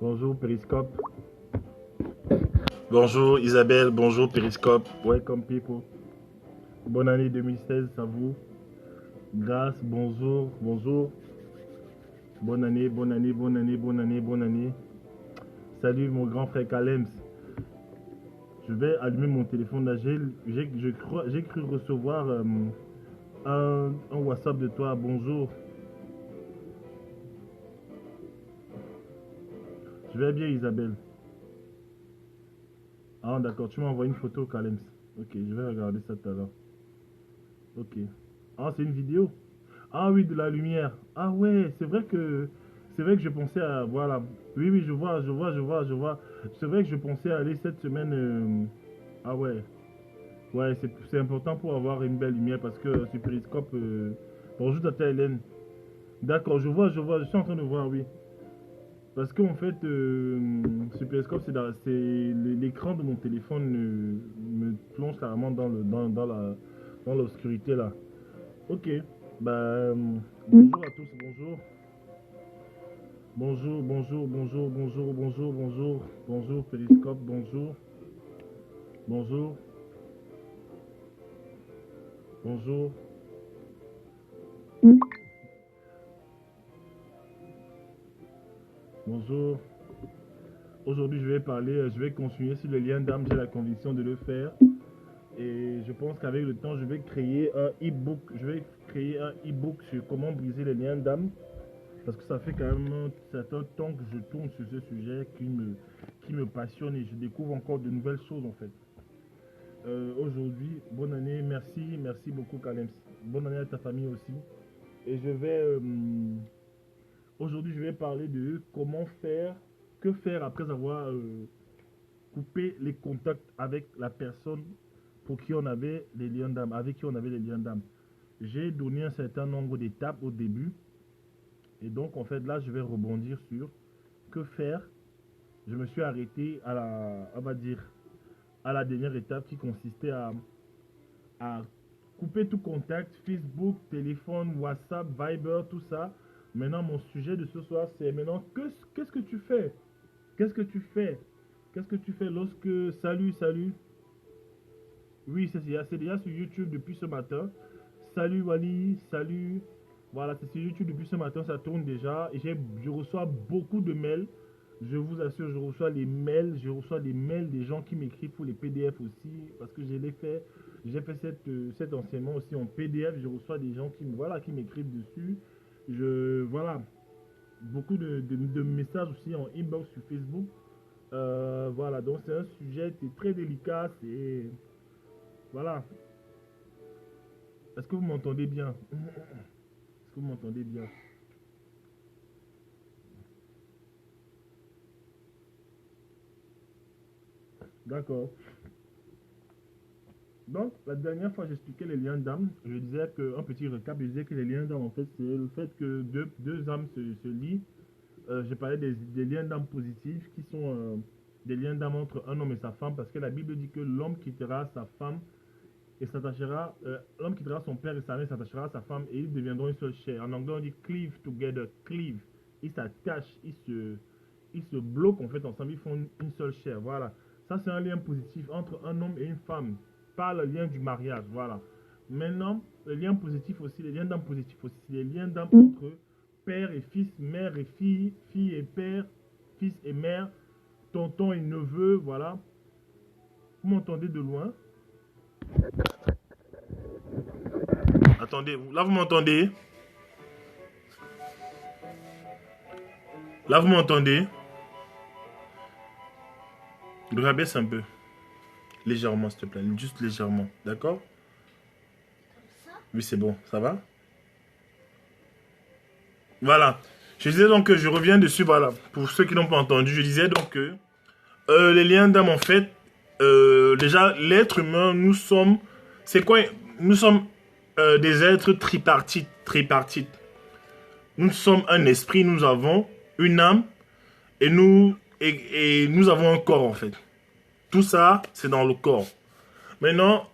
Bonjour Periscope. Bonjour Isabelle, bonjour Periscope. Welcome people. Bonne année 2016 à vous. Grâce, bonjour, bonjour. Bonne année, bonne année, bonne année, bonne année, bonne année. Salut mon grand frère Kalems. Je vais allumer mon téléphone là. J'ai cru recevoir un WhatsApp de toi. Bonjour. Je vais bien Isabelle. Ah d'accord, tu m'as envoyé une photo Kalems. Ok, je vais regarder ça tout à l'heure. Ok. Ah c'est une vidéo. Ah oui, de la lumière. Ah ouais, c'est vrai que je pensais à voilà. Oui oui, je vois. C'est vrai que je pensais aller cette semaine. Ah ouais. Ouais, c'est important pour avoir une belle lumière parce que sur Periscope. Bonjour Tata Hélène. D'accord, je suis en train de voir, oui. Parce qu'en fait, sur Periscope, l'écran de mon téléphone me plonge carrément dans l'obscurité là. Ok, bah bonjour à tous, bonjour. Bonjour Periscope, bonjour, bonjour, bonjour. Aujourd'hui, je vais continuer sur le lien d'âme, j'ai la conviction de le faire. Et je pense qu'avec le temps, je vais créer un e-book sur comment briser les liens d'âme. Parce que ça fait quand même un certain temps que je tourne sur ce sujet qui me passionne et je découvre encore de nouvelles choses en fait. Aujourd'hui, bonne année, merci beaucoup Kalems. Bonne année à ta famille aussi. Et aujourd'hui je vais parler de que faire après avoir coupé les contacts avec la personne pour qui on avait les liens d'âme, avec qui on avait les liens d'âme. J'ai donné un certain nombre d'étapes au début. Et donc en fait là je vais rebondir sur que faire. Je me suis arrêté on va dire, à la dernière étape qui consistait à couper tout contact, Facebook, téléphone, WhatsApp, Viber, tout ça. Maintenant, mon sujet de ce soir, c'est maintenant, qu'est-ce que tu fais? Qu'est-ce que tu fais? Qu'est-ce que tu fais lorsque... Salut. Oui, c'est déjà sur YouTube depuis ce matin. Salut Wally, salut. Voilà, c'est sur YouTube depuis ce matin, ça tourne déjà. Et je reçois beaucoup de mails. Je vous assure, je reçois des mails des gens qui m'écrivent pour les PDF aussi, parce que j'ai fait cet enseignement aussi en PDF. Je reçois des gens qui m'écrivent dessus. Voilà, beaucoup de messages aussi en inbox sur Facebook. Voilà, donc c'est un sujet qui est très délicat. Voilà. Est-ce que vous m'entendez bien? Est-ce que vous m'entendez bien? D'accord. Donc, la dernière fois, j'expliquais les liens d'âme. Je disais un petit récap, je disais que les liens d'âme, en fait, c'est le fait que deux âmes se lient. Je parlais des liens d'âme positifs qui sont des liens d'âme entre un homme et sa femme, parce que la Bible dit que l'homme quittera sa femme et s'attachera, l'homme quittera son père et sa mère, s'attachera à sa femme et ils deviendront une seule chair. En anglais, on dit cleave together, cleave. Ils s'attachent, ils se bloquent en fait ensemble, ils font une seule chair. Voilà. Ça, c'est un lien positif entre un homme et une femme, pas le lien du mariage. Voilà. Maintenant, les liens positifs aussi, les liens d'âme positifs aussi, les liens d'âme entre père et fils, mère et fille, fille et père, fils et mère, tonton et neveu, voilà. Vous m'entendez de loin? Attendez, là vous m'entendez? Là vous m'entendez? Rabaisse un peu. Légèrement, s'il te plaît. Juste légèrement. D'accord? Oui, c'est bon. Ça va? Voilà. Je disais donc que je reviens dessus. Voilà. Pour ceux qui n'ont pas entendu, je disais donc que les liens d'âme, en fait, déjà, l'être humain, nous sommes... C'est quoi? Nous sommes des êtres tripartites. Tripartites. Nous sommes un esprit, nous avons une âme et nous avons un corps, en fait. Tout ça, c'est dans le corps. Maintenant,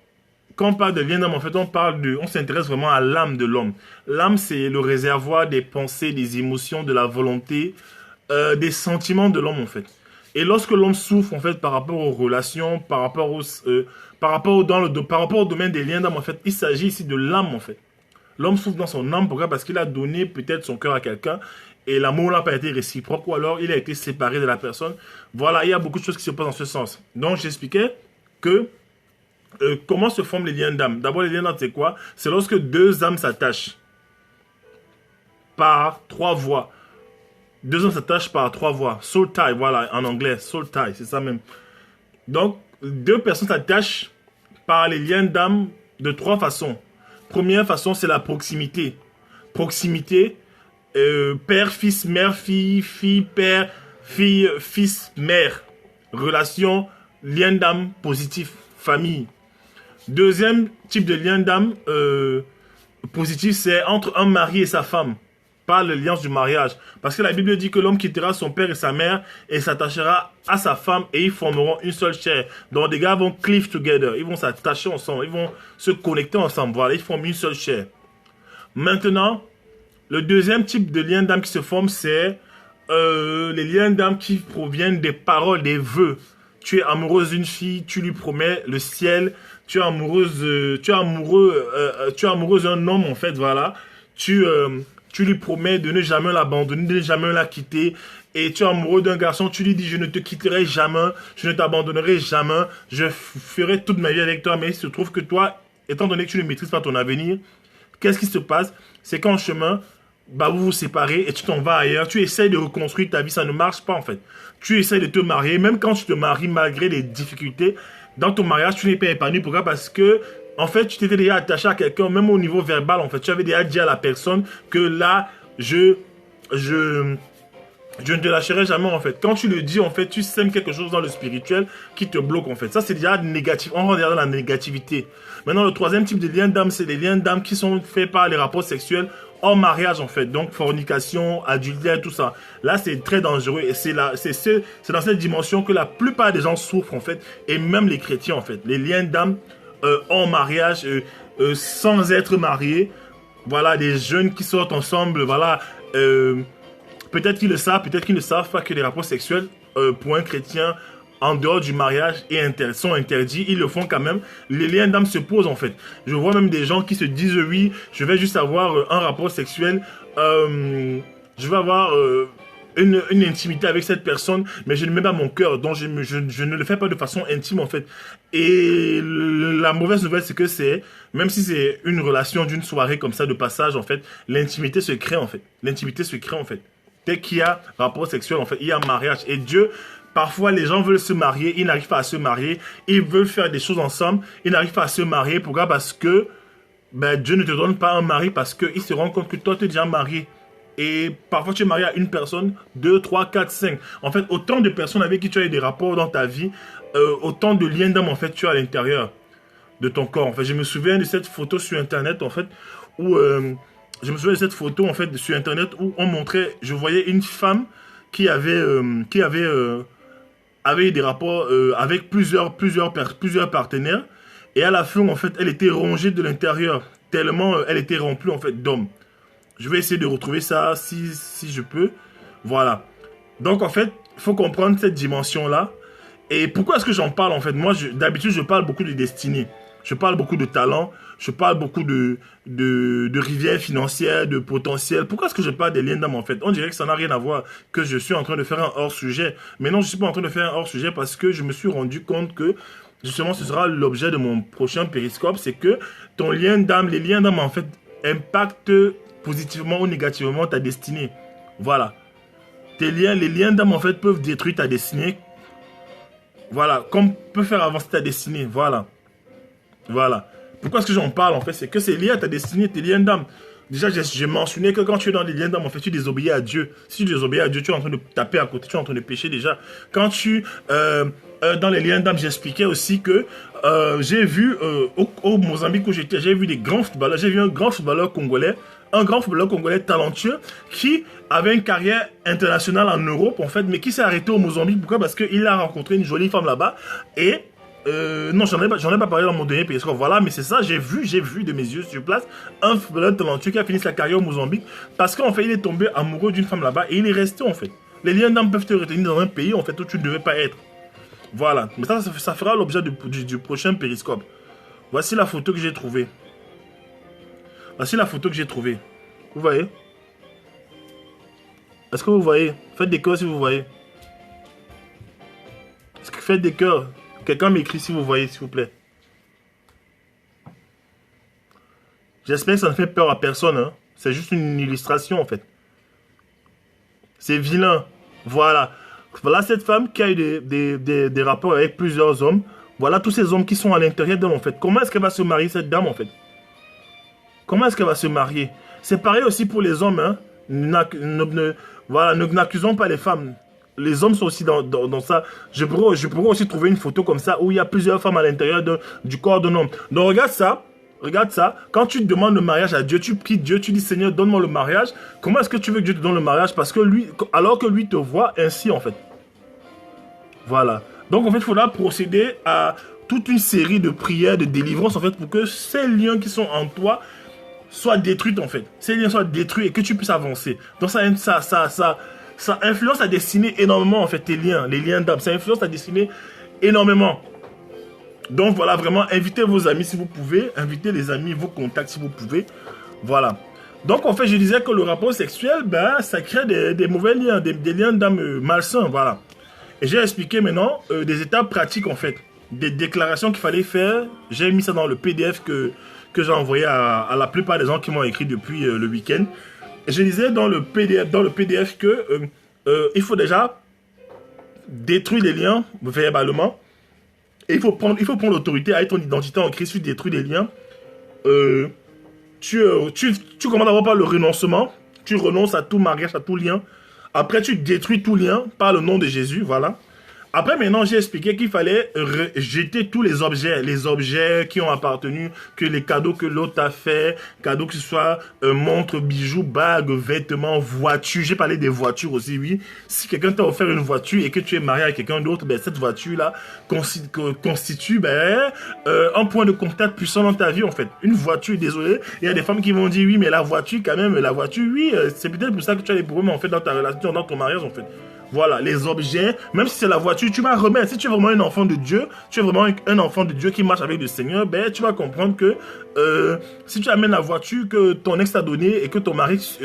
quand on parle de lien d'âme, en fait, on s'intéresse vraiment à l'âme de l'homme. L'âme, c'est le réservoir des pensées, des émotions, de la volonté des sentiments de l'homme, en fait. Et lorsque l'homme souffre, en fait, par rapport aux relations, par rapport au domaine des liens d'âme, en fait, il s'agit ici de l'âme, en fait. L'homme souffre dans son âme, pourquoi? Parce qu'il a donné peut-être son cœur à quelqu'un et l'amour n'a pas été réciproque ou alors il a été séparé de la personne. Voilà, il y a beaucoup de choses qui se passent dans ce sens. Donc, j'expliquais que comment se forment les liens d'âme. D'abord, les liens d'âme, c'est quoi? C'est lorsque deux âmes s'attachent par trois voies. Deux âmes s'attachent par trois voies. Soul tie, voilà, en anglais, soul tie, c'est ça même. Donc, deux personnes s'attachent par les liens d'âme de trois façons. Première façon, c'est la proximité. Proximité, père, fils, mère, fille, fille, père, fille, fils, mère. Relation, lien d'âme positif, famille. Deuxième type de lien d'âme positif, c'est entre un mari et sa femme. Pas l'alliance du mariage. Parce que la Bible dit que l'homme quittera son père et sa mère et s'attachera à sa femme et ils formeront une seule chair. Donc les gars vont cleave together. Ils vont s'attacher ensemble. Ils vont se connecter ensemble. Voilà, ils forment une seule chair. Maintenant, le deuxième type de lien d'âme qui se forme, c'est les liens d'âme qui proviennent des paroles, des vœux. Tu es amoureuse d'une fille, tu lui promets le ciel. Tu es amoureuse d'un homme, en fait, voilà. Tu lui promets de ne jamais l'abandonner, de ne jamais la quitter. Et tu es amoureux d'un garçon, tu lui dis, je ne te quitterai jamais, je ne t'abandonnerai jamais, je ferai toute ma vie avec toi. Mais il se trouve que toi, étant donné que tu ne maîtrises pas ton avenir, qu'est-ce qui se passe? C'est qu'en chemin, bah, vous vous séparez et tu t'en vas ailleurs. Tu essayes de reconstruire ta vie, ça ne marche pas en fait. Tu essayes de te marier, même quand tu te maries, malgré les difficultés, dans ton mariage, tu n'es pas épanoui. Pourquoi? Parce que en fait, tu t'étais déjà attaché à quelqu'un, même au niveau verbal, en fait. Tu avais déjà dit à la personne que là, je ne te lâcherai jamais, en fait. Quand tu le dis, en fait, tu sèmes quelque chose dans le spirituel qui te bloque, en fait. Ça, c'est déjà négatif. On rentre dans la négativité. Maintenant, le troisième type de lien d'âme, c'est les liens d'âme qui sont faits par les rapports sexuels hors mariage, en fait. Donc, fornication, adultère, tout ça. Là, c'est très dangereux. Et c'est dans cette dimension que la plupart des gens souffrent, en fait. Et même les chrétiens, en fait. Les liens d'âme en mariage, sans être mariés. Voilà, des jeunes qui sortent ensemble, voilà. Peut-être qu'ils le savent, peut-être qu'ils ne savent pas que les rapports sexuels, pour un chrétien, en dehors du mariage, sont interdits. Ils le font quand même. Les liens d'âme se posent, en fait. Je vois même des gens qui se disent, oui, je vais juste avoir un rapport sexuel, je vais avoir une intimité avec cette personne, mais je ne mets pas mon cœur, donc je ne le fais pas de façon intime, en fait. Et la mauvaise nouvelle, c'est que même si c'est une relation d'une soirée comme ça, de passage, en fait, l'intimité se crée, en fait. L'intimité se crée, en fait. Dès qu'il y a rapport sexuel, en fait, il y a mariage. Et Dieu, parfois, les gens veulent se marier, ils n'arrivent pas à se marier, ils veulent faire des choses ensemble, ils n'arrivent pas à se marier. Pourquoi? Parce que Dieu ne te donne pas un mari, parce qu'il se rend compte que toi, tu es déjà marié. Et parfois, tu es marié à une personne, 2, 3, 4, 5. En fait, autant de personnes avec qui tu as eu des rapports dans ta vie, autant de liens d'âme, en fait, tu as à l'intérieur de ton corps. En fait, je me souviens de cette photo sur Internet, en fait, où... je me souviens de cette photo, en fait, sur Internet, où on montrait... Je voyais une femme qui avait eu des rapports avec plusieurs partenaires. Et à la fin, en fait, elle était rongée de l'intérieur. Tellement elle était remplie, en fait, d'hommes. Je vais essayer de retrouver ça si je peux. Voilà. Donc, en fait, il faut comprendre cette dimension-là. Et pourquoi est-ce que j'en parle, en fait? Moi, d'habitude, je parle beaucoup de destinée. Je parle beaucoup de talent. Je parle beaucoup de rivières financières, de potentiel. Pourquoi est-ce que je parle des liens d'âme, en fait? On dirait que ça n'a rien à voir, que je suis en train de faire un hors-sujet. Mais non, je ne suis pas en train de faire un hors-sujet parce que je me suis rendu compte que, justement, ce sera l'objet de mon prochain périscope. C'est que ton lien d'âme, les liens d'âme, en fait, impactent positivement ou négativement ta destinée. Voilà. Les liens d'âme, en fait, peuvent détruire ta destinée. Voilà. Comme peut faire avancer ta destinée. Voilà. Voilà. Pourquoi est-ce que j'en parle, en fait? C'est que c'est lié à ta destinée, tes liens d'âme. Déjà, j'ai mentionné que quand tu es dans les liens d'âme, en fait, tu désobéis à Dieu. Si tu désobéis à Dieu, tu es en train de taper à côté, tu es en train de pécher déjà. Quand tu... dans les liens d'âme, j'expliquais aussi que j'ai vu, au Mozambique où j'étais, j'ai vu des grands footballeurs. J'ai vu un grand footballeur congolais talentueux qui avait une carrière internationale en Europe, en fait, mais qui s'est arrêté au Mozambique. Pourquoi? Parce qu'il a rencontré une jolie femme là-bas. Et non, j'en ai pas parlé dans mon dernier périscope. Voilà, mais c'est ça, j'ai vu de mes yeux sur place un footballeur talentueux qui a fini sa carrière au Mozambique parce qu'en fait, il est tombé amoureux d'une femme là-bas et il est resté, en fait. Les liens d'âme peuvent te retenir dans un pays en fait où tu ne devais pas être. Voilà. Mais ça fera l'objet du prochain périscope. Voici la photo que j'ai trouvée. Voici la photo que j'ai trouvée. Vous voyez? Est-ce que vous voyez? Faites des cœurs si vous voyez. Faites des cœurs. Quelqu'un m'écrit si vous voyez, s'il vous plaît. J'espère que ça ne fait peur à personne. Hein. C'est juste une illustration, en fait. C'est vilain. Voilà. Voilà cette femme qui a eu des rapports avec plusieurs hommes. Voilà tous ces hommes qui sont à l'intérieur d'elle, en fait. Comment est-ce qu'elle va se marier, cette dame, en fait? Comment est-ce qu'elle va se marier? C'est pareil aussi pour les hommes. Hein. Voilà, n'accusons pas les femmes. Les hommes sont aussi dans ça. Je pourrais aussi trouver une photo comme ça où il y a plusieurs femmes à l'intérieur du corps d'un homme. Donc regarde ça. Regarde ça. Quand tu demandes le mariage à Dieu, tu pries Dieu, tu dis Seigneur, donne-moi le mariage. Comment est-ce que tu veux que Dieu te donne le mariage? Parce que lui, alors que lui te voit ainsi en fait. Voilà. Donc en fait, il faudra procéder à toute une série de prières, de délivrance en fait, pour que ces liens qui sont en toi soient détruits en fait. Ces liens soient détruits et que tu puisses avancer. Donc ça influence ta destinée énormément en fait, tes liens, les liens d'âme. Ça influence ta destinée énormément. Donc voilà, vraiment, invitez vos amis si vous pouvez. Invitez les amis, vos contacts si vous pouvez. Voilà. Donc en fait, je disais que le rapport sexuel, ben, ça crée des mauvais liens, des liens d'âme malsains, voilà. Et j'ai expliqué maintenant des étapes pratiques en fait. Des déclarations qu'il fallait faire. J'ai mis ça dans le PDF que j'ai envoyé à la plupart des gens qui m'ont écrit depuis le week-end. Je disais dans le PDF que il faut déjà détruire les liens verbalement. Et il faut prendre l'autorité avec ton identité en Christ. Tu détruis les liens. Tu commences d'abord par le renoncement. Tu renonces à tout mariage, à tout lien. Après, tu détruis tout lien par le nom de Jésus. Voilà. Après, maintenant, j'ai expliqué qu'il fallait jeter tous les objets qui ont appartenu, que les cadeaux que l'autre a fait, cadeaux que ce soit montres, bijoux, bagues, vêtements, voitures. J'ai parlé des voitures aussi, oui. Si quelqu'un t'a offert une voiture et que tu es marié avec quelqu'un d'autre, ben, cette voiture-là constitue un point de contact puissant dans ta vie, en fait. Une voiture, désolé, il y a des femmes qui vont dire, oui, mais la voiture, quand même, oui, c'est peut-être pour ça que tu as des problèmes, en fait, dans ta relation, dans ton mariage, en fait. Voilà, les objets, même si c'est la voiture, tu vas remettre. Si tu es vraiment un enfant de Dieu, tu es vraiment un enfant de Dieu qui marche avec le Seigneur, ben, tu vas comprendre que si tu amènes la voiture que ton ex t'a donnée et que ton mari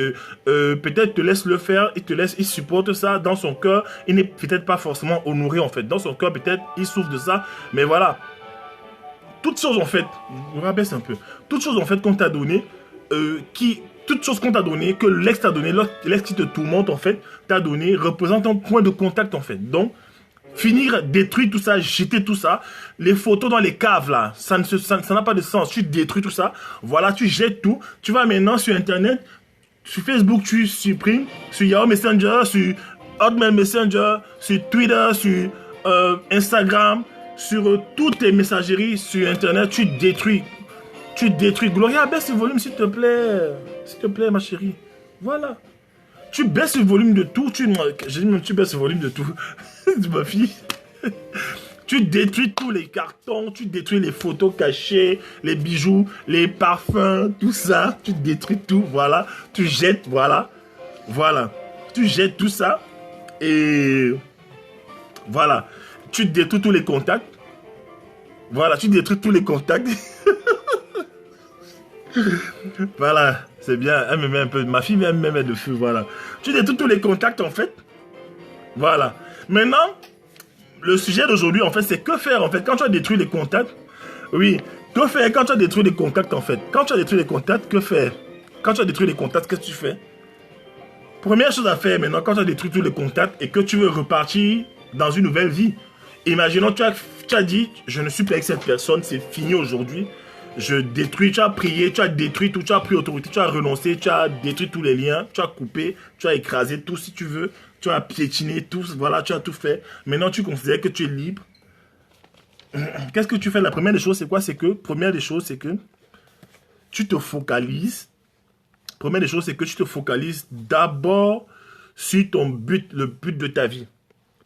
peut-être te laisse le faire, il supporte ça dans son cœur, il n'est peut-être pas forcément honoré en fait. Dans son cœur, peut-être, il souffre de ça, mais voilà. Toutes choses en fait, je vous rabaisse un peu, toutes choses en fait qu'on t'a données, toutes choses qu'on t'a donné, que l'ex t'a donné, l'ex qui te tourmente en fait, t'a donné, représente un point de contact en fait. Donc, finir, détruire tout ça, jeter tout ça, les photos dans les caves là, ça n'a pas de sens. Tu détruis tout ça, voilà, tu jettes tout. Tu vas maintenant sur internet, sur Facebook, tu supprimes, sur Yahoo Messenger, sur Hotmail Messenger, sur Twitter, sur Instagram, sur toutes tes messageries sur internet, tu détruis. Tu détruis. Gloria, baisse le volume, s'il te plaît. S'il te plaît, ma chérie. Voilà. Tu baisses le volume de tout. Tu baisses le volume de tout. Ma fille. Tu détruis tous les cartons. Tu détruis les photos cachées, les bijoux, les parfums, tout ça. Tu détruis tout. Voilà. Tu jettes. Voilà. Voilà. Tu jettes tout ça. Et voilà. Tu détruis tous les contacts. Voilà. Tu détruis tous les contacts. Voilà, c'est bien, elle me met un peu, ma fille me met de feu, voilà. Tu détruis tous les contacts en fait. Voilà. Maintenant, le sujet d'aujourd'hui en fait, c'est que faire en fait quand tu as détruit les contacts. Oui, que faire quand tu as détruit les contacts en fait. Quand tu as détruit les contacts, que faire? Quand tu as détruit les contacts, qu'est-ce que tu fais? Première chose à faire maintenant, quand tu as détruit tous les contacts et que tu veux repartir dans une nouvelle vie. Imaginons, tu as dit, je ne suis plus avec cette personne, c'est fini aujourd'hui. Je détruis, tu as prié, tu as détruit tout, tu as pris autorité, tu as renoncé, tu as détruit tous les liens, tu as coupé, tu as écrasé tout si tu veux, tu as piétiné tout, voilà, tu as tout fait. Maintenant, tu considères que tu es libre. Qu'est-ce que tu fais? La première des choses, c'est quoi? Première des choses, c'est que tu te focalises. Première des choses, c'est que tu te focalises d'abord sur ton but, le but de ta vie,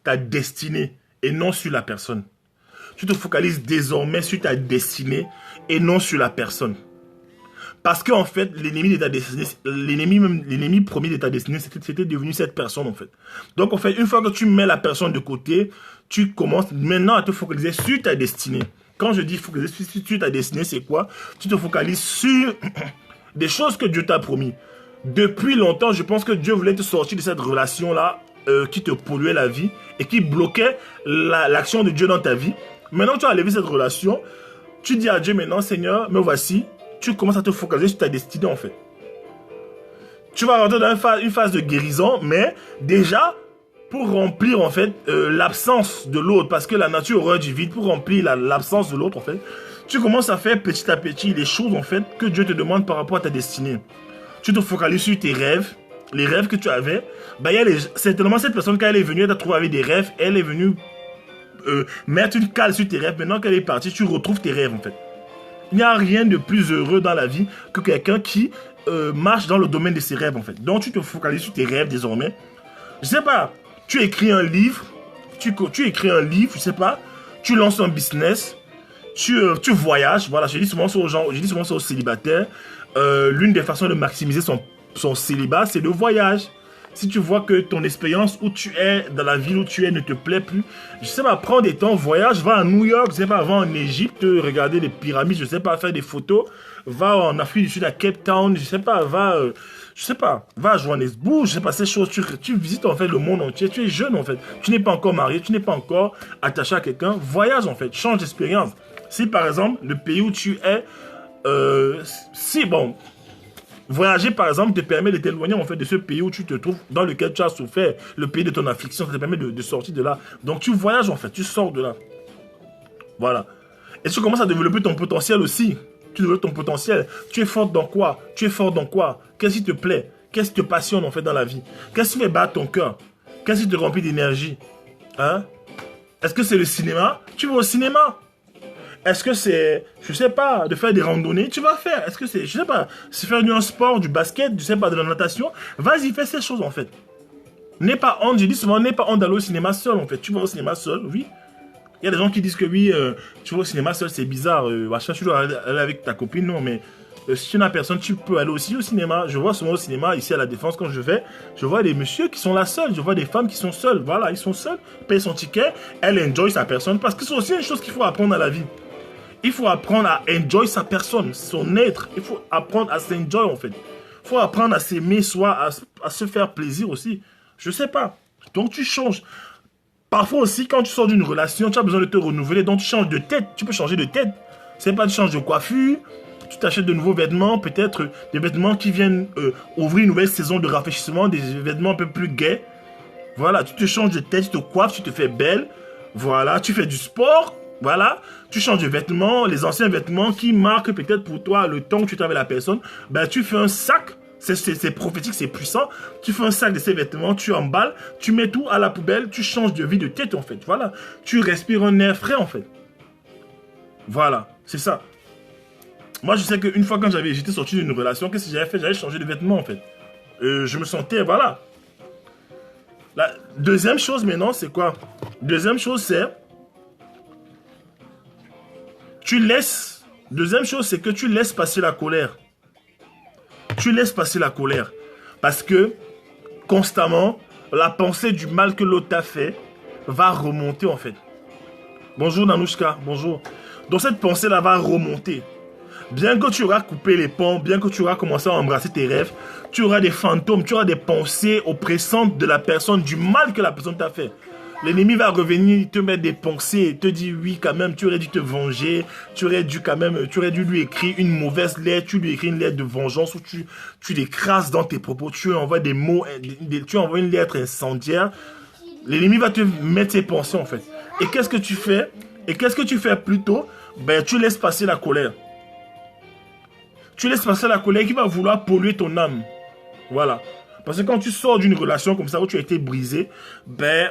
ta destinée, et non sur la personne. Tu te focalises désormais sur ta destinée et non sur la personne. Parce qu'en fait, l'ennemi de ta destinée, l'ennemi premier de ta destinée, c'était devenu cette personne, en fait. Donc, en fait, une fois que tu mets la personne de côté, tu commences maintenant à te focaliser sur ta destinée. Quand je dis focaliser sur ta destinée, c'est quoi? Tu te focalises sur des choses que Dieu t'a promis. Depuis longtemps, je pense que Dieu voulait te sortir de cette relation-là qui te polluait la vie et qui bloquait l'action de Dieu dans ta vie. Maintenant, tu as enlevé cette relation. Tu dis à Dieu maintenant, Seigneur, me voici. Tu commences à te focaliser sur ta destinée, en fait. Tu vas rentrer dans une phase de guérison, mais déjà, pour remplir, en fait, l'absence de l'autre, parce que la nature horreur du vide, pour remplir l'absence de l'autre, en fait, tu commences à faire petit à petit les choses, en fait, que Dieu te demande par rapport à ta destinée. Tu te focalises sur tes rêves, les rêves que tu avais. Ben, certainement, cette personne, quand elle est venue, elle t'a trouvé avec des rêves, elle est venue mettre une cale sur tes rêves. Maintenant qu'elle est partie, tu retrouves tes rêves, en fait. Il n'y a rien de plus heureux dans la vie que quelqu'un qui marche dans le domaine de ses rêves, en fait. Donc, tu te focalises sur tes rêves désormais. Je sais pas, tu écris un livre, tu écris un livre, je sais pas, tu lances un business, tu voyages. Voilà, je dis souvent ça aux gens, je dis souvent ça aux célibataires. L'une des façons de maximiser son célibat, c'est le voyage. Si tu vois que ton expérience où tu es, dans la ville où tu es, ne te plaît plus, je sais pas, prends des temps, voyage, va à New York, je sais pas, va en Égypte, regarder les pyramides, je sais pas, faire des photos, va en Afrique du Sud, à Cape Town, je sais pas, va à Johannesburg, je sais pas, ces choses, tu visites en fait le monde entier, tu es jeune en fait, tu n'es pas encore marié, tu n'es pas encore attaché à quelqu'un, voyage en fait, change d'expérience. Si par exemple, le pays où tu es, voyager, par exemple, te permet de t'éloigner en fait de ce pays où tu te trouves, dans lequel tu as souffert, le pays de ton affliction, ça te permet de sortir de là. Donc tu voyages en fait, tu sors de là. Voilà. Et tu commences à développer ton potentiel aussi. Tu développes ton potentiel. Tu es forte dans quoi? Tu es fort dans quoi? Qu'est-ce qui te plaît? Qu'est-ce qui te passionne en fait dans la vie? Qu'est-ce qui fait battre ton cœur? Qu'est-ce qui te remplit d'énergie? Hein? Est-ce que c'est le cinéma? Tu vas au cinéma. Est-ce que c'est, je sais pas, de faire des randonnées? Tu vas faire. Est-ce que c'est, je sais pas, c'est faire un sport, du basket, je sais pas, de la natation? Vas-y, fais ces choses en fait. N'aie pas honte, je dis souvent, n'aie pas honte d'aller au cinéma seul en fait. Tu vas au cinéma seul, oui. Il y a des gens qui disent que oui, tu vas au cinéma seul, c'est bizarre. Tu dois aller avec ta copine, non, mais si tu n'as personne, tu peux aller aussi au cinéma. Je vois souvent au cinéma, ici à la Défense, quand je vais, je vois des messieurs qui sont là seuls, je vois des femmes qui sont seules. Voilà, ils sont seuls, payent son ticket, elle enjoy sa personne, parce que c'est aussi une chose qu'il faut apprendre à la vie. Il faut apprendre à enjoy sa personne, son être. Il faut apprendre à s'enjoy en fait. Il faut apprendre à s'aimer, soit à se faire plaisir aussi. Je sais pas. Donc tu changes. Parfois aussi, quand tu sors d'une relation, tu as besoin de te renouveler, donc tu changes de tête. Tu peux changer de tête. C'est pas tu changes de coiffure, tu t'achètes de nouveaux vêtements, peut-être des vêtements qui viennent ouvrir une nouvelle saison de rafraîchissement, des vêtements un peu plus gais. Voilà, tu te changes de tête, tu te coiffes, tu te fais belle. Voilà, tu fais du sport. Voilà, tu changes de vêtements, les anciens vêtements qui marquent peut-être pour toi le temps que tu étais avec la personne. Ben, tu fais un sac, c'est prophétique, c'est puissant. Tu fais un sac de ces vêtements, tu emballes, tu mets tout à la poubelle, tu changes de vie de tête en fait. Voilà, tu respires un air frais en fait. Voilà, c'est ça. Moi, je sais qu'une fois quand j'étais sorti d'une relation, qu'est-ce que j'avais fait? J'avais changé de vêtements en fait. Je me sentais, voilà. La deuxième chose maintenant, c'est quoi? Deuxième chose, c'est... Deuxième chose, c'est que tu laisses passer la colère. Tu laisses passer la colère. Parce que, constamment, la pensée du mal que l'autre t'a fait va remonter, en fait. Bonjour, Nanouchka. Bonjour. Donc, cette pensée-là va remonter. Bien que tu auras coupé les ponts, bien que tu auras commencé à embrasser tes rêves, tu auras des fantômes, tu auras des pensées oppressantes de la personne, du mal que la personne t'a fait. L'ennemi va revenir, te mettre des pensées, te dire oui quand même, tu aurais dû te venger, tu aurais dû lui écrire une mauvaise lettre, tu lui écris une lettre de vengeance où tu l'écrases dans tes propos, tu envoies des mots, tu envoies une lettre incendiaire. L'ennemi va te mettre ses pensées en fait. Et qu'est-ce que tu fais? Et qu'est-ce que tu fais plutôt? Ben tu laisses passer la colère. Tu laisses passer la colère qui va vouloir polluer ton âme. Voilà. Parce que quand tu sors d'une relation comme ça où tu as été brisé, ben...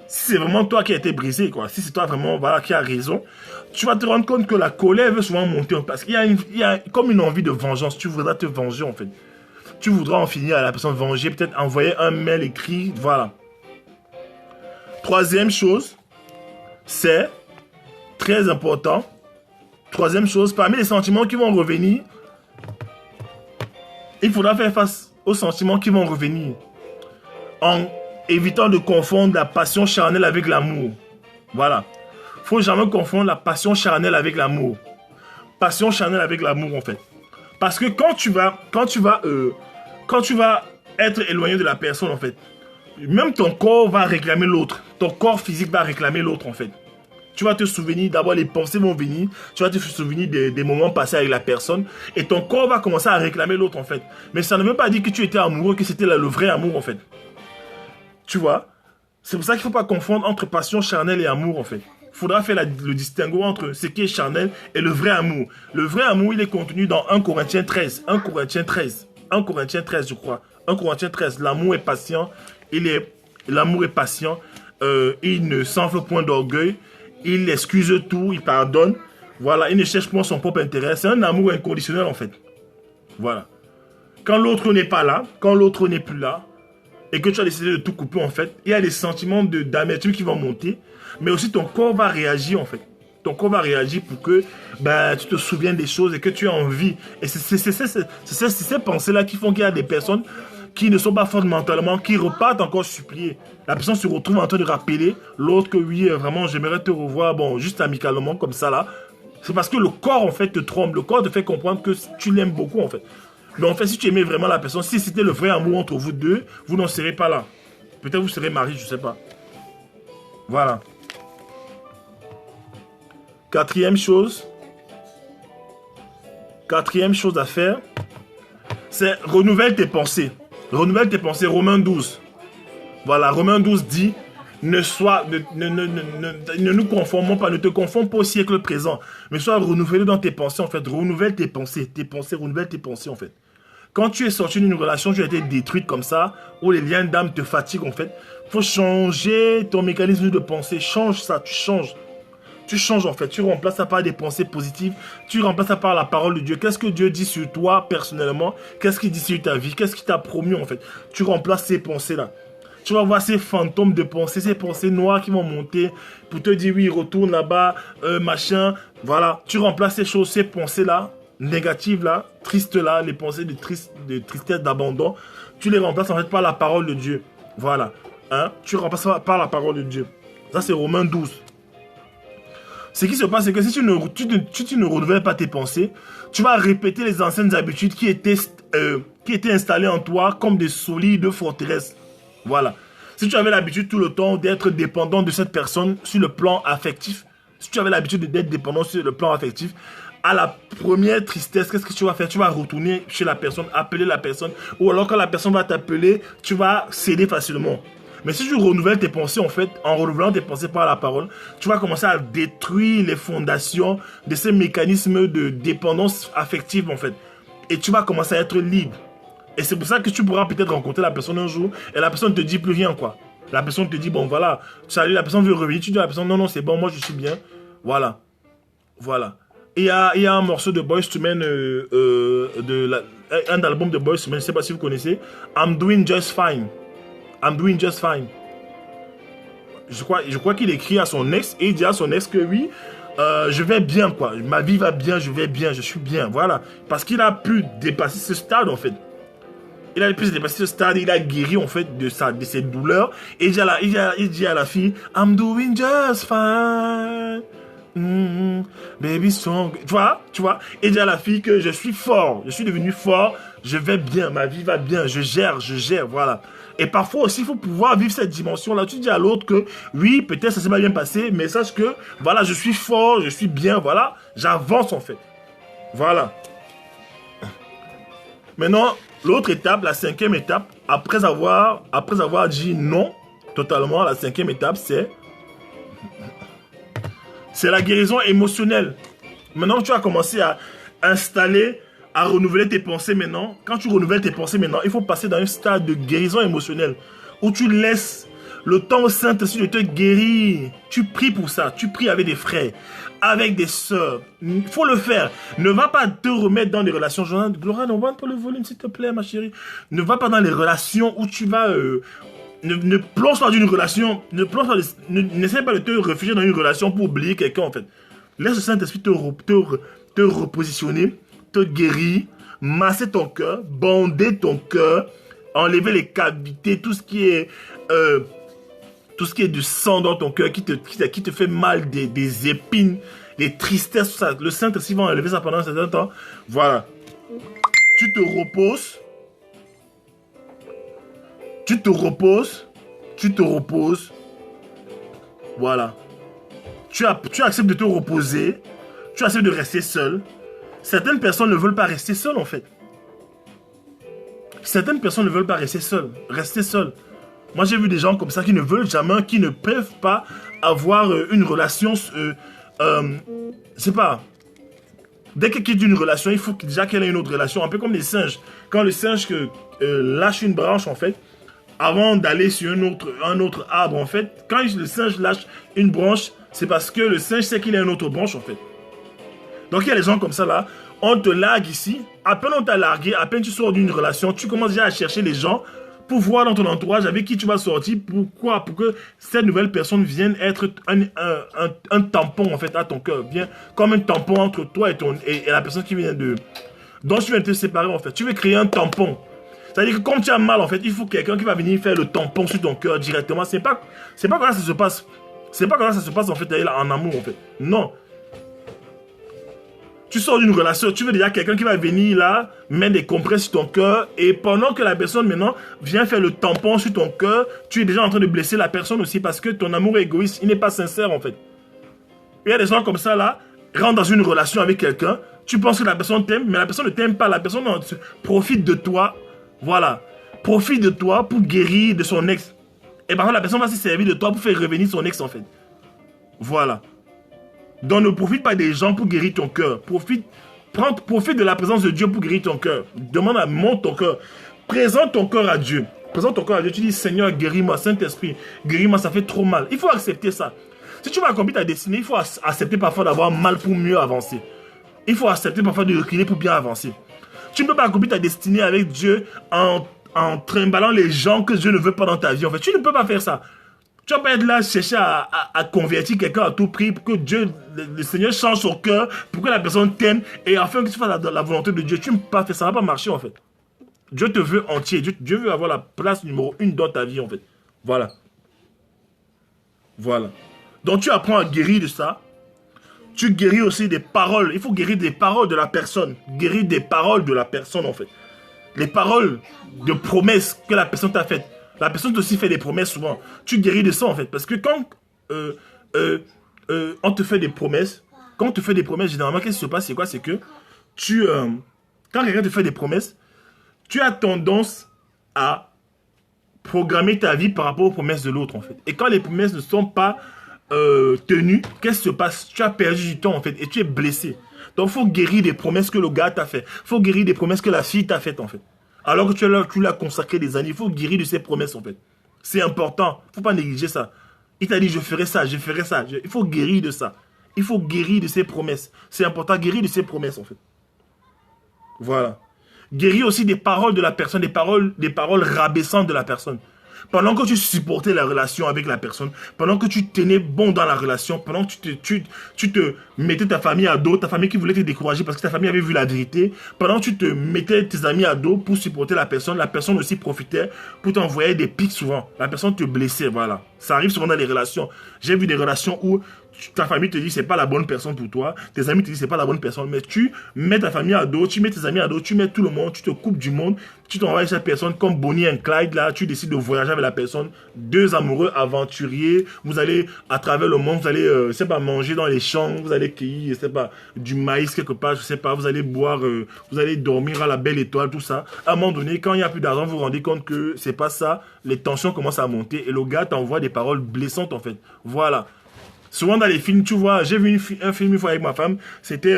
si c'est vraiment toi qui as été brisé, quoi, si c'est toi vraiment voilà, qui a raison, tu vas te rendre compte que la colère veut souvent monter. Parce qu'il y a comme une envie de vengeance. Tu voudras te venger, en fait. Tu voudras en finir à la personne venger, peut-être envoyer un mail écrit, voilà. Troisième chose, c'est très important. Troisième chose, parmi les sentiments qui vont revenir, Il faudra faire face aux sentiments qui vont revenir en évitant de confondre la passion charnelle avec l'amour. Voilà. Faut jamais confondre la passion charnelle avec l'amour. Passion charnelle avec l'amour, en fait. Parce que quand tu vas être éloigné de la personne, en fait, même ton corps va réclamer l'autre. Ton corps physique va réclamer l'autre, en fait. Tu vas te souvenir, d'abord les pensées vont venir, tu vas te souvenir des moments passés avec la personne, et ton corps va commencer à réclamer l'autre, en fait. Mais ça ne veut pas dire que tu étais amoureux, que c'était le vrai amour, en fait. Tu vois? C'est pour ça qu'il ne faut pas confondre entre passion charnelle et amour, en fait. Il faudra faire le distinguo entre ce qui est charnel et le vrai amour. Le vrai amour, il est contenu dans 1 Corinthiens 13. 1 Corinthiens 13. 1 Corinthiens 13, je crois. 1 Corinthiens 13. L'amour est patient. L'amour est patient. Il ne s'enfle point d'orgueil. Il excuse tout. Il pardonne. Voilà. Il ne cherche point son propre intérêt. C'est un amour inconditionnel, en fait. Voilà. Quand l'autre n'est pas là, quand l'autre n'est plus là, et que tu as décidé de tout couper, en fait, il y a des sentiments d'amertume qui vont monter, mais aussi ton corps va réagir, en fait. Ton corps va réagir pour que tu te souviennes des choses et que tu aies envie. Et c'est ces pensées-là qui font qu'il y a des personnes qui ne sont pas fortes mentalement, qui repartent encore supplier. La personne se retrouve en train de rappeler l'autre que oui, vraiment, j'aimerais te revoir, bon, juste amicalement, comme ça, là. C'est parce que le corps, en fait, te trompe. Le corps te fait comprendre que tu l'aimes beaucoup, en fait. Mais en fait, si tu aimais vraiment la personne, si c'était le vrai amour entre vous deux, vous n'en serez pas là. Peut-être vous serez mariés, je ne sais pas. Voilà. Quatrième chose à faire, c'est renouvelle tes pensées. Renouvelle tes pensées, Romains 12. Voilà, Romains 12 dit, ne nous conformons pas, ne te confonds pas au siècle présent, mais sois renouvelé dans tes pensées, en fait. Renouvelle tes pensées, renouvelle tes pensées, en fait. Quand tu es sorti d'une relation, tu as été détruite comme ça, où les liens d'âme te fatiguent, en fait. Il faut changer ton mécanisme de pensée. Change ça, tu changes. Tu changes, en fait. Tu remplaces ça par des pensées positives. Tu remplaces ça par la parole de Dieu. Qu'est-ce que Dieu dit sur toi, personnellement? Qu'est-ce qu'il dit sur ta vie? Qu'est-ce qu'il t'a promis, en fait? Tu remplaces ces pensées-là. Tu vas voir ces fantômes de pensées, ces pensées noires qui vont monter pour te dire, oui, retourne là-bas, machin. Voilà. Tu remplaces ces choses, ces pensées-là, négatives là, tristes là, les pensées de tristesse, d'abandon, tu les remplaces en fait par la parole de Dieu. Voilà. Hein? Tu remplaces par la parole de Dieu. Ça, c'est Romains 12. Ce qui se passe, c'est que si tu ne renouvelles pas tes pensées, tu vas répéter les anciennes habitudes qui étaient installées en toi comme des solides forteresses. Voilà. Si tu avais l'habitude tout le temps d'être dépendant de cette personne sur le plan affectif, si tu avais l'habitude d'être dépendant sur le plan affectif, à la première tristesse, qu'est-ce que tu vas faire? Tu vas retourner chez la personne, appeler la personne, ou alors quand la personne va t'appeler, tu vas céder facilement. Mais si tu renouvelles tes pensées, en fait, en renouvelant tes pensées par la parole, tu vas commencer à détruire les fondations de ces mécanismes de dépendance affective, en fait. Et tu vas commencer à être libre. Et c'est pour ça que tu pourras peut-être rencontrer la personne un jour, et la personne ne te dit plus rien, quoi. La personne te dit, bon, voilà, salut, la personne veut revenir, tu dis à la personne, non, non, c'est bon, moi je suis bien. Voilà. Voilà. Il y a un morceau de Boyz II Men, un album de Boyz II Men, je ne sais pas si vous connaissez, I'm Doing Just Fine. I'm Doing Just Fine. Je crois qu'il écrit à son ex, et il dit à son ex que oui, je vais bien, quoi. Ma vie va bien, je vais bien, je suis bien, voilà. Parce qu'il a pu dépasser ce stade, en fait. Il a pu dépasser ce stade, il a guéri, en fait, de ses douleurs. Et il dit à la fille, I'm doing just fine. Baby song, tu vois, et dire à la fille que je suis fort, je suis devenu fort, je vais bien, ma vie va bien, je gère, voilà. Et parfois aussi, il faut pouvoir vivre cette dimension-là. Tu dis à l'autre que, oui, peut-être ça s'est pas bien passé, mais sache que, voilà, je suis fort, je suis bien, voilà, j'avance en fait. Voilà. Maintenant, l'autre étape, la cinquième étape, après avoir dit non, totalement, la cinquième étape, c'est la guérison émotionnelle. Maintenant que tu as commencé à installer, à renouveler tes pensées maintenant, quand tu renouvelles tes pensées maintenant, il faut passer dans un stade de guérison émotionnelle où tu laisses le temps au Saint-Esprit de te guérir. Tu pries pour ça, tu pries avec des frères, avec des sœurs. Il faut le faire. Ne va pas te remettre dans des relations. Gloria, on va un peu le volume s'il te plaît ma chérie. Ne va pas dans les relations où tu vas... Ne plonge pas dans une relation, n'essaie pas de te réfugier dans une relation pour oublier quelqu'un en fait. Laisse le Saint-Esprit te repositionner, te guérir, masser ton cœur, bonder ton cœur, enlever les cavités, tout ce qui est du sang dans ton cœur, qui te fait mal, des épines, des tristesses, tout ça. Le Saint-Esprit va enlever ça pendant un certain temps. Voilà. Tu te reposes. Tu te reposes. Tu te reposes. Voilà. Tu acceptes de te reposer. Tu acceptes de rester seul. Certaines personnes ne veulent pas rester seules, en fait. Certaines personnes ne veulent pas rester seules. Rester seules. Moi, j'ai vu des gens comme ça qui ne veulent jamais, qui ne peuvent pas avoir une relation. Je sais pas. Dès qu'il y a une relation, il faut déjà qu'elle ait une autre relation. Un peu comme les singes. Quand le singe lâche une branche, en fait, avant d'aller sur un autre arbre, en fait, quand le singe lâche une branche, c'est parce que le singe sait qu'il a une autre branche, en fait. Donc, il y a des gens comme ça, là. On te largue ici. À peine on t'a largué, à peine tu sors d'une relation, tu commences déjà à chercher les gens pour voir dans ton entourage avec qui tu vas sortir. Pourquoi? Pour que cette nouvelle personne vienne être un tampon, en fait, à ton cœur. Bien comme un tampon entre toi et la personne qui vient dont tu viens de te séparer, en fait. Tu veux créer un tampon. C'est-à-dire que quand tu as mal, en fait, il faut quelqu'un qui va venir faire le tampon sur ton cœur directement. C'est pas comme ça que ça se passe. C'est pas comme ça que ça se passe, en fait, en amour, en fait. Non. Tu sors d'une relation, tu veux déjà quelqu'un qui va venir là, mettre des compresses sur ton cœur, et pendant que la personne maintenant vient faire le tampon sur ton cœur, tu es déjà en train de blesser la personne aussi parce que ton amour est égoïste, il n'est pas sincère, en fait. Il y a des gens comme ça là, rentrent dans une relation avec quelqu'un, tu penses que la personne t'aime, mais la personne ne t'aime pas, la personne profite de toi, voilà, profite de toi pour guérir de son ex. Et par contre la personne va se servir de toi pour faire revenir son ex, en fait. Voilà. Donc ne profite pas des gens pour guérir ton cœur. Profite de la présence de Dieu pour guérir ton cœur. Demande à monte ton cœur. Présente ton cœur à Dieu. Présente ton cœur à Dieu. Tu dis, Seigneur, guéris-moi, Saint-Esprit, guéris-moi, ça fait trop mal. Il faut accepter ça. Si tu vas accomplir ta destinée, il faut accepter parfois d'avoir mal pour mieux avancer. Il faut accepter parfois de reculer pour bien avancer. Tu ne peux pas accomplir ta destinée avec Dieu en trimballant les gens que Dieu ne veut pas dans ta vie. En fait, tu ne peux pas faire ça. Tu vas pas être là chercher à convertir quelqu'un à tout prix pour que Dieu, le Seigneur change son cœur, pour que la personne t'aime et afin que tu fasses la volonté de Dieu. Tu ne peux pas faire ça, ça ne va pas marcher, en fait. Dieu te veut entier. Dieu veut avoir la place numéro 1 dans ta vie, en fait. Voilà. Voilà. Donc tu apprends à guérir de ça. Tu guéris aussi des paroles. Il faut guérir des paroles de la personne. Guérir des paroles de la personne, en fait. Les paroles de promesses que la personne t'a faites. La personne aussi fait des promesses souvent. Tu guéris de ça, en fait. Parce que quand on te fait des promesses, généralement, qu'est-ce qui se passe? C'est quoi? C'est que quand quelqu'un te fait des promesses, tu as tendance à programmer ta vie par rapport aux promesses de l'autre, en fait. Et quand les promesses ne sont pas tenues, qu'est-ce qui se passe? Tu as perdu du temps, en fait, et tu es blessé. Donc, il faut guérir des promesses que le gars t'a fait. Il faut guérir des promesses que la fille t'a faites, en fait. Alors que tu l'as consacré des années, il faut guérir de ses promesses, en fait. C'est important. Il ne faut pas négliger ça. Il t'a dit, je ferai ça, je ferai ça. Il faut guérir de ça. Il faut guérir de ses promesses. C'est important, guérir de ses promesses, en fait. Voilà. Guérir aussi des paroles de la personne, des paroles rabaissantes de la personne. Pendant que tu supportais la relation avec la personne, pendant que tu tenais bon dans la relation, pendant que tu te mettais ta famille à dos, ta famille qui voulait te décourager parce que ta famille avait vu la vérité, pendant que tu te mettais tes amis à dos pour supporter la personne aussi profitait pour t'envoyer des pics souvent. La personne te blessait, voilà. Ça arrive souvent dans les relations. J'ai vu des relations où ta famille te dit c'est pas la bonne personne pour toi, tes amis te disent c'est pas la bonne personne, mais tu mets ta famille à dos, tu mets tes amis à dos, tu mets tout le monde, tu te coupes du monde, tu t'envoies cette personne comme Bonnie et Clyde, là, tu décides de voyager avec la personne, deux amoureux aventuriers, vous allez à travers le monde, vous allez, je sais pas, manger dans les champs, vous allez cueillir, je sais pas, du maïs quelque part, je sais pas, vous allez boire, vous allez dormir à la belle étoile, tout ça. À un moment donné, quand il n'y a plus d'argent, vous vous rendez compte que c'est pas ça, les tensions commencent à monter et le gars t'envoie des paroles blessantes en fait. Voilà. Souvent dans les films, tu vois, j'ai vu un film une fois avec ma femme, c'était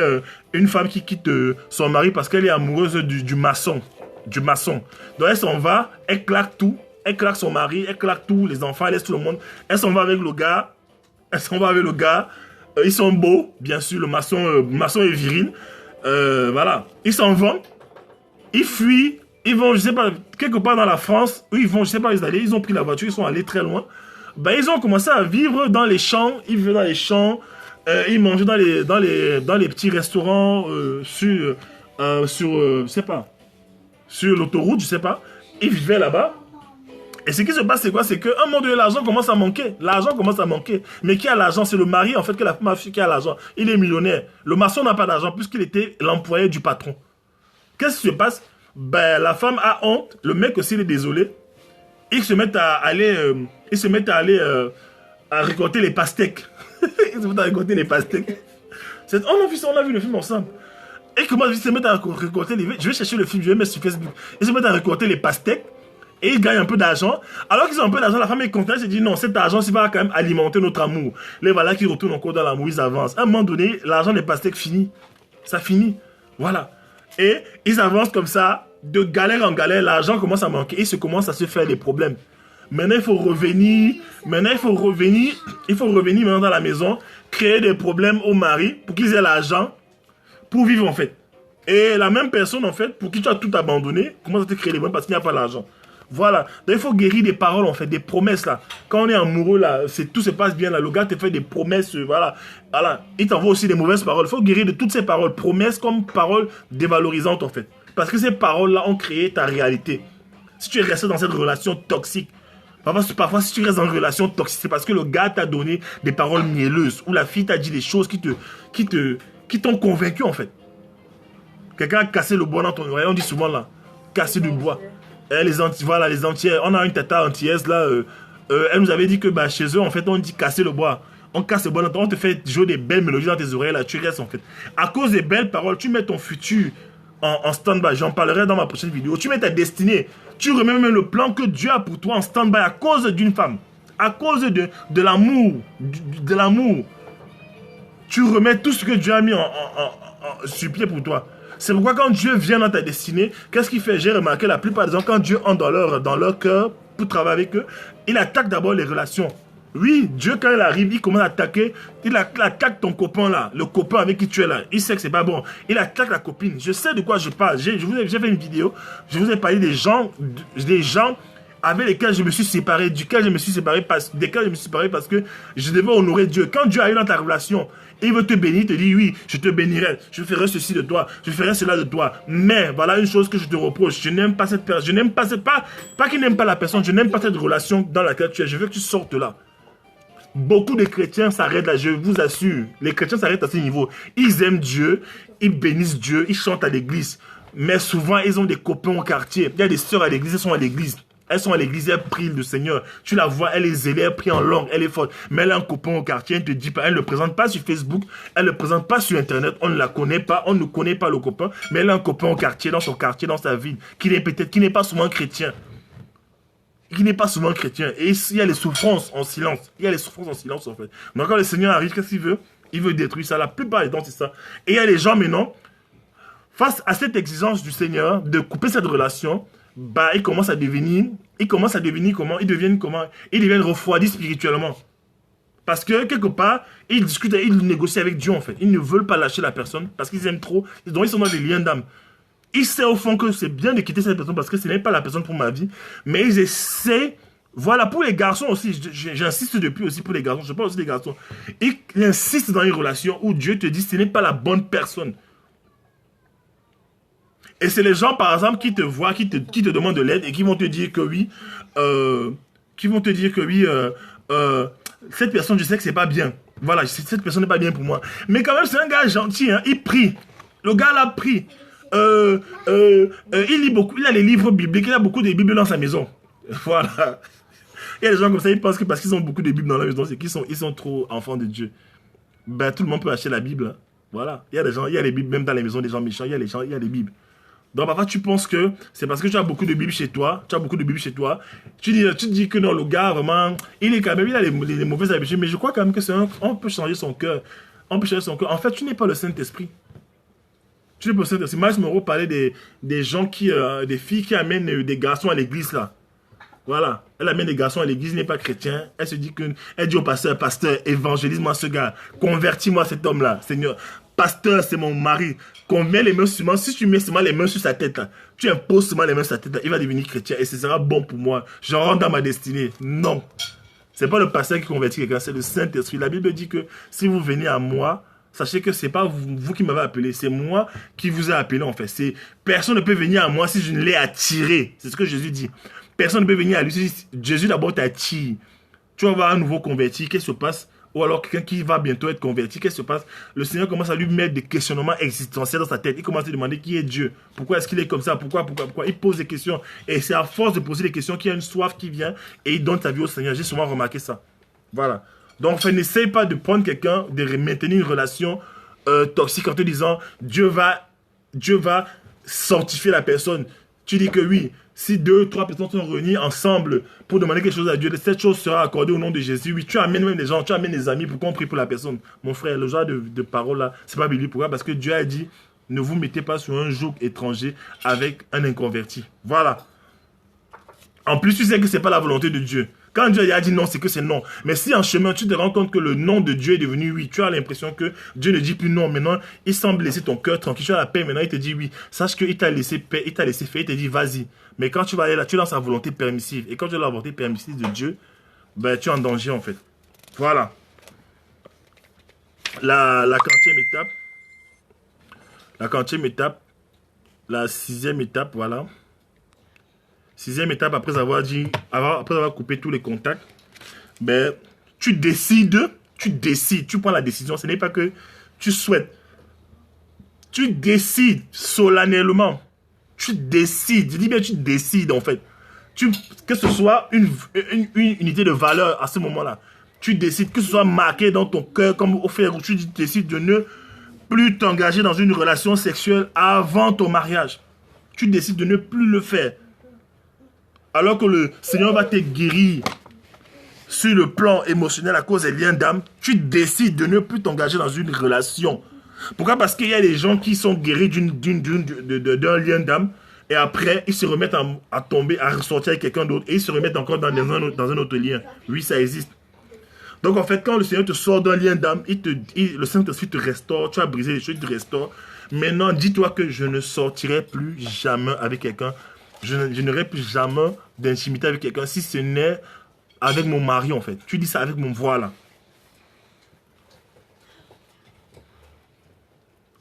une femme qui quitte son mari parce qu'elle est amoureuse du maçon. Donc elle s'en va, elle claque tout, elle claque son mari, elle claque tout, les enfants, elle laisse tout le monde. Elle s'en va avec le gars, ils sont beaux, bien sûr, le maçon est viril. Voilà, ils s'en vont, ils fuient, ils vont, je sais pas, quelque part dans la France, où ils vont, je sais pas, ils ont pris la voiture, ils sont allés très loin. Ben, ils ont commencé à vivre dans les champs, ils mangeaient dans les petits restaurants je sais pas, sur l'autoroute, je sais pas. Ils vivaient là-bas. Et ce qui se passe, c'est quoi? C'est qu'à un moment donné, l'argent commence à manquer. L'argent commence à manquer. Mais qui a l'argent? C'est le mari, en fait, que la femme a fait qui a l'argent. Il est millionnaire. Le maçon n'a pas d'argent puisqu'il était l'employé du patron. Qu'est-ce qui se passe? Ben, la femme a honte. Le mec aussi, il est désolé. Ils se mettent à aller, à récolter les pastèques. Ils se mettent à récolter les pastèques. On a vu le film ensemble. Et comment ils se mettent à récolter les... Je vais chercher le film, je vais mettre sur Facebook. Ils se mettent à récolter les pastèques. Et ils gagnent un peu d'argent. Alors qu'ils ont un peu d'argent, la femme est contente. Elle se dit non, cet argent, ça va quand même alimenter notre amour. Les voilà qui retournent encore dans l'amour, ils avancent. À un moment donné, l'argent des pastèques finit. Ça finit. Voilà. Et ils avancent comme ça, de galère en galère. L'argent commence à manquer. Et commence à se faire des problèmes. Maintenant, il faut revenir. Il faut revenir maintenant dans la maison, créer des problèmes au mari pour qu'ils aient l'argent pour vivre en fait. Et la même personne en fait, pour qui tu as tout abandonné, commence à te créer des problèmes parce qu'il n'y a pas l'argent. Voilà. Donc, il faut guérir des paroles, en fait, des promesses, là. Quand on est amoureux, là, tout se passe bien, là. Le gars te fait des promesses, voilà. Voilà. Il t'envoie aussi des mauvaises paroles. Il faut guérir de toutes ces paroles. Promesses comme paroles dévalorisantes, en fait. Parce que ces paroles-là ont créé ta réalité. Si tu es resté dans cette relation toxique, parfois si tu restes dans une relation toxique, c'est parce que le gars t'a donné des paroles mielleuses, ou la fille t'a dit des choses qui t'ont convaincu, en fait. Quelqu'un a cassé le bois dans ton oreille. On dit souvent, là, casser du bois. Voilà, les entières. On a une tata antillaise là. Elle nous avait dit que bah, chez eux, en fait, on dit casser le bois. On casse le bois. On te fait jouer des belles mélodies dans tes oreilles là. Tu restes en fait. À cause des belles paroles, tu mets ton futur en stand-by. J'en parlerai dans ma prochaine vidéo. Tu mets ta destinée. Tu remets même le plan que Dieu a pour toi en stand-by à cause d'une femme. À cause de l'amour. De l'amour. Tu remets tout ce que Dieu a mis sur pied pour toi. C'est pourquoi quand Dieu vient dans ta destinée, qu'est-ce qu'il fait? J'ai remarqué la plupart des gens, quand Dieu entre dans leur cœur pour travailler avec eux, il attaque d'abord les relations. Oui, Dieu quand il arrive, il commence à attaquer, il attaque ton copain là, le copain avec qui tu es là. Il sait que c'est pas bon. Il attaque la copine. Je sais de quoi je parle. J'ai fait une vidéo, je vous ai parlé des gens avec lesquels je me suis séparé, desquels je me suis séparé parce que je devais honorer Dieu. Quand Dieu arrive dans ta relation, il veut te bénir, il te dit oui, je te bénirai, je ferai ceci de toi, je ferai cela de toi. Mais voilà une chose que je te reproche, je n'aime pas cette personne, pas qu'il n'aime pas la personne, je n'aime pas cette relation dans laquelle tu es, je veux que tu sortes là. Beaucoup de chrétiens s'arrêtent là, je vous assure, les chrétiens s'arrêtent à ce niveau. Ils aiment Dieu, ils bénissent Dieu, ils chantent à l'église. Mais souvent, ils ont des copains au quartier. Il y a des sœurs à l'église, elles sont à l'église. Elles sont à l'église, elles prient le Seigneur. Tu la vois, elle est zélée, elle prie en langue, elle est forte. Mais elle a un copain au quartier, elle ne te dit pas, elle ne le présente pas sur Facebook, elle ne le présente pas sur Internet, on ne la connaît pas, on ne connaît pas le copain, mais elle a un copain au quartier, dans son quartier, dans sa ville, qui n'est pas souvent chrétien. Qui n'est pas souvent chrétien. Et il y a les souffrances en silence. Il y a les souffrances en silence, en fait. Donc quand le Seigneur arrive, qu'est-ce qu'il veut? Il veut détruire ça. La plupart des temps, c'est ça. Et il y a les gens maintenant, face à cette exigence du Seigneur, de couper cette relation, bah, ils commencent à devenir comment? Ils deviennent refroidis spirituellement. Parce que, quelque part, ils discutent, ils négocient avec Dieu, en fait. Ils ne veulent pas lâcher la personne parce qu'ils aiment trop. Donc, ils sont dans des liens d'âme. Ils savent au fond que c'est bien de quitter cette personne parce que ce n'est pas la personne pour ma vie. Mais ils essaient. Voilà, pour les garçons aussi, j'insiste depuis aussi pour les garçons, je parle aussi des garçons. Ils insistent dans une relation où Dieu te dit ce n'est pas la bonne personne. Et c'est les gens, par exemple, qui te voient, qui te demandent de l'aide et qui vont te dire que oui, cette personne, je sais que c'est pas bien. Voilà, cette personne n'est pas bien pour moi. Mais quand même, c'est un gars gentil, hein, il prie. Le gars l'a pris. Il lit beaucoup, il a les livres bibliques, il a beaucoup de Bibles dans sa maison. Voilà. Il y a des gens comme ça, ils pensent que parce qu'ils ont beaucoup de Bibles dans la maison, c'est qu'ils sont trop enfants de Dieu. Ben, tout le monde peut acheter la Bible. Hein. Voilà. Il y a des gens, il y a les Bibles, même dans les maisons des gens méchants, il y a les Bibles. Donc parfois tu penses que c'est parce que tu as beaucoup de Bibles chez toi, tu te dis que non, le gars vraiment, il est quand même, il a les mauvaises habitudes, mais je crois quand même que on peut changer son cœur. En fait, tu n'es pas le Saint-Esprit. Tu n'es pas le Saint-Esprit. Miles Monroe parlait des gens des filles qui amènent des garçons à l'église là. Voilà, elle amène des garçons à l'église, il n'est pas chrétien. Elle se dit elle dit au pasteur, évangélise-moi ce gars, convertis-moi cet homme-là, Seigneur. Pasteur, c'est mon mari. Qu'on met les mains sur moi. Si tu mets seulement les mains sur sa tête, là, tu imposes seulement les mains sur sa tête, là, il va devenir chrétien et ce sera bon pour moi. Je rentre dans ma destinée. Non. C'est pas le pasteur qui convertit quelqu'un, c'est le Saint-Esprit. La Bible dit que si vous venez à moi, sachez que ce n'est pas vous qui m'avez appelé, c'est moi qui vous ai appelé en fait. Personne ne peut venir à moi si je ne l'ai attiré. C'est ce que Jésus dit. Personne ne peut venir à lui si Jésus d'abord t'attire. Tu vas voir un nouveau converti, qu'est-ce qui se passe? Ou alors quelqu'un qui va bientôt être converti, qu'est-ce qui se passe? Le Seigneur commence à lui mettre des questionnements existentiels dans sa tête. Il commence à lui demander qui est Dieu. Pourquoi est-ce qu'il est comme ça? Pourquoi? Il pose des questions. Et c'est à force de poser des questions qu'il y a une soif qui vient et il donne sa vie au Seigneur. J'ai souvent remarqué ça. Voilà. Donc, enfin, n'essaye pas de prendre quelqu'un, de maintenir une relation toxique en te disant Dieu va sanctifier la personne. Tu dis que oui, si 2, 3 personnes sont réunies ensemble pour demander quelque chose à Dieu, cette chose sera accordée au nom de Jésus. Oui, tu amènes même des gens, tu amènes des amis pour qu'on prie pour la personne. Mon frère, le genre de parole là, c'est pas biblique. Pourquoi? Parce que Dieu a dit ne vous mettez pas sur un joug étranger avec un inconverti. Voilà. En plus, tu sais que c'est pas la volonté de Dieu. Quand Dieu a dit non, c'est que c'est non. Mais si en chemin, tu te rends compte que le nom de Dieu est devenu oui, tu as l'impression que Dieu ne dit plus non. Maintenant, il semble laisser ton cœur tranquille. Tu as la paix, maintenant il te dit oui. Sache qu'il t'a laissé paix, il t'a laissé faire, il te dit vas-y. Mais quand tu vas aller là, tu es dans sa volonté permissive. Et quand tu as la volonté permissive de Dieu, ben, tu es en danger en fait. Voilà. La 40e étape. La 40e étape. La 6e étape, voilà. 6e étape, après avoir coupé tous les contacts, ben, tu décides, tu prends la décision. Ce n'est pas que tu souhaites. Tu décides solennellement. Tu décides. Je dis bien, tu décides en fait. Que ce soit une unité de valeur à ce moment-là. Tu décides que ce soit marqué dans ton cœur comme au fer où tu décides de ne plus t'engager dans une relation sexuelle avant ton mariage. Tu décides de ne plus le faire. Alors que le Seigneur va te guérir sur le plan émotionnel à cause des liens d'âme, tu décides de ne plus t'engager dans une relation. Pourquoi? Parce qu'il y a des gens qui sont guéris d'un lien d'âme et après, ils se remettent à tomber, à ressortir avec quelqu'un d'autre et ils se remettent encore dans un autre lien. Oui, ça existe. Donc en fait, quand le Seigneur te sort d'un lien d'âme, le Saint-Esprit te restaure, tu as brisé les choses, il te restaure. Maintenant, dis-toi que je ne sortirai plus jamais avec quelqu'un. Je n'aurai plus jamais d'intimité avec quelqu'un si ce n'est avec mon mari en fait. Tu dis ça avec mon voilà.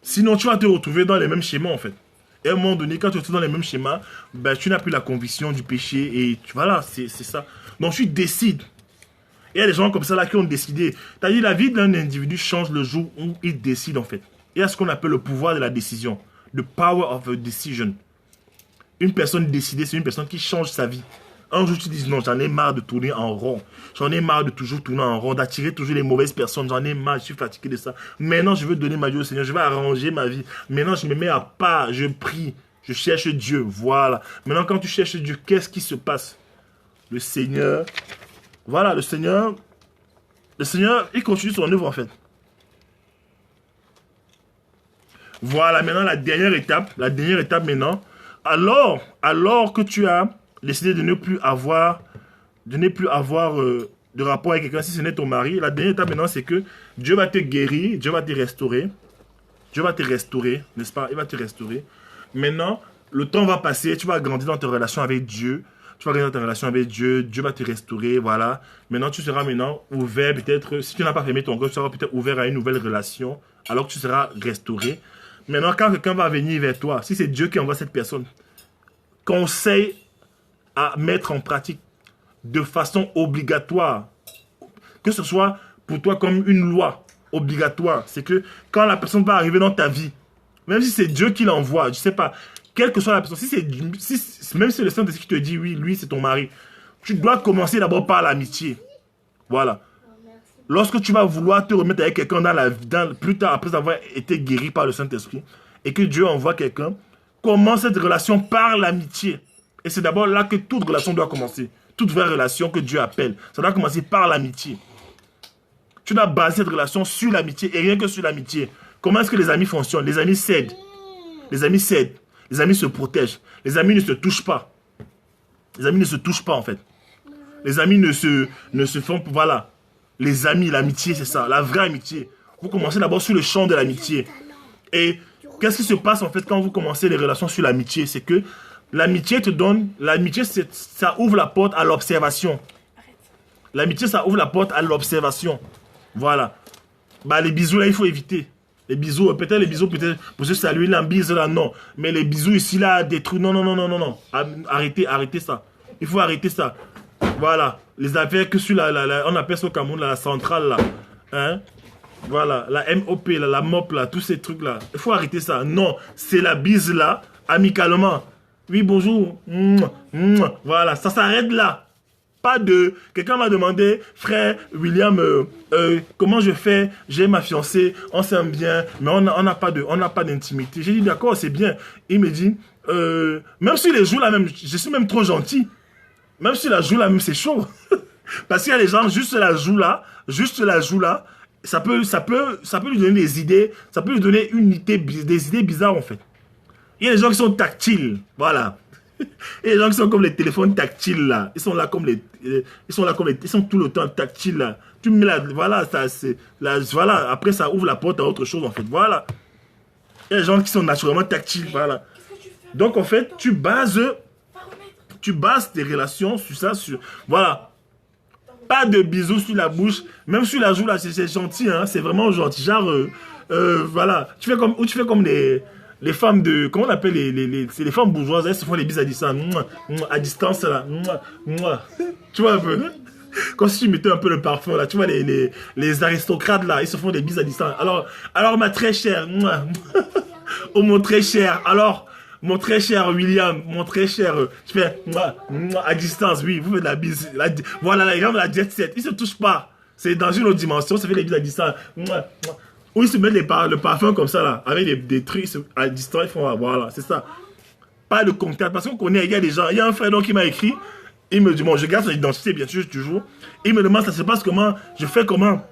Sinon, tu vas te retrouver dans les mêmes schémas en fait. Et à un moment donné, quand tu te retrouves dans les mêmes schémas, ben, tu n'as plus la conviction du péché et voilà, c'est ça. Donc tu décides. Et il y a des gens comme ça là qui ont décidé. Tu as dit la vie d'un individu change le jour où il décide en fait. Il y a ce qu'on appelle le pouvoir de la décision. The power of a decision. Une personne décidée, c'est une personne qui change sa vie. Un jour, tu dis non, j'en ai marre de tourner en rond. J'en ai marre de toujours tourner en rond, d'attirer toujours les mauvaises personnes. J'en ai marre, je suis fatigué de ça. Maintenant, je veux donner ma vie au Seigneur. Je vais arranger ma vie. Maintenant, je me mets à part, je prie, je cherche Dieu. Voilà. Maintenant, quand tu cherches Dieu, qu'est-ce qui se passe? Le Seigneur, voilà, le Seigneur, il continue son œuvre en fait. Voilà, maintenant, la dernière étape maintenant. Alors que tu as décidé de ne plus avoir de rapport avec quelqu'un si ce n'est ton mari, la dernière étape maintenant c'est que Dieu va te guérir, Dieu va te restaurer. Dieu va te restaurer, n'est-ce pas? Il va te restaurer. Maintenant, le temps va passer, tu vas grandir dans tes relations avec Dieu. Dieu va te restaurer, voilà. Maintenant, tu seras ouvert peut-être, si tu n'as pas fermé ton cœur, tu seras peut-être ouvert à une nouvelle relation, alors que tu seras restauré. Maintenant, quand quelqu'un va venir vers toi, si c'est Dieu qui envoie cette personne, conseille à mettre en pratique de façon obligatoire, que ce soit pour toi comme une loi obligatoire. C'est que quand la personne va arriver dans ta vie, même si c'est Dieu qui l'envoie, je ne sais pas, quelle que soit la personne, même si c'est le Saint-Esprit qui te dit oui, lui c'est ton mari, tu dois commencer d'abord par l'amitié. Voilà. Lorsque tu vas vouloir te remettre avec quelqu'un plus tard, après avoir été guéri par le Saint-Esprit, et que Dieu envoie quelqu'un, commence cette relation par l'amitié. Et c'est d'abord là que toute relation doit commencer. Toute vraie relation que Dieu appelle, ça doit commencer par l'amitié. Tu dois baser cette relation sur l'amitié et rien que sur l'amitié. Comment est-ce que les amis fonctionnent? Les amis s'aident. Les amis s'aident. Les amis se protègent. Les amis ne se touchent pas. Les amis ne se touchent pas en fait. Les amis ne se font... Voilà. Les amis, l'amitié, c'est ça. La vraie amitié. Vous commencez d'abord sur le champ de l'amitié. Et qu'est-ce qui se passe en fait quand vous commencez les relations sur l'amitié? C'est que l'amitié te donne... L'amitié, ça ouvre la porte à l'observation. L'amitié, ça ouvre la porte à l'observation. Voilà. Bah, les bisous là, il faut éviter. Les bisous, peut-être les bisous, peut-être pour se saluer, la bise là, non. Mais les bisous ici, là, des trucs, non, non, non, non, non, non. Arrêtez, arrêtez ça. Il faut arrêter ça. Voilà. Les affaires que sur on appelle ça au Cameroun, la centrale, là. Hein? Voilà, la MOP, là, la MOP, là, tous ces trucs-là. Il faut arrêter ça. Non, c'est la bise, là, amicalement. Oui, bonjour. Voilà, ça s'arrête là. Pas de... Quelqu'un m'a demandé, frère William, comment je fais? J'ai ma fiancée, on s'aime bien, mais on n'a pas d'intimité. J'ai dit, d'accord, c'est bien. Il me dit, même si les jours là même, je suis même trop gentil. Même si la joue là même, c'est chaud. Parce qu'il y a des gens, juste la joue là, ça peut lui donner des idées, ça peut lui donner des idées bizarres en fait. Il y a des gens qui sont tactiles, voilà. Il y a des gens qui sont comme les téléphones tactiles là. Ils sont là comme ils sont tout le temps tactiles là. Tu mets là, voilà, voilà. Après ça ouvre la porte à autre chose en fait, voilà. Il y a des gens qui sont naturellement tactiles, voilà. Donc en fait, tu bases tes relations sur ça, voilà. Pas de bisous sur la bouche, même sur la joue là, c'est gentil, hein, c'est vraiment gentil. Genre, voilà, tu fais comme les femmes de, comment on appelle c'est les femmes bourgeoises, elles se font les bises à distance, à distance là, tu vois un peu, comme si tu mettais un peu le parfum là, tu vois les aristocrates là, ils se font des bises à distance. Alors ma très chère, oh mon très cher, alors. Mon très cher William, mon très cher, tu fais à distance, oui, vous faites de la bise. Voilà, les gens de la jet set, ils se touchent pas. C'est dans une autre dimension, ça fait des bises à distance. Ou ils se mettent le parfum comme ça, là, avec des trucs à distance, ils font, voilà, c'est ça. Pas de contact, parce qu'on connaît, il y a des gens, il y a un frère donc qui m'a écrit, il me dit, bon, je garde son identité, bien sûr, toujours. Il me demande, ça se passe comment, je fais comment.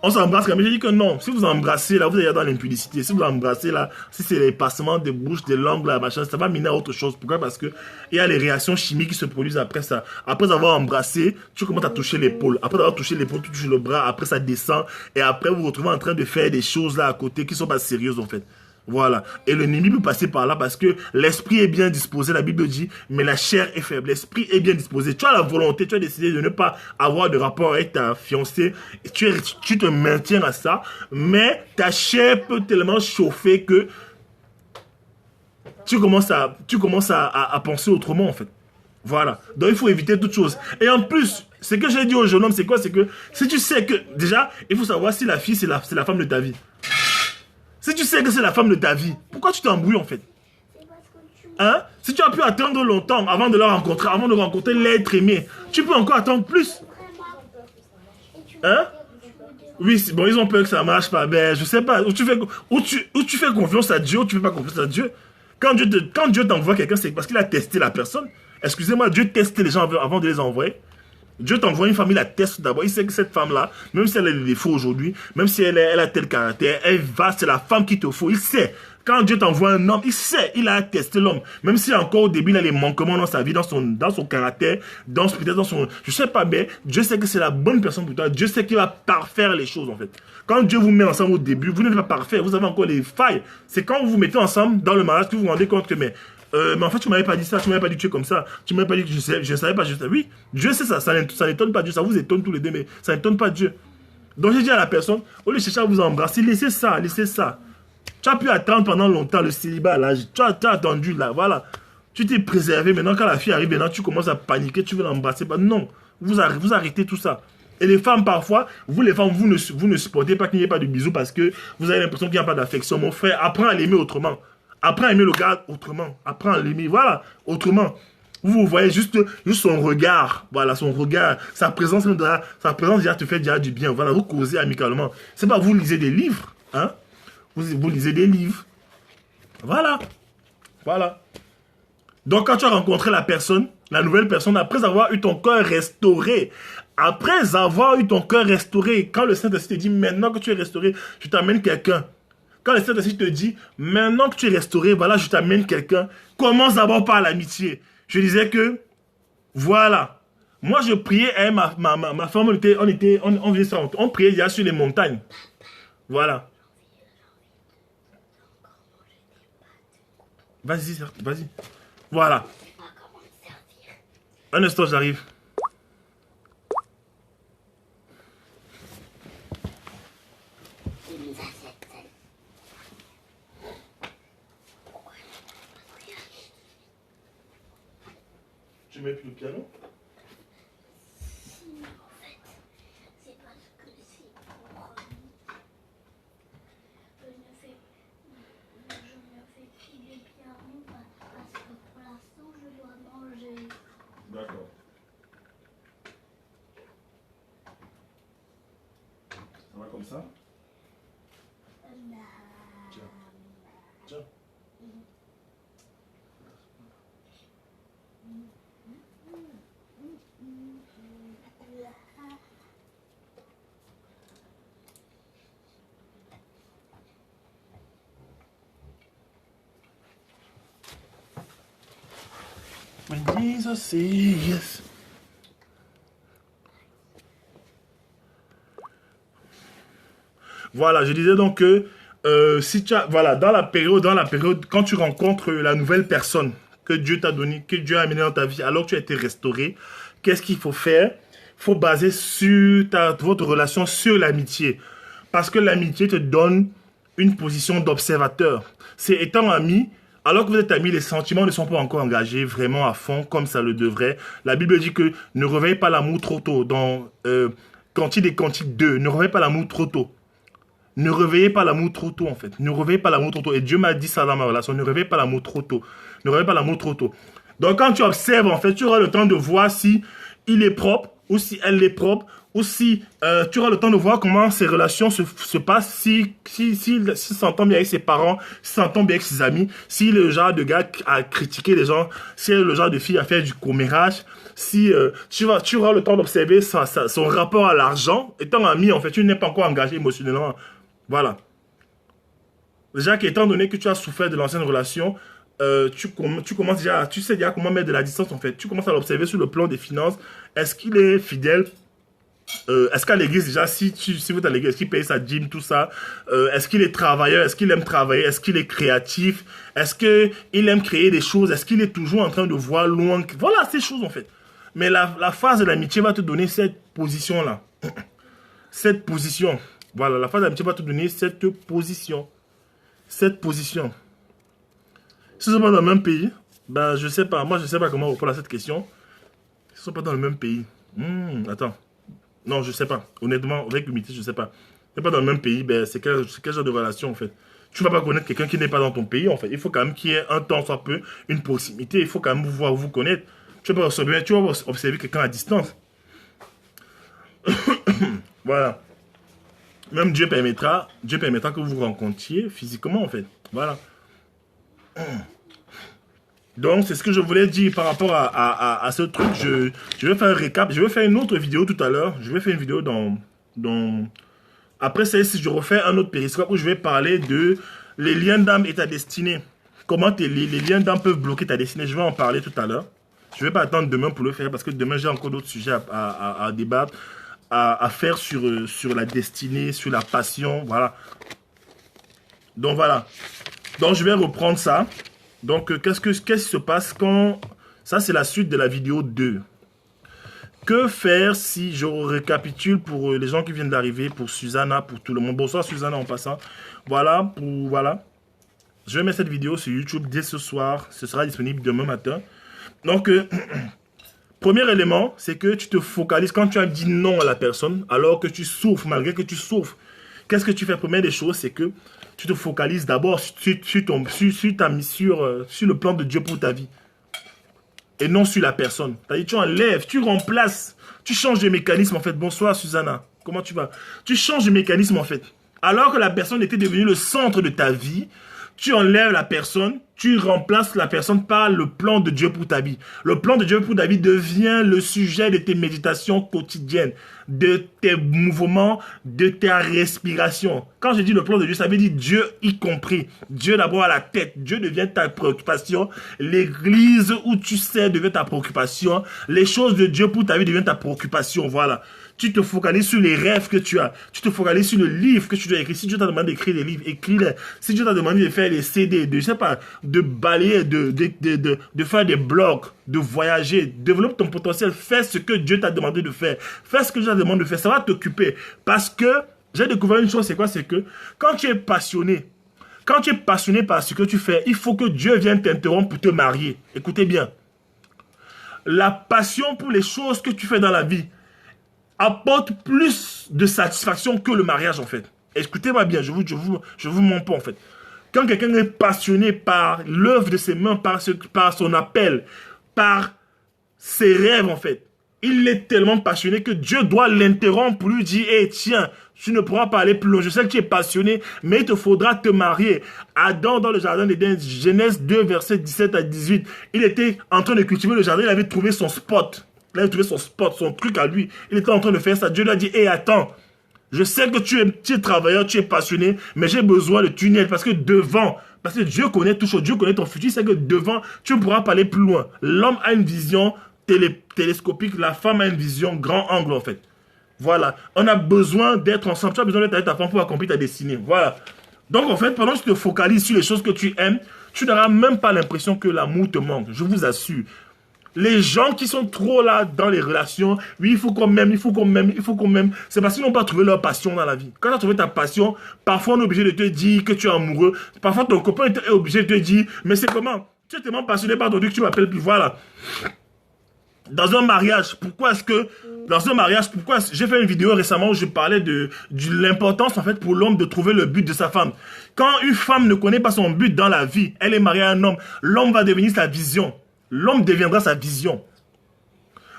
On s'embrasse quand même. J'ai dit que non, si vous embrassez là, vous allez dans l'impudicité. Si vous embrassez là, si c'est les passements de bouche, de langue là, machin, ça va miner à autre chose. Pourquoi? Parce que il y a les réactions chimiques qui se produisent après ça. Après avoir embrassé, tu commences à toucher l'épaule. Après avoir touché l'épaule, tu touches le bras. Après ça descend. Et après vous vous retrouvez en train de faire des choses là à côté qui sont pas sérieuses en fait. Voilà. Et l'ennemi peut passer par là parce que l'esprit est bien disposé, la Bible dit, mais la chair est faible. L'esprit est bien disposé. Tu as la volonté, tu as décidé de ne pas avoir de rapport avec ta fiancée. Tu te maintiens à ça, mais ta chair peut tellement chauffer que tu commences à penser autrement en fait. Voilà. Donc il faut éviter toute chose. Et en plus, ce que j'ai dit au jeune homme, c'est quoi? C'est que si tu sais que, déjà, il faut savoir si la fille, c'est la femme de ta vie. Si tu sais que c'est la femme de ta vie, pourquoi tu t'embrouilles en fait? Hein? Si tu as pu attendre longtemps avant de la rencontrer, avant de rencontrer l'être aimé, tu peux encore attendre plus. Hein? Oui, bon, ils ont peur que ça marche pas. Ben, je sais pas. Ou tu fais confiance à Dieu, ou tu fais pas confiance à Dieu. Quand Dieu t'envoie quelqu'un, c'est parce qu'il a testé la personne. Excusez-moi, Dieu teste les gens avant de les envoyer. Dieu t'envoie une femme, il la teste d'abord. Il sait que cette femme-là, même si elle a des défauts aujourd'hui, même si elle a tel caractère, c'est la femme qu'il te faut. Il sait. Quand Dieu t'envoie un homme, il sait, il a testé l'homme. Même si encore au début, il a les manquements dans sa vie, dans son caractère, peut-être dans son... Je sais pas, mais Dieu sait que c'est la bonne personne pour toi. Dieu sait qu'il va parfaire les choses, en fait. Quand Dieu vous met ensemble au début, vous n'êtes pas parfait, vous avez encore des failles. C'est quand vous vous mettez ensemble dans le mariage que vous vous rendez compte que, mais en fait, tu m'avais pas dit ça, tu m'avais pas dit que tu es comme ça, tu m'avais pas dit que je savais pas, oui, Dieu sait ça, ça n'étonne pas Dieu, ça vous étonne tous les deux, mais ça n'étonne pas Dieu. Donc j'ai dit à la personne, au lieu de chercher à vous embrasser, laissez ça, laissez ça. Tu as pu attendre pendant longtemps le célibat, là, tu as attendu, là, voilà. Tu t'es préservé, maintenant quand la fille arrive, maintenant tu commences à paniquer, tu veux l'embrasser, bah non, vous arrêtez tout ça. Et les femmes, parfois, vous les femmes, vous ne supportez pas qu'il n'y ait pas de bisous parce que vous avez l'impression qu'il n'y a pas d'affection. Mon frère, apprends à l'aimer autrement. Apprends à aimer le gars autrement. Apprends à l'aimer, voilà, autrement. Vous voyez juste son regard, voilà, son regard, sa présence déjà te fait déjà du bien. Voilà, vous causez amicalement. C'est pas vous lisez des livres, hein. Vous lisez des livres. Voilà. Voilà. Donc quand tu as rencontré la personne, la nouvelle personne, après avoir eu ton cœur restauré, quand le Saint-Esprit te dit, maintenant que tu es restauré, je t'amène quelqu'un. Quand le Saint-Esprit te dit, maintenant que tu es restauré, voilà, je t'amène quelqu'un, commence d'abord par l'amitié. Je disais que, voilà, moi je priais, ma femme, on priait déjà sur les montagnes. Voilà. Vas-y, vas-y. Voilà. Un instant, j'arrive. Tu mets plus le piano? Si, en fait, c'est parce que c'est pour... je ne fais plus de piano parce que pour l'instant, je dois manger. D'accord. Ça va comme ça? Tiens. Tiens. When Jesus says yes. Voilà, je disais donc que si tu as, voilà, dans la période, quand tu rencontres la nouvelle personne que Dieu t'a donné, que Dieu a amené dans ta vie, alors que tu as été restauré, qu'est-ce qu'il faut faire? Il faut baser sur votre relation sur l'amitié. Parce que l'amitié te donne une position d'observateur. C'est étant ami, alors que vous êtes amis, les sentiments ne sont pas encore engagés vraiment à fond comme ça le devrait. La Bible dit que ne réveille pas l'amour trop tôt. Dans Cantique des Cantiques 2, ne réveille pas l'amour trop tôt. Ne réveillez pas l'amour trop tôt, en fait. Ne réveillez pas l'amour trop tôt. Et Dieu m'a dit ça dans ma relation. Ne réveillez pas l'amour trop tôt. Ne réveillez pas l'amour trop tôt. Donc, quand tu observes, en fait, tu auras le temps de voir si il est propre ou si elle est propre ou si tu auras le temps de voir comment ces relations se passent, s'il s'entend bien avec ses parents, s'il s'entend bien avec ses amis, s'il est le genre de gars à critiquer les gens, s'il est le genre de fille à faire du commérage, si tu auras le temps d'observer son rapport à l'argent. Étant ami, en fait, tu n'es pas encore engagé émotionnellement. Voilà. Déjà, étant donné que tu as souffert de l'ancienne relation, tu commences déjà, tu sais déjà comment mettre de la distance en fait. Tu commences à l'observer sur le plan des finances. Est-ce qu'il est fidèle? Est-ce qu'à l'église déjà, si vous êtes à l'église, est-ce qu'il paye sa dîme, tout ça? Est-ce qu'il est travailleur? Est-ce qu'il aime travailler? Est-ce qu'il est créatif? Est-ce qu'il aime créer des choses? Est-ce qu'il est toujours en train de voir loin? Voilà, ces choses en fait. Mais la phase de l'amitié va te donner cette position-là. Cette position. Voilà, la phase d'amitié va te donner cette position. Cette position. Si ils ne sont pas dans le même pays, ben je sais pas. Moi, je sais pas comment répondre à cette question. Ils ne sont pas dans le même pays. Attends. Non, je sais pas. Honnêtement, avec humilité, je sais pas. Ils ne sont pas dans le même pays, ben c'est quel genre de relation en fait? Tu ne vas pas connaître quelqu'un qui n'est pas dans ton pays en fait. Il faut quand même qu'il y ait un temps, soit peu, une proximité. Il faut quand même vous connaître. Tu vas observer quelqu'un à distance. Voilà. Même Dieu permettra que vous vous rencontriez physiquement, en fait. Voilà. Donc, c'est ce que je voulais dire par rapport à ce truc. Je vais faire un récap. Je vais faire une autre vidéo tout à l'heure. Je vais faire une vidéo Après, si je refais un autre périscope où je vais parler de les liens d'âme et ta destinée. Comment les liens d'âme peuvent bloquer ta destinée. Je vais en parler tout à l'heure. Je ne vais pas attendre demain pour le faire parce que demain, j'ai encore d'autres sujets à débattre. À faire sur la destinée, sur la passion, voilà. Donc voilà. Donc je vais reprendre ça. Donc qu'est-ce qui se passe quand... Ça c'est la suite de la vidéo 2. Que faire si je récapitule pour les gens qui viennent d'arriver, pour Susanna, pour tout le monde. Bonsoir Susanna en passant. Voilà, voilà. Je vais mettre cette vidéo sur YouTube dès ce soir. Ce sera disponible demain matin. Donc... Premier élément, c'est que tu te focalises quand tu as dit non à la personne, alors que tu souffres, malgré que tu souffres. Qu'est-ce que tu fais? Première des choses, c'est que tu te focalises d'abord sur le plan de Dieu pour ta vie. Et non sur la personne. C'est-à-dire, tu enlèves, tu remplaces, tu changes de mécanisme en fait. Bonsoir Susanna, comment tu vas? Tu changes de mécanisme en fait. Alors que la personne était devenue le centre de ta vie, tu enlèves la personne, tu remplaces la personne par le plan de Dieu pour ta vie. Le plan de Dieu pour ta vie devient le sujet de tes méditations quotidiennes, de tes mouvements, de ta respiration. Quand je dis le plan de Dieu, ça veut dire Dieu y compris. Dieu d'abord à la tête. Dieu devient ta préoccupation. L'église où tu sais devient ta préoccupation. Les choses de Dieu pour ta vie deviennent ta préoccupation. Voilà. Tu te focalises sur les rêves que tu as. Tu te focalises sur le livre que tu dois écrire. Si Dieu t'a demandé d'écrire des livres, écris-les. Si Dieu t'a demandé de faire des CD, je sais pas, de balayer, de faire des blogs, de voyager, développe ton potentiel. Fais ce que Dieu t'a demandé de faire. Fais ce que Dieu t'a demandé de faire. Ça va t'occuper. Parce que j'ai découvert une chose, c'est quoi? C'est que quand tu es passionné par ce que tu fais, il faut que Dieu vienne t'interrompre pour te marier. Écoutez bien. la passion pour les choses que tu fais dans la vie apporte plus de satisfaction que le mariage, en fait. Écoutez-moi bien, je vous mens pas, en fait. Quand quelqu'un est passionné par l'œuvre de ses mains, par son appel, par ses rêves, en fait, il est tellement passionné que Dieu doit l'interrompre pour lui dire, hey, tiens, tu ne pourras pas aller plus loin. Je sais que tu es passionné, mais il te faudra te marier. Adam, dans le jardin d'Éden, Genèse 2, versets 17 à 18, il était en train de cultiver le jardin, il avait trouvé son spot. Il avait trouvé son spot, son truc à lui. Il était en train de faire ça. Dieu lui a dit, hey, attends, je sais que tu es travailleur, tu es passionné, mais j'ai besoin de tunnel parce que devant, parce que Dieu connaît tout chose, Dieu connaît ton futur, c'est que devant, tu ne pourras pas aller plus loin. L'homme a une vision télescopique, la femme a une vision grand angle, en fait. Voilà, on a besoin d'être ensemble, tu as besoin d'être avec ta femme pour accomplir ta destinée, voilà. Donc en fait, pendant que tu te focalises sur les choses que tu aimes, tu n'auras même pas l'impression que l'amour te manque, je vous assure. Les gens qui sont trop là dans les relations, oui, il faut qu'on m'aime, il faut qu'on m'aime, il faut qu'on m'aime, c'est parce qu'ils n'ont pas trouvé leur passion dans la vie. Quand tu as trouvé ta passion, parfois on est obligé de te dire que tu es amoureux, parfois ton copain est obligé de te dire, mais c'est comment? Tu es tellement passionné par ton Dieu que tu m'appelles plus, voilà. Dans un mariage, pourquoi est-ce que... Dans un mariage, pourquoi j'ai fait une vidéo récemment où je parlais de l'importance en fait pour l'homme de trouver le but de sa femme. Quand une femme ne connaît pas son but dans la vie, elle est mariée à un homme, l'homme va devenir sa vision. L'homme deviendra sa vision.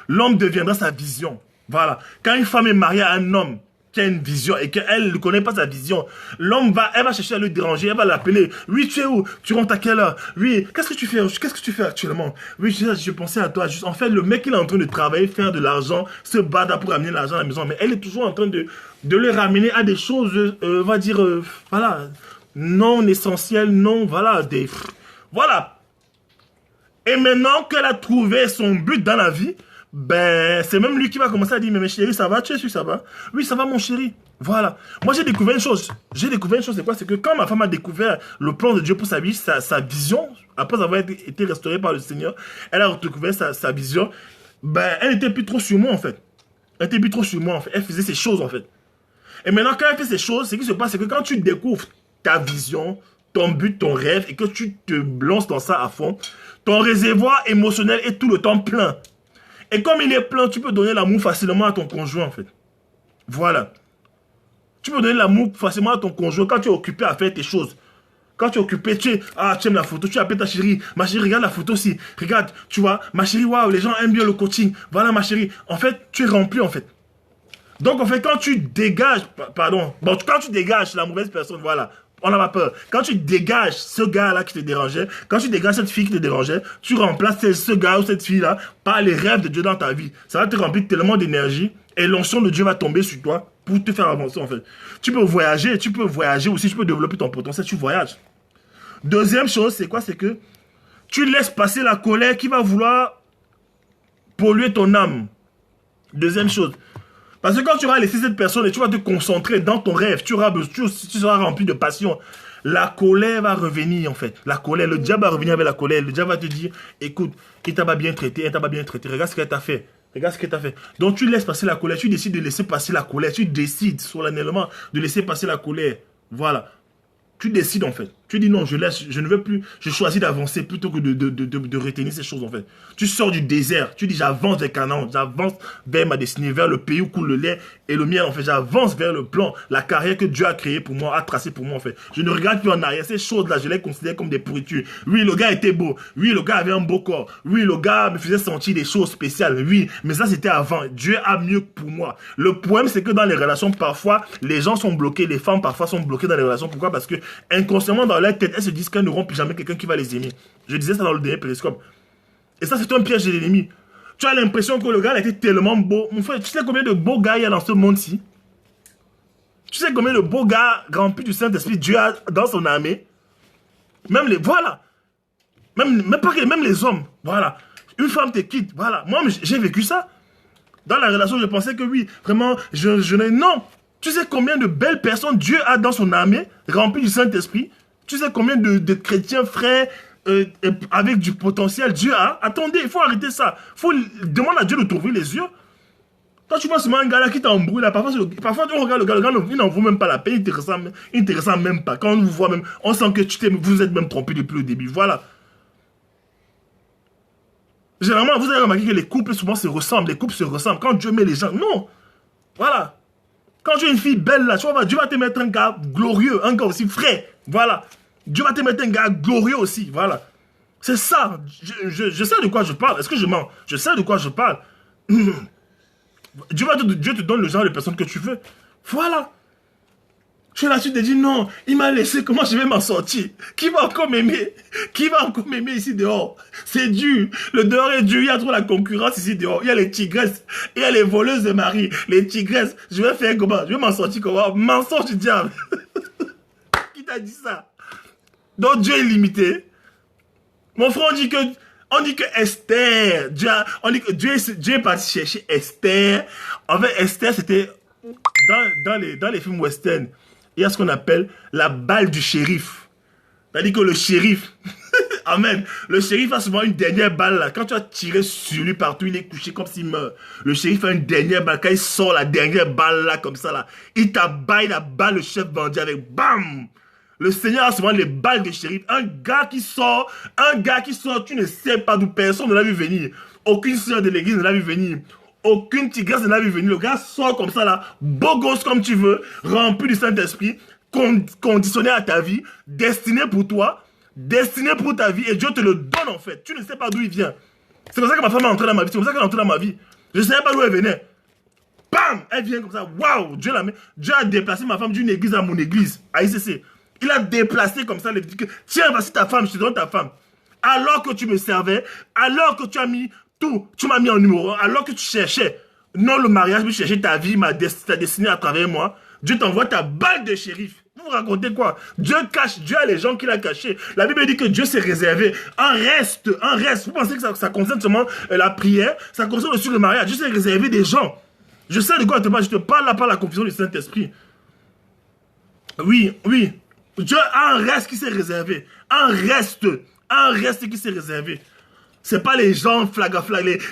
L'homme deviendra sa vision. Voilà. Quand une femme est mariée à un homme qui a une vision et qu'elle ne connaît pas sa vision, l'homme elle va chercher à le déranger, elle va l'appeler. Oui, tu es où? Tu rentres à quelle heure? Oui, qu'est-ce que tu fais? Qu'est-ce que tu fais actuellement? Oui, je pensais à toi. En fait, le mec, il est en train de travailler, faire de l'argent, se battre pour ramener l'argent à la maison, mais elle est toujours en train de le ramener à des choses, on va dire, voilà, non essentielles, non, voilà, voilà. Et maintenant qu'elle a trouvé son but dans la vie, ben, c'est même lui qui va commencer à dire, mais chérie, ça va? Tu es sûr, ça va? Oui, ça va, mon chéri. Voilà. Moi, j'ai découvert une chose. C'est quoi? C'est que quand ma femme a découvert le plan de Dieu pour sa vie, sa vision, après avoir été restaurée par le Seigneur, elle a découvert sa vision, ben, elle n'était plus trop sur moi, en fait. Elle n'était plus trop sur moi, en fait. Elle faisait ses choses, en fait. Et maintenant, quand elle fait ces choses, ce qui se passe, c'est que quand tu découvres ta vision, ton but, ton rêve, et que tu te lances dans ça à fond, ton réservoir émotionnel est tout le temps plein. Et comme il est plein, tu peux donner l'amour facilement à ton conjoint, en fait. Voilà. Tu peux donner l'amour facilement à ton conjoint quand tu es occupé à faire tes choses. Quand tu es occupé, tu aimes la photo, tu appelles ta chérie. Ma chérie, regarde la photo aussi. Regarde, tu vois, ma chérie, waouh, les gens aiment bien le coaching. Voilà, ma chérie. En fait, tu es rempli, en fait. Donc, en fait, quand tu dégages, quand tu dégages la mauvaise personne, voilà, on n'a pas peur. Quand tu dégages ce gars-là qui te dérangeait, quand tu dégages cette fille qui te dérangeait, tu remplaces ce gars ou cette fille-là par les rêves de Dieu dans ta vie. Ça va te remplir tellement d'énergie et l'onction de Dieu va tomber sur toi pour te faire avancer, en fait. Tu peux voyager aussi, tu peux développer ton potentiel, tu voyages. Deuxième chose, c'est quoi? C'est que tu laisses passer la colère qui va vouloir polluer ton âme. Deuxième chose. Parce que quand tu vas laisser cette personne et tu vas te concentrer dans ton rêve, tu seras rempli de passion. La colère va revenir, en fait. La colère, le diable va revenir avec la colère. Le diable va te dire, écoute, il t'a pas bien traité, elle t'a pas bien traité. Regarde ce qu'elle t'a fait. Regarde ce qu'elle t'a fait. Donc tu laisses passer la colère. Tu décides de laisser passer la colère. Tu décides solennellement de laisser passer la colère. Voilà. Tu décides, en fait. Tu dis non, je ne veux plus. Je choisis d'avancer plutôt que de retenir ces choses, en fait. Tu sors du désert. Tu dis j'avance vers Canaan. J'avance vers ma destinée, vers le pays où coule le lait et le miel, en fait. J'avance vers le plan, la carrière que Dieu a créée pour moi, a tracée pour moi, en fait. Je ne regarde plus en arrière. Ces choses-là, je les considère comme des pourritures. Oui, le gars était beau. Oui, le gars avait un beau corps. Oui, le gars me faisait sentir des choses spéciales. Oui, mais ça, c'était avant. Dieu a mieux pour moi. Le problème, c'est que dans les relations, parfois, les gens sont bloqués. Les femmes, parfois, sont bloquées dans les relations. Pourquoi? Parce que inconsciemment, dans leur tête, elles se disent qu'elles n'auront plus jamais quelqu'un qui va les aimer. Je disais ça dans le dernier périscope. Et ça, c'est un piège de l'ennemi. Tu as l'impression que le gars était tellement beau. Mon frère, tu sais combien de beaux gars il y a dans ce monde-ci? Tu sais combien de beaux gars remplis du Saint-Esprit Dieu a dans son armée? Même les... Voilà. Même les hommes. Voilà. Une femme te quitte. Voilà. Moi, j'ai vécu ça. Dans la relation, je pensais que oui, vraiment, je n'ai... Non. Tu sais combien de belles personnes Dieu a dans son armée, remplies du Saint-Esprit? Tu sais combien de chrétiens, frères, avec du potentiel Dieu a? Attendez, il faut arrêter ça. Faut demander à Dieu de t'ouvrir les yeux. Quand tu vois seulement un gars là qui t'embrouille là, parfois on regarde le gars, il n'en vaut même pas la peine, il ne te ressemble même pas. Quand on vous voit même, on sent que vous êtes même trompé depuis le début. Voilà. Généralement, vous avez remarqué que les couples souvent se ressemblent. Les couples se ressemblent. Quand Dieu met les gens, non. Voilà. Quand tu es une fille belle là, tu vois, Dieu va te mettre un gars glorieux, un gars aussi frais. Voilà. Dieu va te mettre un gars glorieux aussi. Voilà. C'est ça. Je sais de quoi je parle. Est-ce que je mens? Je sais de quoi je parle. Dieu te donne le genre de personne que tu veux. Voilà. Tu es là, tu te dis non, il m'a laissé, comment je vais m'en sortir? Qui va encore m'aimer? Qui va encore m'aimer ici dehors? C'est dur. Le dehors est dur, il y a trop la concurrence ici dehors. Il y a les tigresses, il y a les voleuses de mari, les tigresses. Je vais faire comment? Je vais m'en sortir comment? Mensonge du diable. Qui t'a dit ça? Donc Dieu est limité. Mon frère, on dit que Esther, on dit que Dieu est parti chercher Esther. En fait, Esther, c'était dans les films western. Il y a ce qu'on appelle la balle du shérif. C'est-à-dire que le shérif, amen, le shérif a souvent une dernière balle là. Quand tu as tiré sur lui partout, il est couché comme s'il meurt. Le shérif a une dernière balle. Quand il sort la dernière balle là, comme ça là, il t'abaille la balle, le chef bandit avec BAM! Le Seigneur a souvent les balles de shérif. Un gars qui sort, tu ne sais pas d'où, personne ne l'a vu venir. Aucune sœur de l'église ne l'a vu venir. Aucune tigresse ne l'a vu venir. Le gars sort comme ça là, beau gosse comme tu veux, rempli du Saint-Esprit, conditionné à ta vie, destiné pour toi, destiné pour ta vie, et Dieu te le donne en fait. Tu ne sais pas d'où il vient. C'est comme ça que ma femme est entrée dans ma vie. C'est comme ça qu'elle est entrée dans ma vie. Je ne savais pas d'où elle venait. Bam! Elle vient comme ça. Waouh! Dieu a déplacé ma femme d'une église à mon église, à ICC. Il a déplacé comme ça. Tiens, voici ta femme, je te donne ta femme. Alors que tu me servais, alors que tu as mis tout, tu m'as mis en numéro 1, alors que tu cherchais, non le mariage, mais tu cherchais ta vie, ta destinée à travers moi, Dieu t'envoie ta balle de shérif. Vous racontez quoi? Dieu cache, Dieu a les gens qu'il a cachés. La Bible dit que Dieu s'est réservé un reste. Vous pensez que ça concerne seulement la prière? Ça concerne aussi le mariage. Dieu s'est réservé des gens. Je sais de quoi je te parle. Je te parle là par la confusion du Saint-Esprit. Oui. Dieu a un reste qui s'est réservé. Un reste qui s'est réservé. C'est pas les gens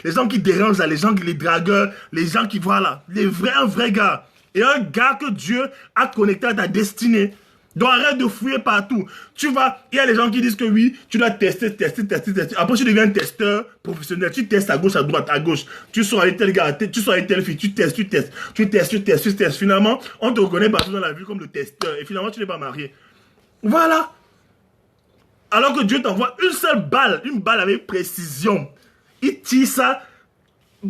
les gens qui dérangent, là, les gens, les dragueurs, les gens qui voient là. Un vrai gars. Et un gars que Dieu a connecté à ta destinée. Donc arrête de fouiller partout. Il y a les gens qui disent que oui, tu dois tester. Après tu deviens testeur professionnel. Tu testes à gauche, à droite, à gauche. Tu sors avec tel gars, tu sors avec telle fille, tu testes. Finalement, on te reconnaît partout dans la vie comme le testeur. Et finalement, tu n'es pas marié. Voilà. Alors que Dieu t'envoie une seule balle, une balle avec précision. Il tire ça,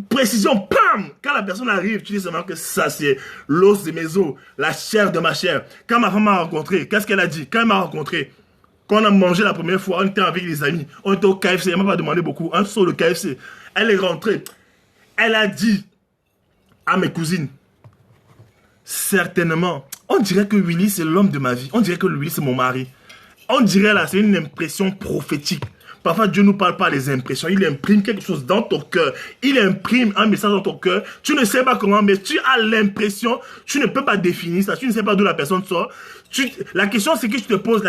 précision, pam! Quand la personne arrive, tu dis seulement que ça c'est l'os de mes os, la chair de ma chair. Quand ma femme m'a rencontré, qu'est-ce qu'elle a dit? Quand elle m'a rencontré, quand on a mangé la première fois, on était avec les amis, on était au KFC, elle m'a pas demandé beaucoup, un saut de KFC. Elle est rentrée, elle a dit à mes cousines, certainement, on dirait que Willy c'est l'homme de ma vie, on dirait que Willy c'est mon mari. On dirait là, c'est une impression prophétique. Parfois, Dieu ne nous parle pas des impressions. Il imprime quelque chose dans ton cœur. Il imprime un message dans ton cœur. Tu ne sais pas comment, mais tu as l'impression. Tu ne peux pas définir ça. Tu ne sais pas d'où la personne sort. La question que je te pose,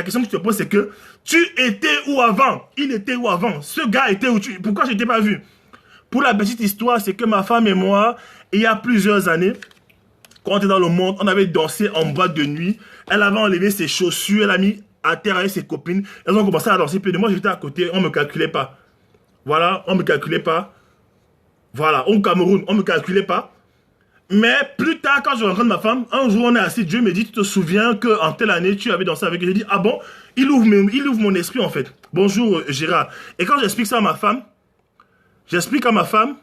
c'est que tu étais où avant? Il était où avant? Ce gars était où? Pourquoi je ne t'ai pas vu? Pour la petite histoire, c'est que ma femme et moi, il y a plusieurs années, quand on était dans le monde, on avait dansé en boîte de nuit. Elle avait enlevé ses chaussures. Elle a mis à terre avec ses copines, elles ont commencé à danser, puis de moi j'étais à côté, on me calculait pas. Voilà, on me calculait pas. Voilà, au Cameroun, on me calculait pas. Mais plus tard, quand je rencontre ma femme, un jour on est assis, Dieu me dit, tu te souviens qu'en telle année, tu avais dansé avec elle. J'ai dit, ah bon, il ouvre mon esprit en fait. Bonjour Gérard. Et quand j'explique ça à ma femme, j'explique à ma femme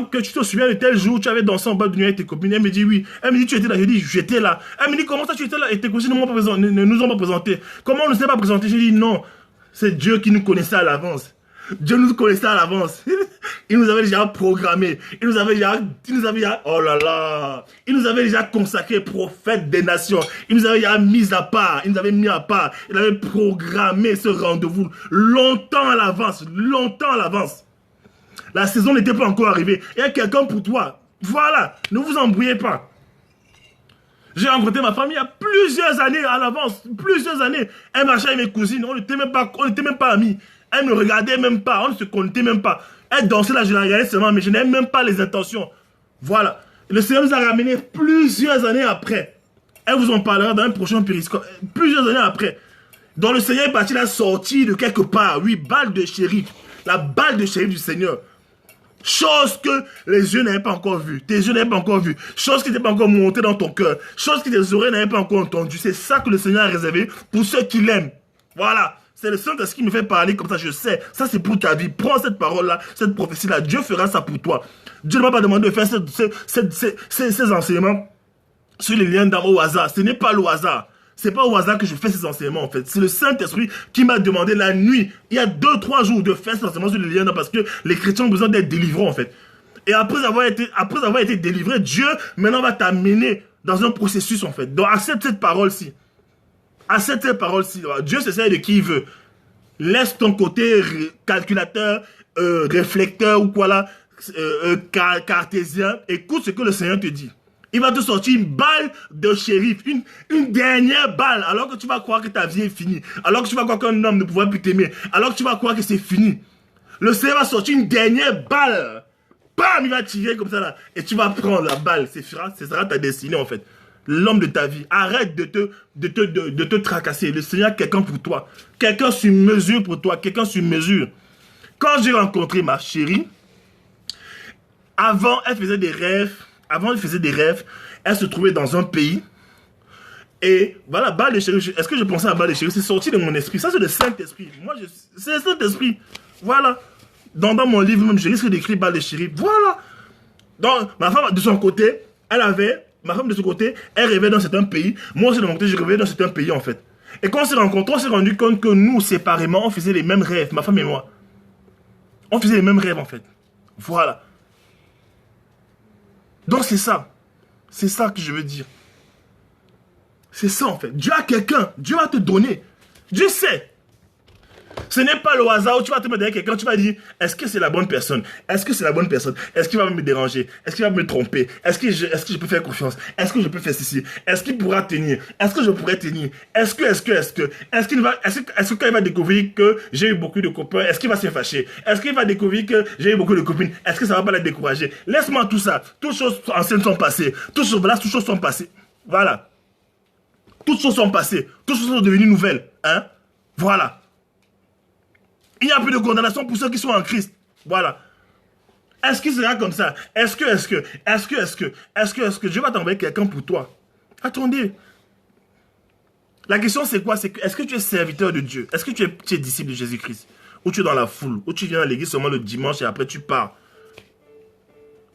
que tu te souviens de tel jour, tu avais dansé en bas de nuit avec tes copines. Elle me dit oui. Elle me dit tu étais là. Je dis j'étais là. Elle me dit comment ça tu étais là et tes cousines ne nous ont pas présenté. Comment on ne s'est pas présenté? J'ai dit non. C'est Dieu qui nous connaissait à l'avance. Dieu nous connaissait à l'avance. Il nous avait déjà programmé. Il nous avait déjà, oh là là. Il nous avait déjà consacré prophète des nations. Il nous avait déjà mis à part. Il nous avait mis à part. Il avait programmé ce rendez-vous longtemps à l'avance. Longtemps à l'avance. La saison n'était pas encore arrivée. Il y a quelqu'un pour toi. Voilà. Ne vous embrouillez pas. J'ai rencontré ma famille il y a plusieurs années à l'avance. Plusieurs années. Elle marchait avec mes cousines. On n'était même pas amis. Elle ne me regardait même pas. On ne se connaissait même pas. Elle dansait là, je la regardais seulement, mais je n'avais même pas les intentions. Voilà. Le Seigneur nous a ramenés plusieurs années après. Elle vous en parlera dans un prochain périscope. Plusieurs années après. Donc le Seigneur est parti la sortir de quelque part. Oui, balle de shérif. La balle de shérif du Seigneur. Chose que les yeux n'avaient pas encore vue. Tes yeux n'avaient pas encore vu. Chose qui n'était pas encore montée dans ton cœur. Chose que tes oreilles n'avaient pas encore entendu. C'est ça que le Seigneur a réservé pour ceux qui l'aiment. Voilà. C'est le Saint-Esprit qui me fait parler comme ça, je sais. Ça, c'est pour ta vie. Prends cette parole-là, cette prophétie-là. Dieu fera ça pour toi. Dieu ne m'a pas demandé de faire ces enseignements sur les liens d'âme au hasard. Ce n'est pas le hasard. C'est pas au hasard que je fais ces enseignements, en fait. C'est le Saint-Esprit qui m'a demandé la nuit, il y a 2-3 jours, de faire ces enseignements sur les liens d'âme parce que les chrétiens ont besoin d'être délivrés, en fait. Et après avoir été délivré, Dieu, maintenant, va t'amener dans un processus, en fait. Donc, accepte cette parole-ci. Accepte cette parole-ci. Dieu se sert de qui il veut. Laisse ton côté calculateur, réflecteur ou quoi là, cartésien. Écoute ce que le Seigneur te dit. Il va te sortir une balle de shérif, une dernière balle, alors que tu vas croire que ta vie est finie, alors que tu vas croire qu'un homme ne pourra plus t'aimer, alors que tu vas croire que c'est fini. Le Seigneur va sortir une dernière balle. Bam, il va tirer comme ça là. Et tu vas prendre la balle. Ce sera ta destinée en fait. L'homme de ta vie. Arrête de te tracasser. Le Seigneur a quelqu'un pour toi. Quelqu'un sur mesure pour toi. Quelqu'un sur mesure. Quand j'ai rencontré ma chérie, avant, elle faisait des rêves. Elle se trouvait dans un pays. Et voilà, balle de chérie. Est-ce que je pensais à balle de chérie? C'est sorti de mon esprit. Ça, c'est le Saint-Esprit. C'est le Saint-Esprit. Voilà. Dans mon livre, même, je risque d'écrire balle de chérie. Voilà. Donc, ma femme, de son côté, ma femme de son côté, elle rêvait dans certains pays. Moi aussi, de mon côté, je rêvais dans certains pays, en fait. Et quand on s'est rencontrés, on s'est rendu compte que nous, séparément, on faisait les mêmes rêves, ma femme et moi. On faisait les mêmes rêves, en fait. Voilà. Donc, c'est ça. C'est ça que je veux dire. C'est ça, en fait. Dieu a quelqu'un. Dieu va te donner. Dieu sait. Ce n'est pas le hasard où tu vas te mettre derrière quelqu'un, tu vas dire, est-ce que c'est la bonne personne? Est-ce que c'est la bonne personne? Est-ce qu'il va me déranger? Est-ce qu'il va me tromper? Est-ce que je peux faire confiance? Est-ce que je peux faire ceci? Est-ce qu'il pourra tenir? Est-ce que je pourrais tenir? Est-ce que quand il va découvrir que j'ai eu beaucoup de copains, est-ce qu'il va se fâcher? Est-ce qu'il va découvrir que j'ai eu beaucoup de copines? Est-ce que ça va pas la décourager? Laisse-moi tout ça. Toutes choses anciennes sont passées. Toutes choses sont passées. Voilà. Toutes choses sont passées. Toutes choses sont devenues nouvelles. Hein? Voilà. Il n'y a plus de condamnation pour ceux qui sont en Christ. Voilà. Est-ce que c'est là comme ça? Est-ce que Dieu va t'envoyer quelqu'un pour toi? Attendez. La question c'est quoi? C'est que est-ce que tu es serviteur de Dieu? Est-ce que tu es disciple de Jésus-Christ? Ou tu es dans la foule? Ou tu viens à l'église seulement le dimanche et après tu pars?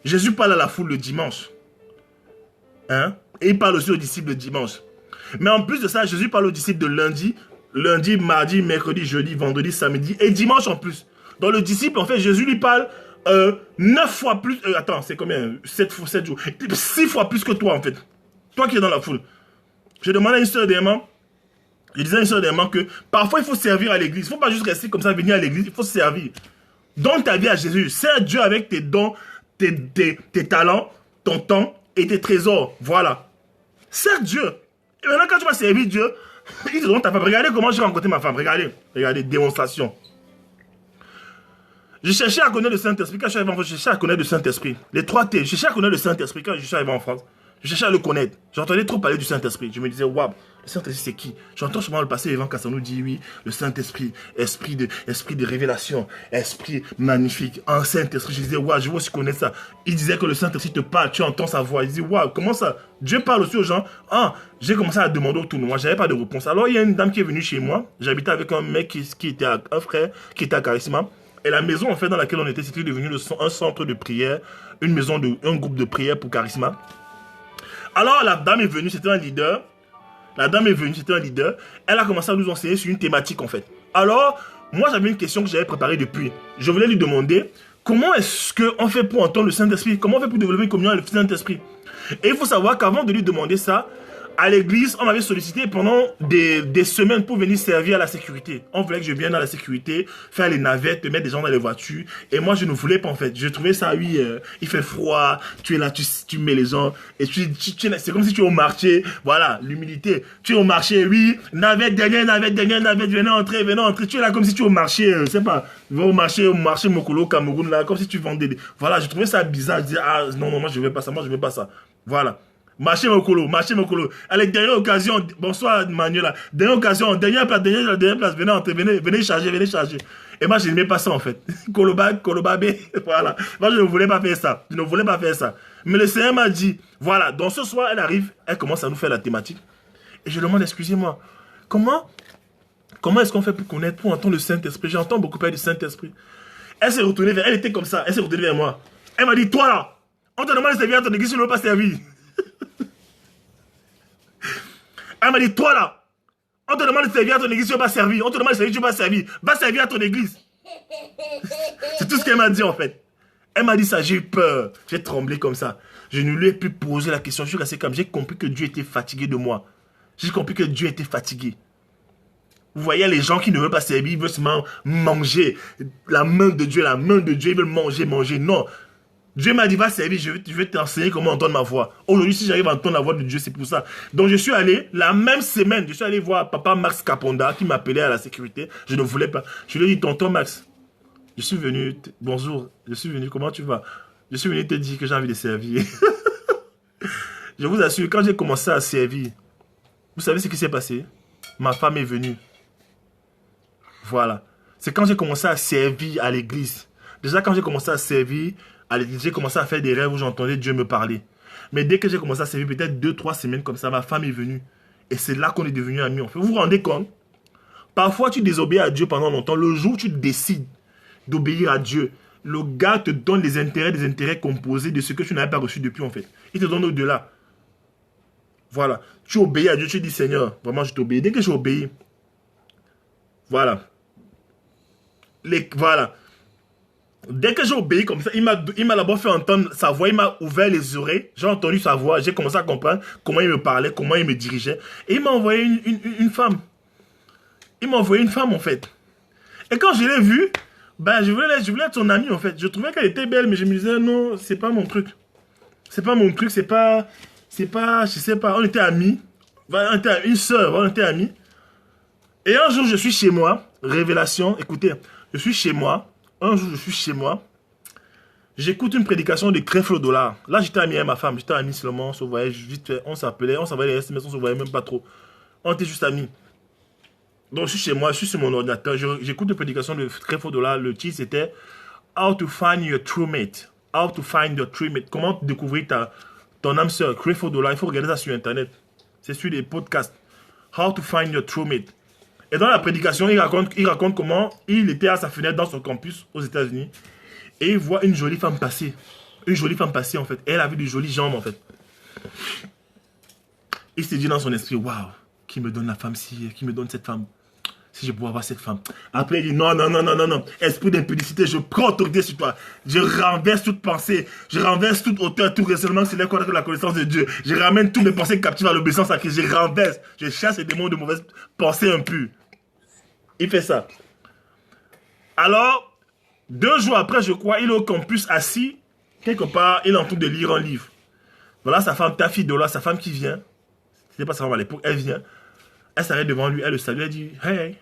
Jésus parle à la foule le dimanche. Hein? Et il parle aussi aux disciples le dimanche. Mais en plus de ça, Jésus parle aux disciples de lundi, mardi, mercredi, jeudi, vendredi, samedi et dimanche en plus. Donc le disciple, en fait, Jésus lui parle 9 fois plus... attends, c'est combien? 7 jours. 6 fois plus que toi, en fait. Toi qui es dans la foule. Je demandais à une sœur dernièrement, je disais à une sœur dernièrement que parfois il faut servir à l'église. Il ne faut pas juste rester comme ça, venir à l'église, il faut servir. Donne ta vie à Jésus. Sers Dieu avec tes dons, tes talents, ton temps et tes trésors. Voilà. Sers Dieu. Et maintenant, quand tu vas servir Dieu, ils te donnent ta femme. Regardez comment j'ai rencontré ma femme. Regardez, démonstration. Je cherchais à connaître le Saint-Esprit. Quand je suis arrivé en France, je cherchais à connaître le Saint-Esprit. Les 3 T. Je cherchais à connaître le Saint-Esprit quand je suis arrivé en France. Je cherchais à le connaître. J'entendais trop parler du Saint-Esprit. Je me disais, waouh, le Saint-Esprit, c'est qui? J'entends souvent le passé, Evan Kassanou dit, oui, le Saint-Esprit, esprit de révélation, esprit magnifique, un Saint-Esprit. Je disais, waouh, je veux aussi connaître ça. Il disait que le Saint-Esprit te parle, tu entends sa voix. Il disait, waouh, comment ça? Dieu parle aussi aux gens. Ah, j'ai commencé à demander autour de moi, j'avais pas de réponse. Alors, il y a une dame qui est venue chez moi. J'habitais avec un mec qui était un frère, qui était à Charisma. Et la maison, en fait, dans laquelle on était, c'était devenu un centre de prière, un groupe de prière pour Charisma. Alors, la dame est venue, c'était un leader. Elle a commencé à nous enseigner sur une thématique, en fait. Alors, moi, j'avais une question que j'avais préparée depuis. Je voulais lui demander, comment est-ce qu'on fait pour entendre le Saint-Esprit? Comment on fait pour développer une communion avec le Saint-Esprit? Et il faut savoir qu'avant de lui demander ça, à l'église, on m'avait sollicité pendant des semaines pour venir servir à la sécurité. On voulait que je vienne à la sécurité, faire les navettes, mettre des gens dans les voitures. Et moi, je ne voulais pas, en fait. Je trouvais ça, oui, il fait froid, tu es là, tu mets les gens, et c'est comme si tu es au marché. Voilà, l'humilité. Tu es au marché, oui, navette, dernière navette, venez entrer. Tu es là comme si tu es au marché, je sais pas, va au marché Mokolo, Cameroun, là, comme si tu vendais des... Voilà, je trouvais ça bizarre. Je disais, ah, non, moi, je veux pas ça, Voilà. Marchez mon colo, marchez mon colo. Allez, dernière occasion. Bonsoir Manuela. Dernière occasion, dernière place. Venez entrer, venez charger, venez charger. Et moi, je n'aimais pas ça en fait. Kolobabé, voilà. Moi, je ne voulais pas faire ça. Je ne voulais pas faire ça. Mais le Seigneur m'a dit, voilà, donc ce soir, elle arrive, elle commence à nous faire la thématique. Et je lui demande, excusez-moi, comment est-ce qu'on fait pour connaître, pour entendre le Saint-Esprit? J'entends beaucoup parler du Saint-Esprit. Elle s'est retournée vers, elle était comme ça, elle s'est retournée vers moi. Elle m'a dit, toi là, on te demande de servir à ton église, tu ne veux pas servir. Elle m'a dit, toi là, on te demande de servir à ton église, tu ne veux pas servir. On te demande de servir, tu ne veux pas servir. Va servir à ton église. C'est tout ce qu'elle m'a dit en fait. Elle m'a dit ça, j'ai eu peur. J'ai tremblé comme ça. Je ne lui ai plus posé la question. Je suis resté comme, j'ai compris que Dieu était fatigué de moi. J'ai compris que Dieu était fatigué. Vous voyez les gens qui ne veulent pas servir, ils veulent seulement manger. La main de Dieu, ils veulent manger. Non. Dieu m'a dit, va servir, je vais t'enseigner comment entendre ma voix. Aujourd'hui, si j'arrive à entendre la voix de Dieu, c'est pour ça. Donc, je suis allé, la même semaine, je suis allé voir papa Max Caponda, qui m'appelait à la sécurité. Je ne voulais pas. Je lui ai dit, tonton Max, je suis venu, bonjour, je suis venu, comment tu vas? Je suis venu te dire que j'ai envie de servir. Je vous assure, quand j'ai commencé à servir, vous savez ce qui s'est passé? Ma femme est venue. Voilà. C'est quand j'ai commencé à servir à l'église. Déjà, quand j'ai commencé à servir à l'église, j'ai commencé à faire des rêves où j'entendais Dieu me parler. Mais dès que j'ai commencé à servir, peut-être 2-3 semaines comme ça, ma femme est venue. Et c'est là qu'on est devenus amis. En fait, vous vous rendez compte? Parfois, tu désobéis à Dieu pendant longtemps. Le jour où tu décides d'obéir à Dieu, le gars te donne des intérêts composés de ce que tu n'avais pas reçu depuis, en fait. Il te donne au-delà. Voilà. Tu obéis à Dieu, tu dis, Seigneur, vraiment, je t'obéis. Dès que j'ai obéi, voilà. Voilà. Dès que j'ai obéi comme ça, il m'a d'abord fait entendre sa voix, il m'a ouvert les oreilles, j'ai entendu sa voix, j'ai commencé à comprendre comment il me parlait, comment il me dirigeait. Et il m'a envoyé une femme. Il m'a envoyé une femme, en fait. Et quand je l'ai vue, ben, je voulais être son amie, en fait. Je trouvais qu'elle était belle, mais je me disais, non, c'est pas mon truc. C'est pas mon truc, c'est pas, je sais pas, on était amis. On était une sœur, on était amis. Et un jour, je suis chez moi, révélation, écoutez, je suis chez moi, un jour, je suis chez moi, j'écoute une prédication de Creflo Dollar. Là, j'étais ami avec ma femme, j'étais ami seulement, on se voyait vite fait, on s'appelait, on s'envoyait des SMS, on se voyait même pas trop. On était juste amis. Donc, je suis chez moi, je suis sur mon ordinateur, j'écoute une prédication de Creflo Dollar, le titre c'était How to find your true mate. How to find your true mate. Comment découvrir ton âme sœur, Creflo Dollar, il faut regarder ça sur internet. C'est sur des podcasts. How to find your true mate. Et dans la prédication, il raconte comment il était à sa fenêtre dans son campus aux États-Unis et il voit une jolie femme passer. Une jolie femme passer, en fait. Et elle avait de jolies jambes, en fait. Il s'est dit dans son esprit, waouh, qui me donne la femme si, qui me donne cette femme? Si je pouvais avoir cette femme. Après, il dit, non. Esprit d'impudicité, je prends autorité sur toi. Je renverse toute pensée. Je renverse toute hauteur, tout raisonnement sur la connaissance de Dieu. Je ramène toutes les pensées captives à l'obéissance à Christ. Je renverse. Je chasse les démons de mauvaises pensées impures. Il fait ça. Alors, 2 jours après, je crois, il est au campus assis. Quelque part, il est en train de lire un livre. Voilà sa femme, ta fille de là, sa femme qui vient. C'était pas sa femme à l'époque, elle vient. Elle s'arrête devant lui, elle le salue, elle dit, hey,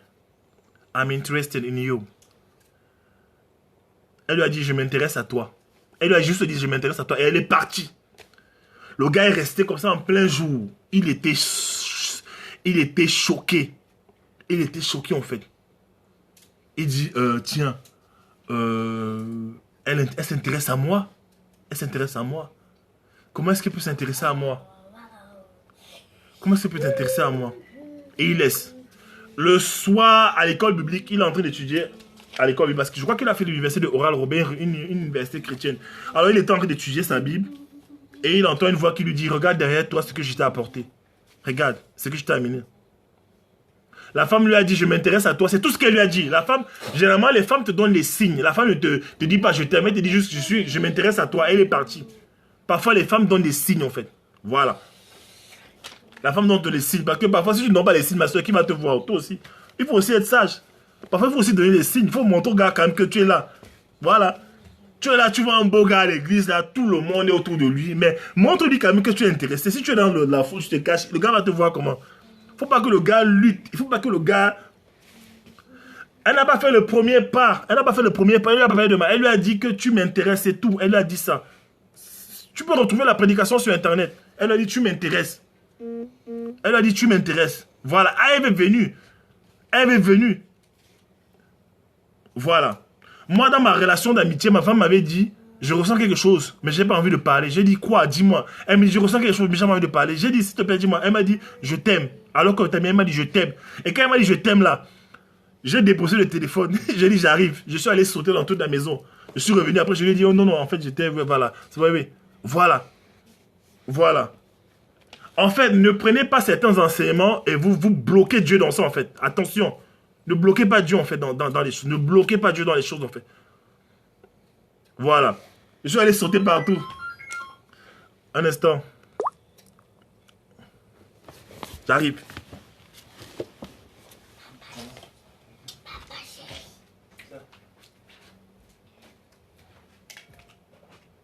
I'm interested in you. Elle lui a dit, je m'intéresse à toi. Elle lui a juste dit, je m'intéresse à toi. Et elle est partie. Le gars est resté comme ça en plein jour. Il était choqué. Il était choqué en fait. Il dit, tiens, elle s'intéresse à moi. Elle s'intéresse à moi. Comment est-ce qu'elle peut s'intéresser à moi? Comment est-ce qu'elle peut s'intéresser à moi? Et il laisse. Le soir, à l'école biblique, il est en train d'étudier à l'école biblique. Parce que je crois qu'il a fait l'université de Oral Robert, une université chrétienne. Alors il était en train d'étudier sa Bible. Et il entend une voix qui lui dit, regarde derrière toi ce que je t'ai apporté. Regarde ce que je t'ai amené. La femme lui a dit, je m'intéresse à toi. C'est tout ce qu'elle lui a dit. La femme, généralement, les femmes te donnent les signes. La femme ne te dit pas, je t'aime, elle te dit juste, je m'intéresse à toi. Elle est partie. Parfois, les femmes donnent des signes, en fait. Voilà. La femme donne les signes. Parce que parfois, si tu ne donnes pas les signes, ma soeur, qui va te voir? Toi aussi. Il faut aussi être sage. Parfois, il faut aussi donner des signes. Il faut montrer au gars quand même que tu es là. Voilà. Tu es là, tu vois un beau gars à l'église, là, tout le monde est autour de lui. Mais montre-lui quand même que tu es intéressé. Si tu es dans la foule, tu te caches, le gars va te voir comment. Il ne faut pas que le gars lutte. Il ne faut pas que le gars... Elle n'a pas fait le premier pas. Elle n'a pas fait le premier pas. Elle lui a pas fait de mal. Elle lui a dit que tu m'intéresses et tout. Elle lui a dit ça. Tu peux retrouver la prédication sur internet. Elle a dit, tu m'intéresses. Elle a dit, tu m'intéresses. Voilà, elle est venue. Elle est venue. Voilà. Moi, dans ma relation d'amitié, ma femme m'avait dit, je ressens quelque chose, mais j'ai pas envie de parler. J'ai dit, quoi? Dis-moi. Elle me dit, je ressens quelque chose, mais j'ai pas envie de parler. J'ai dit, s'il te plaît, dis-moi. Elle m'a dit, je t'aime. Alors que elle m'a dit, je t'aime. Et quand elle m'a dit, je t'aime là, j'ai déposé le téléphone. J'ai dit, j'arrive. Je suis allé sauter dans toute la maison. Je suis revenu après, je lui ai dit, oh non, non, en fait, j'étais, voilà. Oui. Voilà. Voilà. En fait, ne prenez pas certains enseignements et vous bloquez Dieu dans ça, en fait. Attention. Ne bloquez pas Dieu, en fait, dans les choses. Ne bloquez pas Dieu dans les choses, en fait. Voilà. Je suis allé sauter partout. Un instant. J'arrive.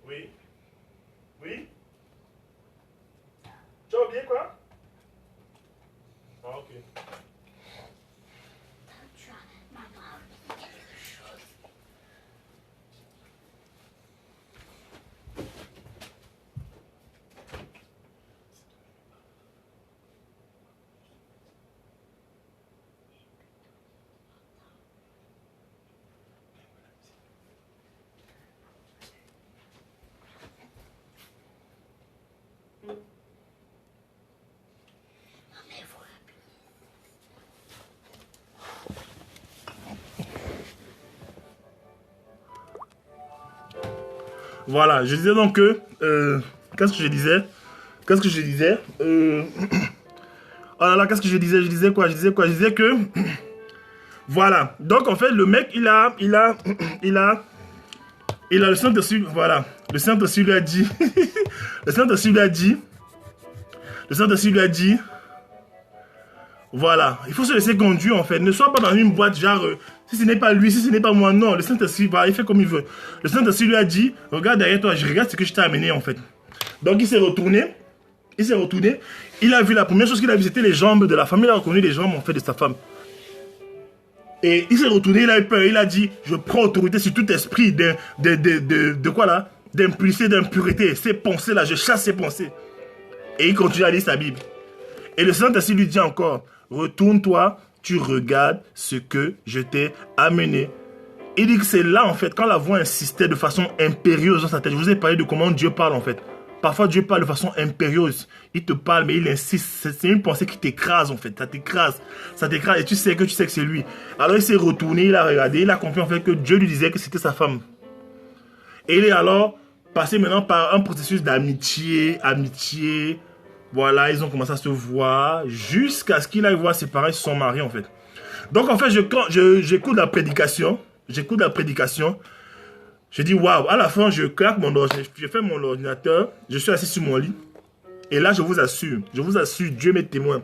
Oui. Oui. Tu as oublié quoi? Ah, ok. Tu as maman oublié quelque chose. Non mais vous rappelez. Voilà, je disais donc que... qu'est-ce que je disais? Qu'est-ce que je disais? Oh là là, qu'est-ce que je disais? Je disais quoi? Je disais que... Voilà. Donc, en fait, le mec, il a le Saint-Esprit, voilà. Le Saint-Esprit lui a dit... le Saint-Esprit lui a dit... Le Saint-Esprit lui a dit... Voilà. Il faut se laisser conduire, en fait. Ne sois pas dans une boîte, genre... si ce n'est pas lui, si ce n'est pas moi, non. Le Saint-Esprit, voilà, il fait comme il veut. Le Saint-Esprit lui a dit... Regarde derrière toi, je regarde ce que je t'ai amené, en fait. Donc, il s'est retourné. Il a vu, la première chose qu'il a vu, c'était les jambes de la femme. Il a reconnu les jambes, en fait, de sa femme. Et il s'est retourné, il a eu peur, il a dit, je prends autorité sur tout esprit de quoi là? D'impulsé, d'impureté. Ces pensées-là, je chasse ces pensées. Et il continue à lire sa Bible. Et le Saint-Esprit lui dit encore, retourne-toi, tu regardes ce que je t'ai amené. Il dit que c'est là, en fait, quand la voix insistait de façon impérieuse dans sa tête. Je vous ai parlé de comment Dieu parle, en fait. Parfois, Dieu parle de façon impérieuse. Il te parle, mais il insiste. C'est une pensée qui t'écrase, en fait. Ça t'écrase. Ça t'écrase et tu sais que c'est lui. Alors, il s'est retourné, il a regardé, il a compris, en fait, que Dieu lui disait que c'était sa femme. Et il est alors passé maintenant par un processus d'amitié, Voilà, ils ont commencé à se voir jusqu'à ce qu'il aille voir ses parents et son mari, en fait. Donc, en fait, j'écoute la prédication. Je dis, waouh, à la fin, je claque je fais mon ordinateur, je suis assis sur mon lit. Et là, je vous assure, Dieu m'est témoin.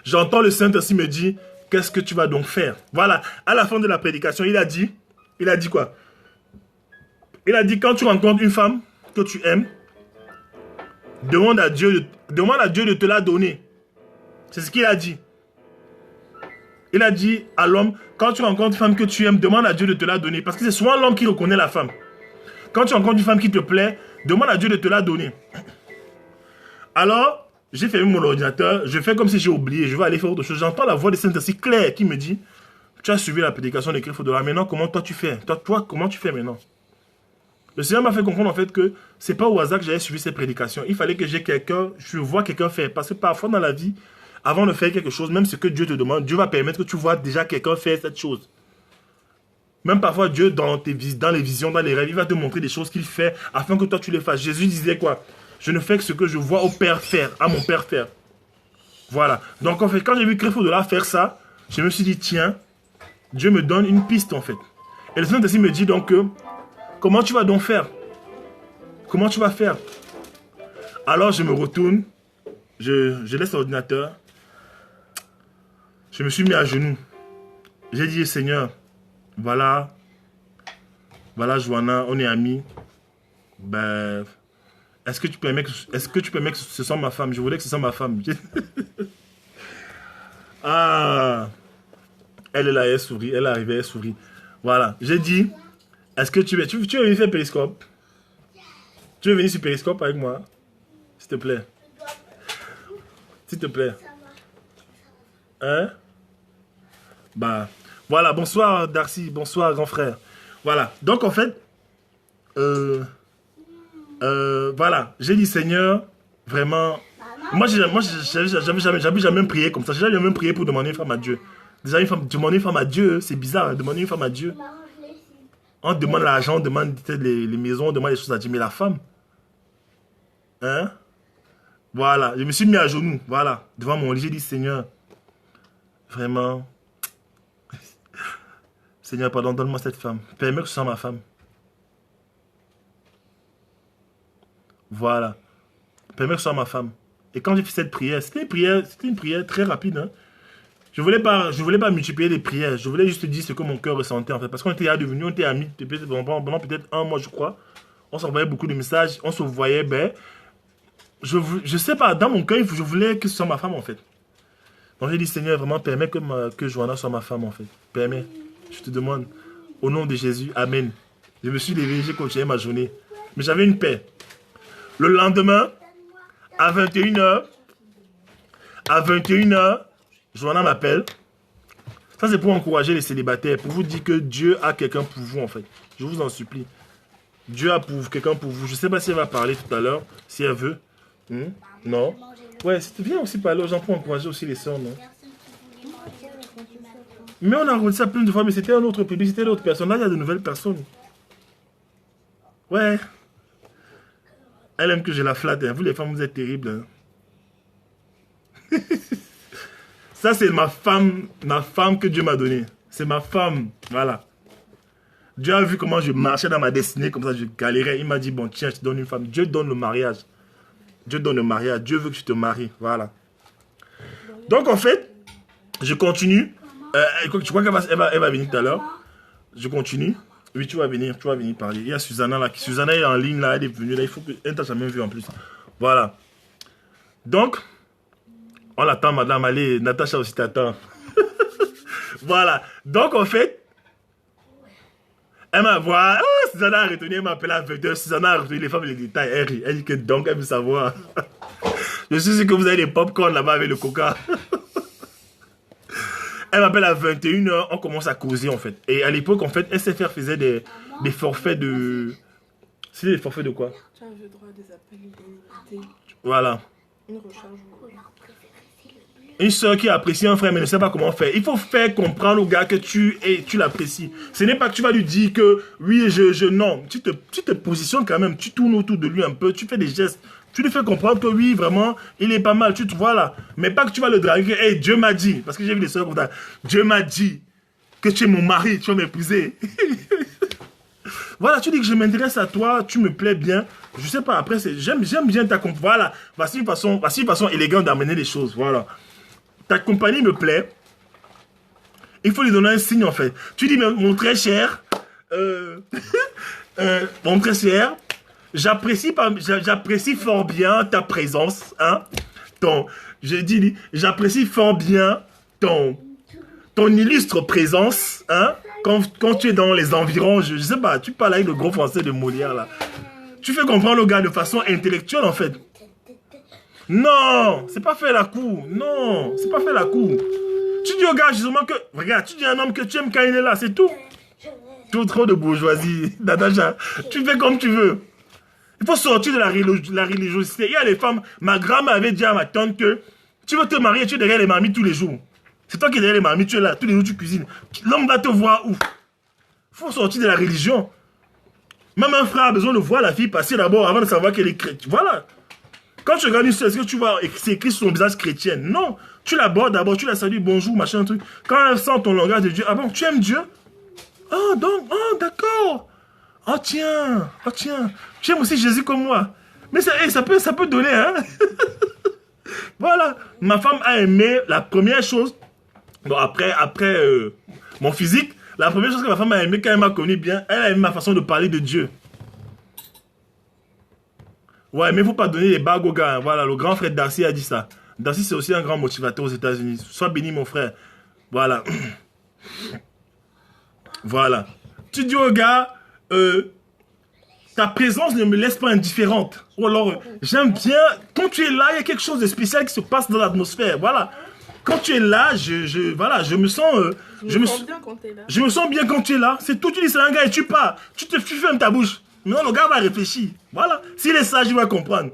J'entends le Saint-Esprit me dire, qu'est-ce que tu vas donc faire? Voilà, à la fin de la prédication, il a dit quoi? Il a dit, quand tu rencontres une femme que tu aimes, demande à Dieu de te la donner. C'est ce qu'il a dit. Il a dit à l'homme, quand tu rencontres une femme que tu aimes, demande à Dieu de te la donner. Parce que c'est souvent l'homme qui reconnaît la femme. Quand tu rencontres une femme qui te plaît, demande à Dieu de te la donner. Alors, j'ai fermé mon ordinateur, je fais comme si j'ai oublié, je vais aller faire autre chose. J'entends la voix de Saint-Esprit claire qui me dit, tu as suivi la prédication de Griffe au-delà, maintenant comment toi tu fais? Toi, comment tu fais maintenant? Le Seigneur m'a fait comprendre en fait que c'est pas au hasard que j'avais suivi ces prédications. Il fallait que je vois quelqu'un faire. Parce que parfois dans la vie, avant de faire quelque chose, même ce que Dieu te demande, Dieu va permettre que tu vois déjà quelqu'un faire cette chose. Même parfois, Dieu, dans les visions, dans les rêves, il va te montrer des choses qu'il fait afin que toi tu les fasses. Jésus disait quoi? Je ne fais que ce que je vois au Père faire, à mon Père faire. Voilà. Donc en fait, quand j'ai vu Griffe au-delà faire ça, je me suis dit, tiens, Dieu me donne une piste en fait. Et le Saint-Esprit me dit donc comment tu vas donc faire? Comment tu vas faire? Alors je me retourne, je laisse l'ordinateur, je me suis mis à genoux. J'ai dit, Seigneur, voilà, Joanna, on est amis. Ben, est-ce que tu permets que ce soit ma femme? Je voulais que ce soit ma femme. Ah, elle est là, elle sourit, elle est arrivée, elle sourit. Voilà, j'ai dit, est-ce que tu veux venir faire Périscope? Tu veux venir sur Périscope avec moi? S'il te plaît. S'il te plaît. Ça va. Hein? Bah, voilà. Bonsoir, Darcy. Bonsoir, grand frère. Voilà. Donc, en fait, voilà. J'ai dit, Seigneur, vraiment... Moi, j'avais jamais prié comme ça. J'ai jamais prié pour demander une femme à Dieu. Déjà, demander une femme à Dieu, c'est bizarre. Hein, demander une femme à Dieu. On demande l'argent, on demande les maisons, on demande les choses à Dieu. Mais la femme, hein? Voilà. Je me suis mis à genoux, voilà, devant mon lit. J'ai dit, Seigneur, vraiment, Seigneur, pardon, donne-moi cette femme. Permets que ce soit ma femme. Voilà. Permets que ce soit ma femme. Et quand j'ai fait cette prière, c'était une prière très rapide. Hein. Je voulais pas multiplier les prières. Je voulais juste dire ce que mon cœur ressentait en fait. Parce qu'on était devenus, on était amis pendant peut-être un mois, je crois. On s'envoyait beaucoup de messages, on se voyait. Ben, je sais pas, dans mon cœur, je voulais que ce soit ma femme en fait. Donc j'ai dit, Seigneur, vraiment, permets que Johanna soit ma femme en fait. Permets. Je te demande. Au nom de Jésus, Amen. Je me suis levé, j'ai continué ma journée. Mais j'avais une paix. Le lendemain, à 21h, Johanna m'appelle. Ça, c'est pour encourager les célibataires, pour vous dire que Dieu a quelqu'un pour vous, en fait. Je vous en supplie. Dieu a quelqu'un pour vous. Je ne sais pas si elle va parler tout à l'heure, si elle veut. Non. Ouais, c'est bien aussi parler aux gens pour encourager aussi les sœurs, non? Mais on a redit ça plein de fois, mais c'était un autre public, c'était d'autres personnes. Là, il y a de nouvelles personnes. Ouais. Elle aime que je la flatte. Hein. Vous, les femmes, vous êtes terribles. Hein. Ça, c'est ma femme que Dieu m'a donnée. C'est ma femme. Voilà. Dieu a vu comment je marchais dans ma destinée, comme ça, je galérais. Il m'a dit, bon, tiens, je te donne une femme. Dieu donne le mariage. Dieu donne le mariage. Dieu veut que tu te maries. Voilà. Donc, en fait, je continue. Tu crois qu'elle va venir tout à l'heure? Je continue. Oui, tu vas venir parler. Il y a Susanna là. Susanna est en ligne là, elle est venue là. Il faut qu'elle ne t'a jamais vu en plus. Voilà. Donc, on l'attend, madame. Allez, Natacha aussi t'attend. Voilà. Donc, en fait, elle m'a voir. Oh, Susanna a retenu, elle m'a appelé à 20h. Susanna a retenu les femmes et les détails. Elle rit. Elle dit que donc, elle veut savoir. Je suis sûr que vous avez des pop-corn là-bas avec le coca. Elle m'appelle à 21h, on commence à causer en fait. Et à l'époque, en fait, SFR faisait des forfaits de... C'était des forfaits de quoi? Tu avais droit à des appels illimités. Voilà. Une recharge. Une soeur qui apprécie un frère mais ne sait pas comment faire. Il faut faire comprendre au gars que tu l'apprécies. Ce n'est pas que tu vas lui dire que oui, non. Tu te positionnes quand même, tu tournes autour de lui un peu, tu fais des gestes. Tu lui fais comprendre que oui, vraiment, il est pas mal, tu te vois là. Mais pas que tu vas le draguer. Hey, Dieu m'a dit, parce que j'ai vu des soeurs comme ça. Dieu m'a dit que tu es mon mari, tu vas m'épouser. Voilà, tu dis que je m'intéresse à toi, tu me plais bien. Je sais pas, après, j'aime bien ta compagnie. Voilà, voici une façon élégante d'amener les choses. Voilà. Ta compagnie me plaît. Il faut lui donner un signe en fait. Tu dis, mon très cher, mon très cher, j'apprécie fort bien ta présence, hein. J'apprécie fort bien ton illustre présence, hein. Quand tu es dans les environs, je sais pas, tu parles avec le gros français de Molière là. Tu fais comprendre le gars de façon intellectuelle en fait. Non, c'est pas faire la cour. Non, c'est pas faire la cour. Tu dis au gars justement que, regarde, tu dis à un homme que tu aimes quand il est là, c'est tout. Trop de bourgeoisie, Natacha. Tu fais comme tu veux. Il faut sortir de la religiosité. Il y a les femmes, ma grand-mère avait dit à ma tante que tu veux te marier, tu es derrière les mamies tous les jours. C'est toi qui es derrière les mamies, tu es là, tous les jours tu cuisines. L'homme va te voir où? Il faut sortir de la religion. Même un frère a besoin de voir la fille passer d'abord avant de savoir qu'elle est chrétienne. Voilà. Quand tu regardes une soeur, est-ce que tu vois, c'est écrit sur son visage chrétien? Non. Tu l'abordes d'abord, tu la salues, bonjour, machin, truc. Quand elle sent ton langage de Dieu, ah bon, tu aimes Dieu? Oh, donc, oh, d'accord. Oh, tiens. Tu aimes aussi Jésus comme moi. Mais ça peut donner, hein. Voilà. Ma femme a aimé la première chose. Bon, après mon physique, la première chose que ma femme a aimé quand elle m'a connu bien, elle a aimé ma façon de parler de Dieu. Ouais, mais il ne faut pas donner les bagues aux gars. Voilà, le grand frère Darcy a dit ça. Darcy, c'est aussi un grand motivateur aux États-Unis. Sois béni, mon frère. Voilà. Voilà. Tu dis aux gars, ta présence ne me laisse pas indifférente. Ou alors, j'aime bien, quand tu es là, il y a quelque chose de spécial qui se passe dans l'atmosphère. Voilà. Quand tu es là, voilà, je me sens... Je me sens bien quand tu es là. Je me sens bien quand tu es là. C'est tout, tu dis c'est un gars et tu pars. Tu fermes ta bouche. Non, le gars va réfléchir. Voilà. S'il est sage, il va comprendre.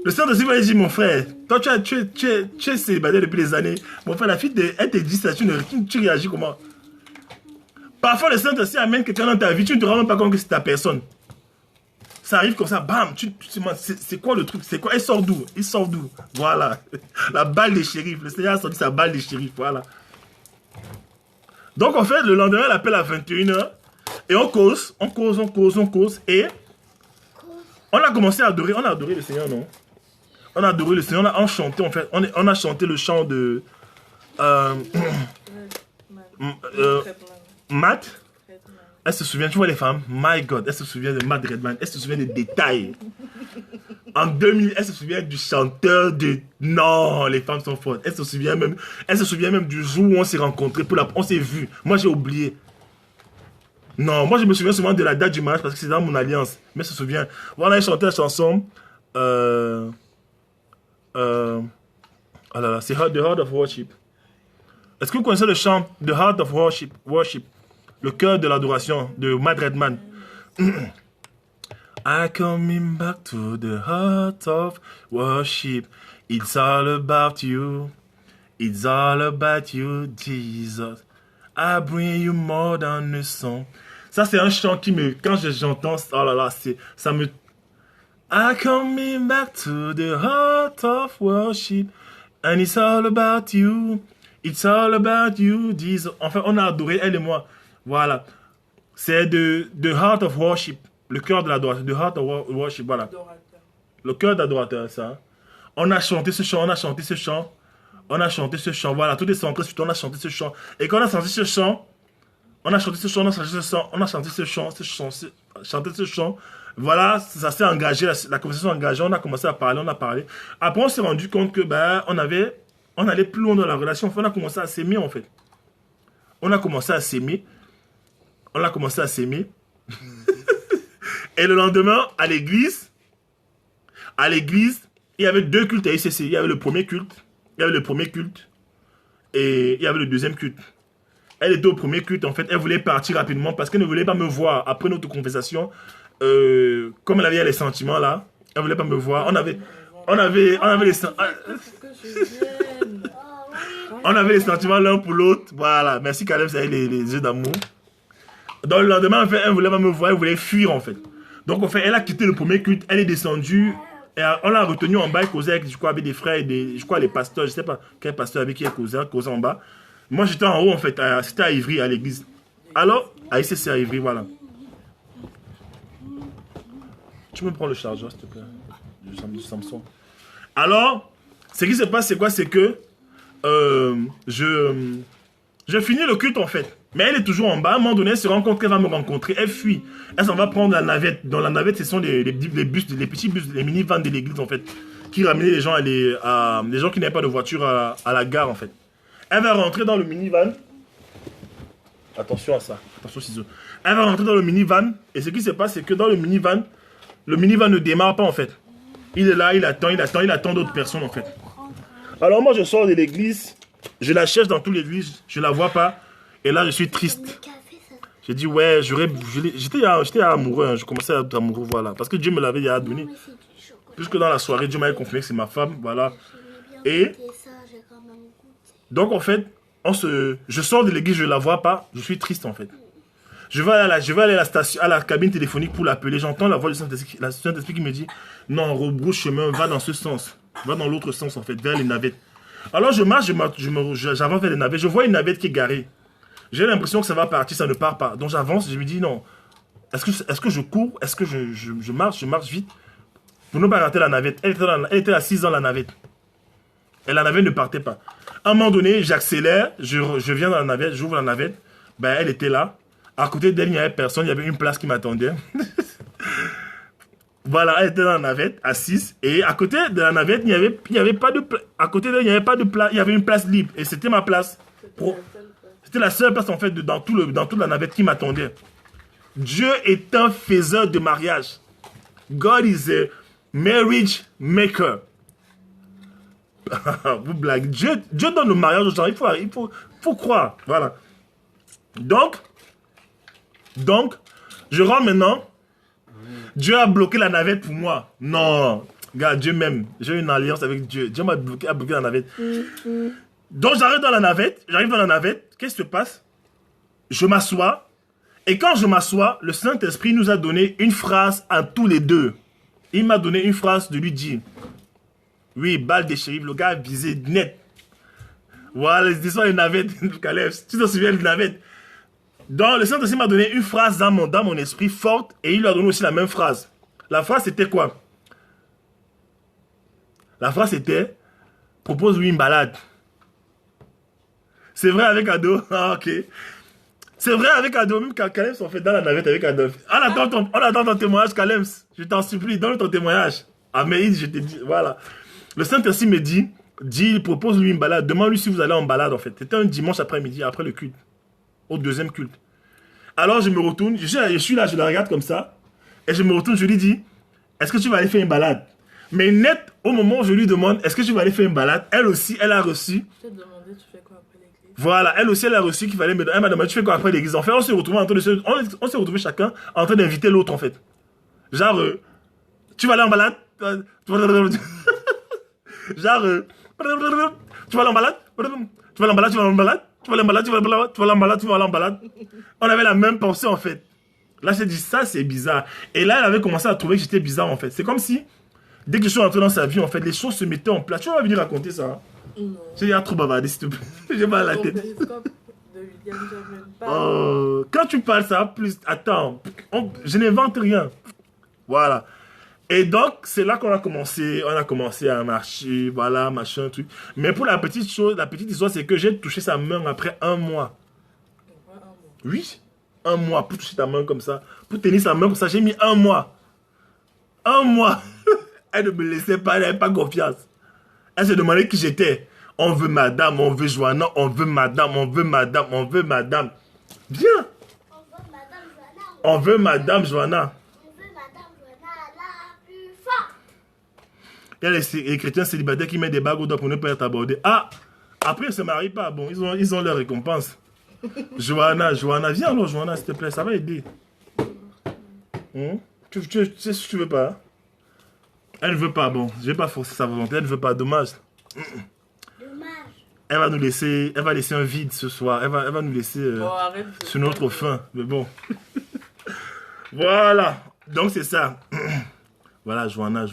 Le Saint-Esprit va dire, mon frère, toi tu es célibataire depuis des années. Mon frère, la fille, elle te dit ça, tu réagis comment? Parfois, le Saint-Esprit amène quelqu'un dans ta vie, tu ne te rends même pas compte que c'est ta personne. Ça arrive comme ça, bam, c'est quoi le truc? C'est quoi? Il sort d'où? Il sort d'où? Voilà. La balle des shérifs. Le Seigneur a sorti sa balle des shérifs, voilà. Donc, en fait, le lendemain, elle appelle à 21h. Et on cause. Et on a commencé à adorer. On a adoré le Seigneur, non? On a adoré le Seigneur. On a chanté, en fait. On a chanté le chant de... Matt. Elle se souvient, tu vois les femmes, my God, elle se souvient de Matt Redman, elle se souvient des détails. En 2000, elle se souvient du chanteur de... Non, les femmes sont fortes. Elle se souvient même du jour où on s'est rencontrés, on s'est vus. Moi, j'ai oublié. Non, moi, je me souviens seulement de la date du mariage parce que c'est dans mon alliance. Mais elle se souvient. Voilà, elle chantait la chanson. Oh là là, c'est The Heart of Worship. Est-ce que vous connaissez le chant The Heart of Worship? Le cœur de l'adoration de Matt Redman. I coming back to the heart of worship. It's all about you. It's all about you, Jesus. I bring you more than a song. Ça, c'est un chant qui me... Quand j'entends... Oh là là, ça me... I coming back to the heart of worship. And it's all about you. It's all about you, Jesus. Enfin, on a adoré, elle et moi. Voilà. C'est The Heart of Worship. Le cœur de l'adoration. The Heart of Worship, voilà. Adorateur. Le cœur d'adorateur, ça. On a chanté ce chant, voilà. Tout est centré sur toi, on a chanté ce chant. Et quand on a chanté ce chant, chanté ce chant, voilà, ça s'est engagé, la conversation engagée, on a commencé à parler, Après, on s'est rendu compte que, on allait plus loin dans la relation. Enfin, on a commencé à s'aimer, en fait. On a commencé à s'aimer. Et le lendemain, à l'église, il y avait deux cultes à ICC. Il y avait le premier culte. Et il y avait le deuxième culte. Elle était au premier culte, en fait. Elle voulait partir rapidement parce qu'elle ne voulait pas me voir. Après notre conversation, comme elle avait les sentiments là, elle ne voulait pas me voir. On avait les sentiments. On avait les sentiments l'un pour l'autre. Voilà. Merci Caleb, ça a les yeux d'amour. Donc le lendemain, en fait, elle ne voulait pas me voir, elle voulait fuir en fait. Donc en fait, elle a quitté le premier culte, elle est descendue. Et on l'a retenue en bas, elle causait avec, je crois, avec des frères et je crois les pasteurs. Je ne sais pas quel pasteur avec qui elle causait en bas. Moi j'étais en haut en fait, c'était à Ivry, à l'église. Alors, à ICC à Ivry, voilà. Tu me prends le chargeur s'il te plaît, du Samsung. Alors, ce qui se passe c'est quoi? C'est que je finis le culte en fait. Mais elle est toujours en bas. À un moment donné, elle se rend compte qu'elle va me rencontrer. Elle fuit. Elle s'en va prendre la navette. Dans la navette, ce sont les bus, les petits bus, les minivans de l'église en fait, qui ramenaient les gens les gens qui n'avaient pas de voiture à la gare en fait. Elle va rentrer dans le minivan. Attention à ça. Attention ciseaux. Elle va rentrer dans le minivan. Et ce qui se passe, c'est que dans le minivan ne démarre pas en fait. Il est là, il attend d'autres personnes en fait. Alors moi, je sors de l'église. Je la cherche dans toute l'église. Je la vois pas. Et là, je suis triste. J'ai dit, ouais, j'étais amoureux. Hein. Je commençais à être amoureux, voilà. Parce que Dieu me l'avait déjà donné. Puisque dans la soirée, Dieu m'avait confirmé que c'est ma femme, voilà. Et donc, en fait, je sors de l'église, je la vois pas. Je suis triste, en fait. Je vais aller à la cabine téléphonique pour l'appeler. J'entends la voix du Saint-Esprit qui me dit, non, rebrousse chemin, va dans ce sens. Va dans l'autre sens, en fait, vers les navettes. Alors, je marche, j'avance vers les navettes. Je vois une navette qui est garée. J'ai l'impression que ça va partir, ça ne part pas. Donc j'avance, je me dis non. Est-ce que je cours? Est-ce que je marche vite pour ne pas rater la navette? Elle était assise dans la navette. Et la navette ne partait pas. À un moment donné, j'accélère, je viens dans la navette, j'ouvre la navette. Ben, elle était là. À côté d'elle, il n'y avait personne, il y avait une place qui m'attendait. Voilà, elle était dans la navette, assise. Et à côté de la navette, il n'y avait pas de place. À côté d'elle, il n'y avait pas de place. Il y avait une place libre. Et c'était ma place. C'était la seule place en fait dans toute la navette qui m'attendait. Dieu est un faiseur de mariage. God is a marriage maker. Vous blaguez. Dieu donne le mariage aux gens. Il faut croire. Voilà. Donc, je rentre maintenant. Dieu a bloqué la navette pour moi. Non. Regarde, Dieu m'aime. J'ai une alliance avec Dieu. Dieu m'a bloqué la navette. Donc, j'arrive dans la navette. Qu'est-ce qui se passe? Je m'assois. Et quand je m'assois, le Saint-Esprit nous a donné une phrase à tous les deux. Il m'a donné une phrase de lui dire. Oui, balle des shérifs, le gars a visé net. Voilà, les histoires des navettes. Tu te souviens des navettes? Donc, le Saint-Esprit m'a donné une phrase dans mon esprit forte et il lui a donné aussi la même phrase. La phrase, c'était quoi? La phrase, c'était propose-lui une balade. C'est vrai avec Ado? Ah, ok. C'est vrai avec Ado, même quand Kalems sont fait dans la navette avec Adolphe. On attend ton témoignage, Kalems. Je t'en supplie, donne ton témoignage. Ah, mais je te dis, voilà. Le Saint-Esprit me dit, propose-lui une balade. Demande-lui si vous allez en balade, en fait. C'était un dimanche après-midi, après le culte. Au deuxième culte. Alors, je me retourne, je suis là, je la regarde comme ça. Et je me retourne, je lui dis, est-ce que tu vas aller faire une balade? Mais net, au moment où je lui demande, est-ce que tu vas aller faire une balade? Elle aussi, elle a reçu. Je t'ai demandé, tu fais quoi après l'église? Voilà, elle aussi, elle a reçu qu'il fallait me... Elle m'a demandé, tu fais quoi après l'église? En fait, on s'est retrouvés chacun en train d'inviter l'autre, en fait. Genre, tu vas aller en balade? Genre, tu vas aller en balade? Tu vas aller en balade? Tu vas aller en balade? Tu vas aller en balade? Tu vas aller en balade? Tu vas aller en balade? On avait la même pensée, en fait. Là, j'ai dit, ça, c'est bizarre. Et là, elle avait commencé à trouver que j'étais bizarre, en fait. C'est comme si, dès que je suis rentré dans sa vie, en fait, les choses se mettaient en place. Tu vas venir raconter ça? Non. J'ai dit, trop bavardé, s'il te plaît. J'ai mal à la tête. De William, quand tu parles, ça va plus... Attends, je n'invente rien. Voilà. Et donc, c'est là qu'on a commencé. On a commencé à marcher, voilà, machin, truc. Mais pour la petite chose, la petite histoire, c'est que j'ai touché sa main après 1 mois. Oui, 1 mois pour toucher ta main comme ça. Pour tenir sa main comme ça, j'ai mis 1 mois. 1 mois. Elle ne me laissait pas, elle n'avait pas confiance. Elle se demandait qui j'étais. On veut madame, on veut Joanna, on veut madame, on veut madame, on veut madame. Bien. On veut madame Joanna. Il y a les chrétiens célibataires qui mettent des bagues au doigt pour ne pas être abordés. Ah, après ils ne se marient pas. Bon, ils ont leur récompense. Joanna, viens alors Joanna, s'il te plaît, ça va aider. Tu sais ce que tu veux pas, hein? Elle ne veut pas, bon, je ne vais pas forcer sa volonté, elle ne veut pas, dommage. Elle va nous laisser, elle va laisser un vide ce soir, elle va nous laisser sur notre faim, mais bon. Voilà, donc c'est ça. Voilà, Joanna,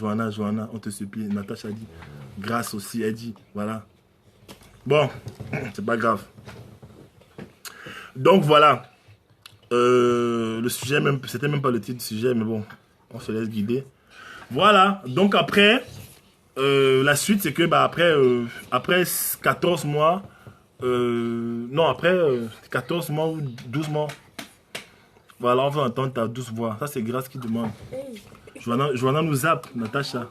on te supplie. Natacha a dit, grâce aussi, elle dit, voilà. Bon, c'est pas grave. Donc voilà, le sujet, c'était même pas le titre du sujet, mais bon, on se laisse guider. Voilà, donc après, la suite, c'est que bah, après 14 mois, non, après 14 mois ou 12 mois, voilà, on va entendre ta douce voix. Ça, c'est grâce qui demande. Joanna nous zappe, Natacha.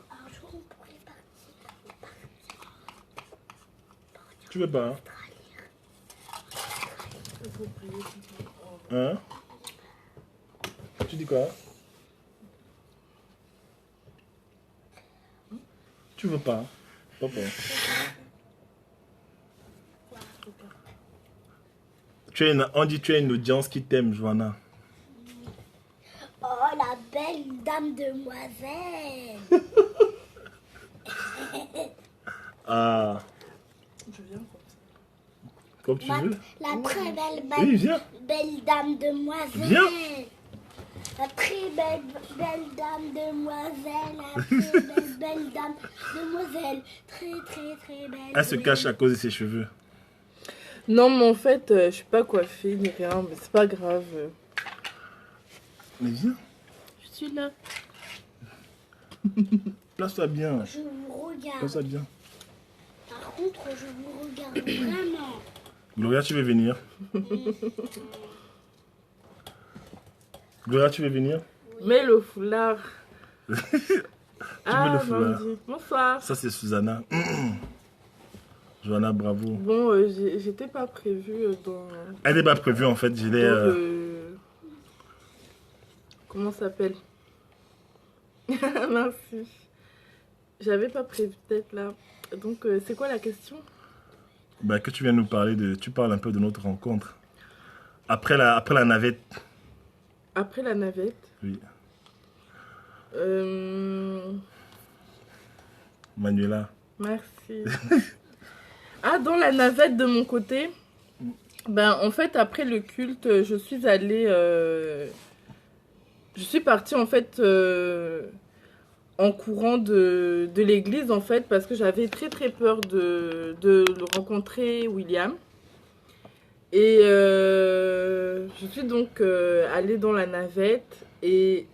Tu veux pas, hein? Tu dis quoi? Tu veux pas? Papa. On dit que tu as une audience qui t'aime, Joanna. Oh, la belle dame demoiselle. Ah. Je viens comme tu veux. La très belle dame demoiselle. Viens. La très belle dame demoiselle. La très belle dame demoiselle. Très belle. Elle se cache à cause de ses cheveux. Non, mais en fait, je suis pas coiffée ni rien, mais c'est pas grave. Mais viens. Je suis là. Place-toi bien. Je vous regarde. Place-toi bien. Par contre, je vous regarde vraiment. Gloria, tu veux venir? Gloria, tu veux venir? Mets le foulard. Tu mets le foulard. Bonsoir. Ça, c'est Susanna. Joanna, bravo. Bon, j'étais pas prévue dans... Elle n'est pas prévue, en fait. comment ça s'appelle? Merci. J'avais pas prévu peut-être là. Donc, c'est quoi la question? Bah, que tu viens nous parler de... Tu parles un peu de notre rencontre. Après la navette. Après la navette. Oui. Euh... Manuela. Merci. Ah, dans la navette de mon côté, ben en fait après le culte, je suis allée, je suis partie en fait en courant de l'église en fait parce que j'avais très très peur de rencontrer William. Et je suis donc allée dans la navette et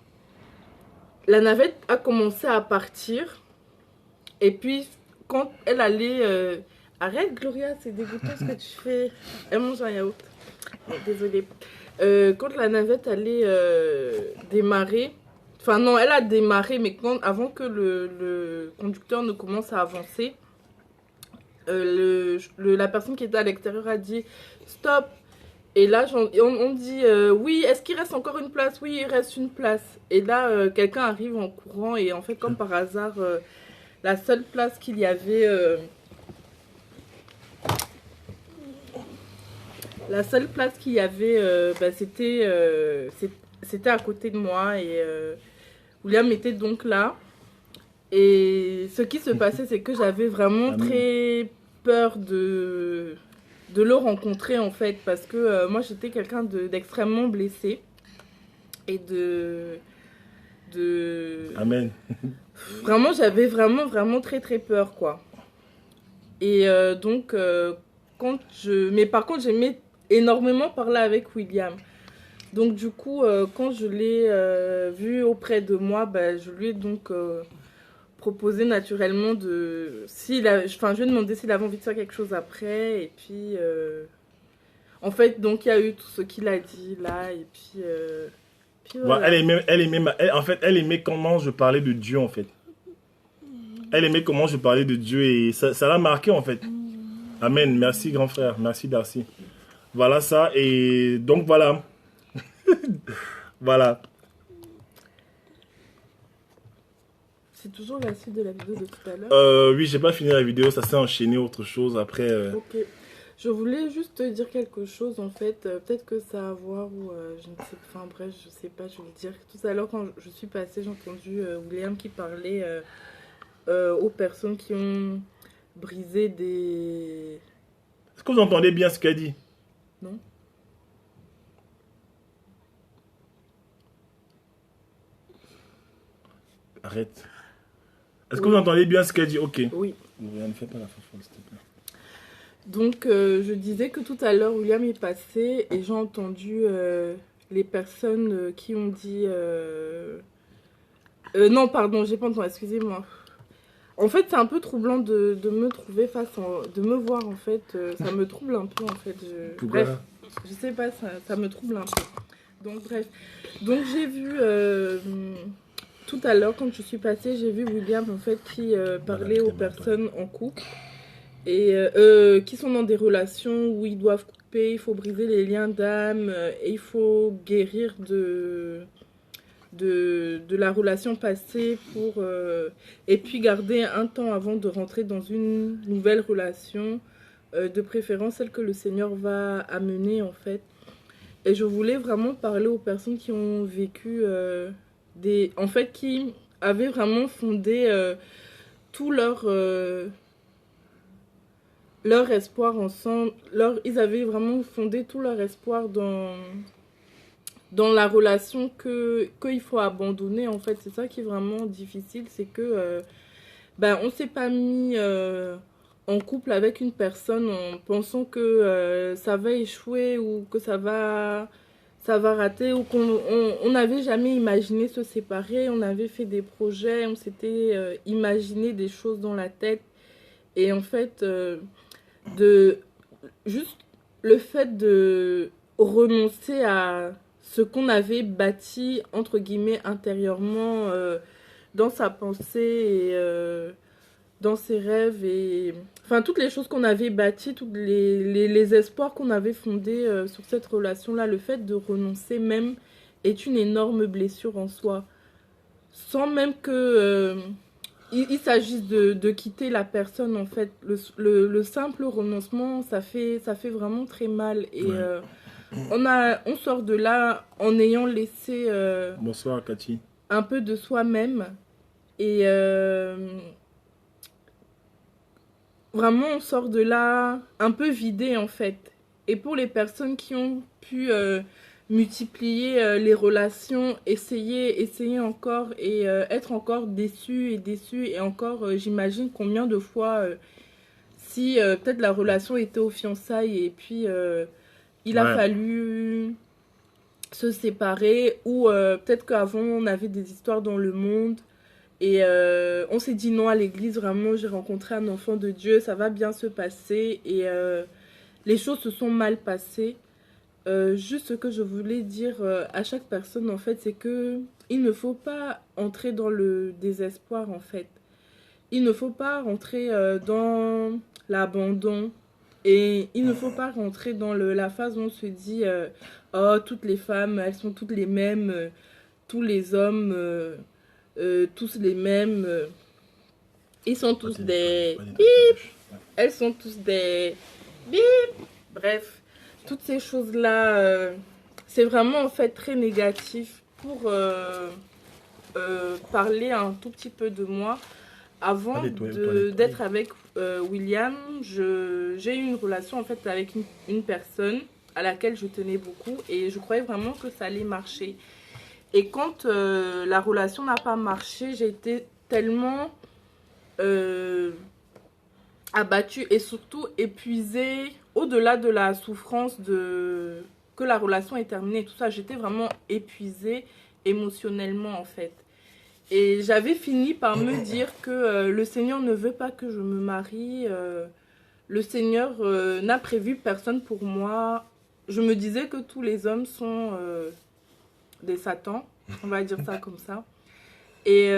la navette a commencé à partir. Et puis quand elle allait... Arrête Gloria, c'est dégoûtant ce que tu fais. Elle mange un yaourt. Oh, désolée. Quand la navette allait démarrer, enfin non, elle a démarré, mais avant que le conducteur ne commence à avancer, la personne qui était à l'extérieur a dit stop. Et là, on dit oui, est-ce qu'il reste encore une place? Oui, il reste une place. Et là, quelqu'un arrive en courant et en fait, comme par hasard, la seule place qu'il y avait... La seule place qu'il y avait, bah, c'était à côté de moi et William était donc là. Et ce qui se passait, c'est que j'avais vraiment très peur de le rencontrer en fait, parce que moi j'étais quelqu'un d'extrêmement blessé et Amen. Vraiment, j'avais vraiment très très peur quoi. Et donc, mais par contre, j'aimais énormément parler avec William. Donc du coup, quand je l'ai vu auprès de moi, bah, je lui ai donc proposé naturellement de... je lui ai demandé s'il avait envie de faire quelque chose après. Et puis, en fait, donc il y a eu tout ce qu'il a dit là. Et puis, voilà. En fait, elle aimait comment je parlais de Dieu en fait. Elle aimait comment je parlais de Dieu et ça l'a marqué en fait. Amen. Merci grand frère. Merci Darcy. Voilà ça. Et donc voilà. Voilà. C'est toujours la suite de la vidéo de tout à l'heure. Oui, j'ai pas fini la vidéo. Ça s'est enchaîné autre chose après. Ok. Je voulais juste te dire quelque chose en fait. Peut-être que ça a à voir ou je ne sais pas. Enfin bref, je sais pas. Je voulais dire tout à l'heure quand je suis passée, j'ai entendu William qui parlait aux personnes qui ont brisé des... Est-ce que vous entendez bien ce qu'elle dit? Non. Arrête. Est-ce que vous entendez bien ce qu'elle dit? Ok. Oui. Ne fais pas la fafolle, s'il te plaît. Donc, je disais que tout à l'heure, William est passé et j'ai entendu les personnes qui ont dit... non, pardon, j'ai pas entendu, excusez-moi. En fait, c'est un peu troublant de me trouver de me voir, en fait. Ça me trouble un peu, en fait. Bref, je sais pas, ça me trouble un peu. Donc, bref. Donc, j'ai vu... tout à l'heure, quand je suis passée, j'ai vu William, en fait, qui parlait aux personnes en couple. Et qui sont dans des relations où ils doivent couper, il faut briser les liens d'âme, et il faut guérir de la relation passée pour et puis garder un temps avant de rentrer dans une nouvelle relation, de préférence celle que le Seigneur va amener en fait. Et je voulais vraiment parler aux personnes qui ont vécu en fait qui avaient vraiment fondé tout leur espoir ensemble, ils avaient vraiment fondé tout leur espoir dans la relation qu'il faut abandonner en fait. C'est ça qui est vraiment difficile, c'est que on s'est pas mis en couple avec une personne en pensant que ça va échouer ou que ça va rater, ou qu'on n'avait jamais imaginé se séparer. On avait fait des projets, on s'était imaginé des choses dans la tête et en fait juste le fait de renoncer à ce qu'on avait bâti entre guillemets intérieurement dans sa pensée et dans ses rêves, et enfin toutes les choses qu'on avait bâties, tous les espoirs qu'on avait fondés sur cette relation là, le fait de renoncer même est une énorme blessure en soi. Sans même que il s'agisse de quitter la personne, en fait. Le simple renoncement, ça fait vraiment très mal. Et on sort de là en ayant laissé Bonsoir, Cathy. un peu de soi-même. Et vraiment, on sort de là un peu vidé, en fait. Et pour les personnes qui ont pu multiplier les relations, essayer encore et être encore déçues et encore, j'imagine combien de fois, si peut-être la relation était aux fiançailles et puis il a fallu se séparer ou peut-être qu'avant on avait des histoires dans le monde. Et on s'est dit non à l'église, vraiment, j'ai rencontré un enfant de Dieu, ça va bien se passer. Et les choses se sont mal passées. Juste ce que je voulais dire à chaque personne, en fait, c'est que il ne faut pas entrer dans le désespoir, en fait. Il ne faut pas rentrer dans l'abandon. Et il ne faut pas rentrer dans la phase où on se dit oh, toutes les femmes, elles sont toutes les mêmes, tous les hommes... tous les mêmes. Ils sont tous des bip. Elles sont tous des bip. Bref, toutes ces choses-là, c'est vraiment en fait très négatif pour parler un tout petit peu de moi. Avant d'être avec William, j'ai eu une relation en fait avec une personne à laquelle je tenais beaucoup et je croyais vraiment que ça allait marcher. Et quand la relation n'a pas marché, j'ai été tellement abattue et surtout épuisée, au-delà de la souffrance que la relation est terminée et tout ça. J'étais vraiment épuisée émotionnellement en fait. Et j'avais fini par me dire que le Seigneur ne veut pas que je me marie. Le Seigneur n'a prévu personne pour moi. Je me disais que tous les hommes sont... des satans, on va dire ça comme ça. Et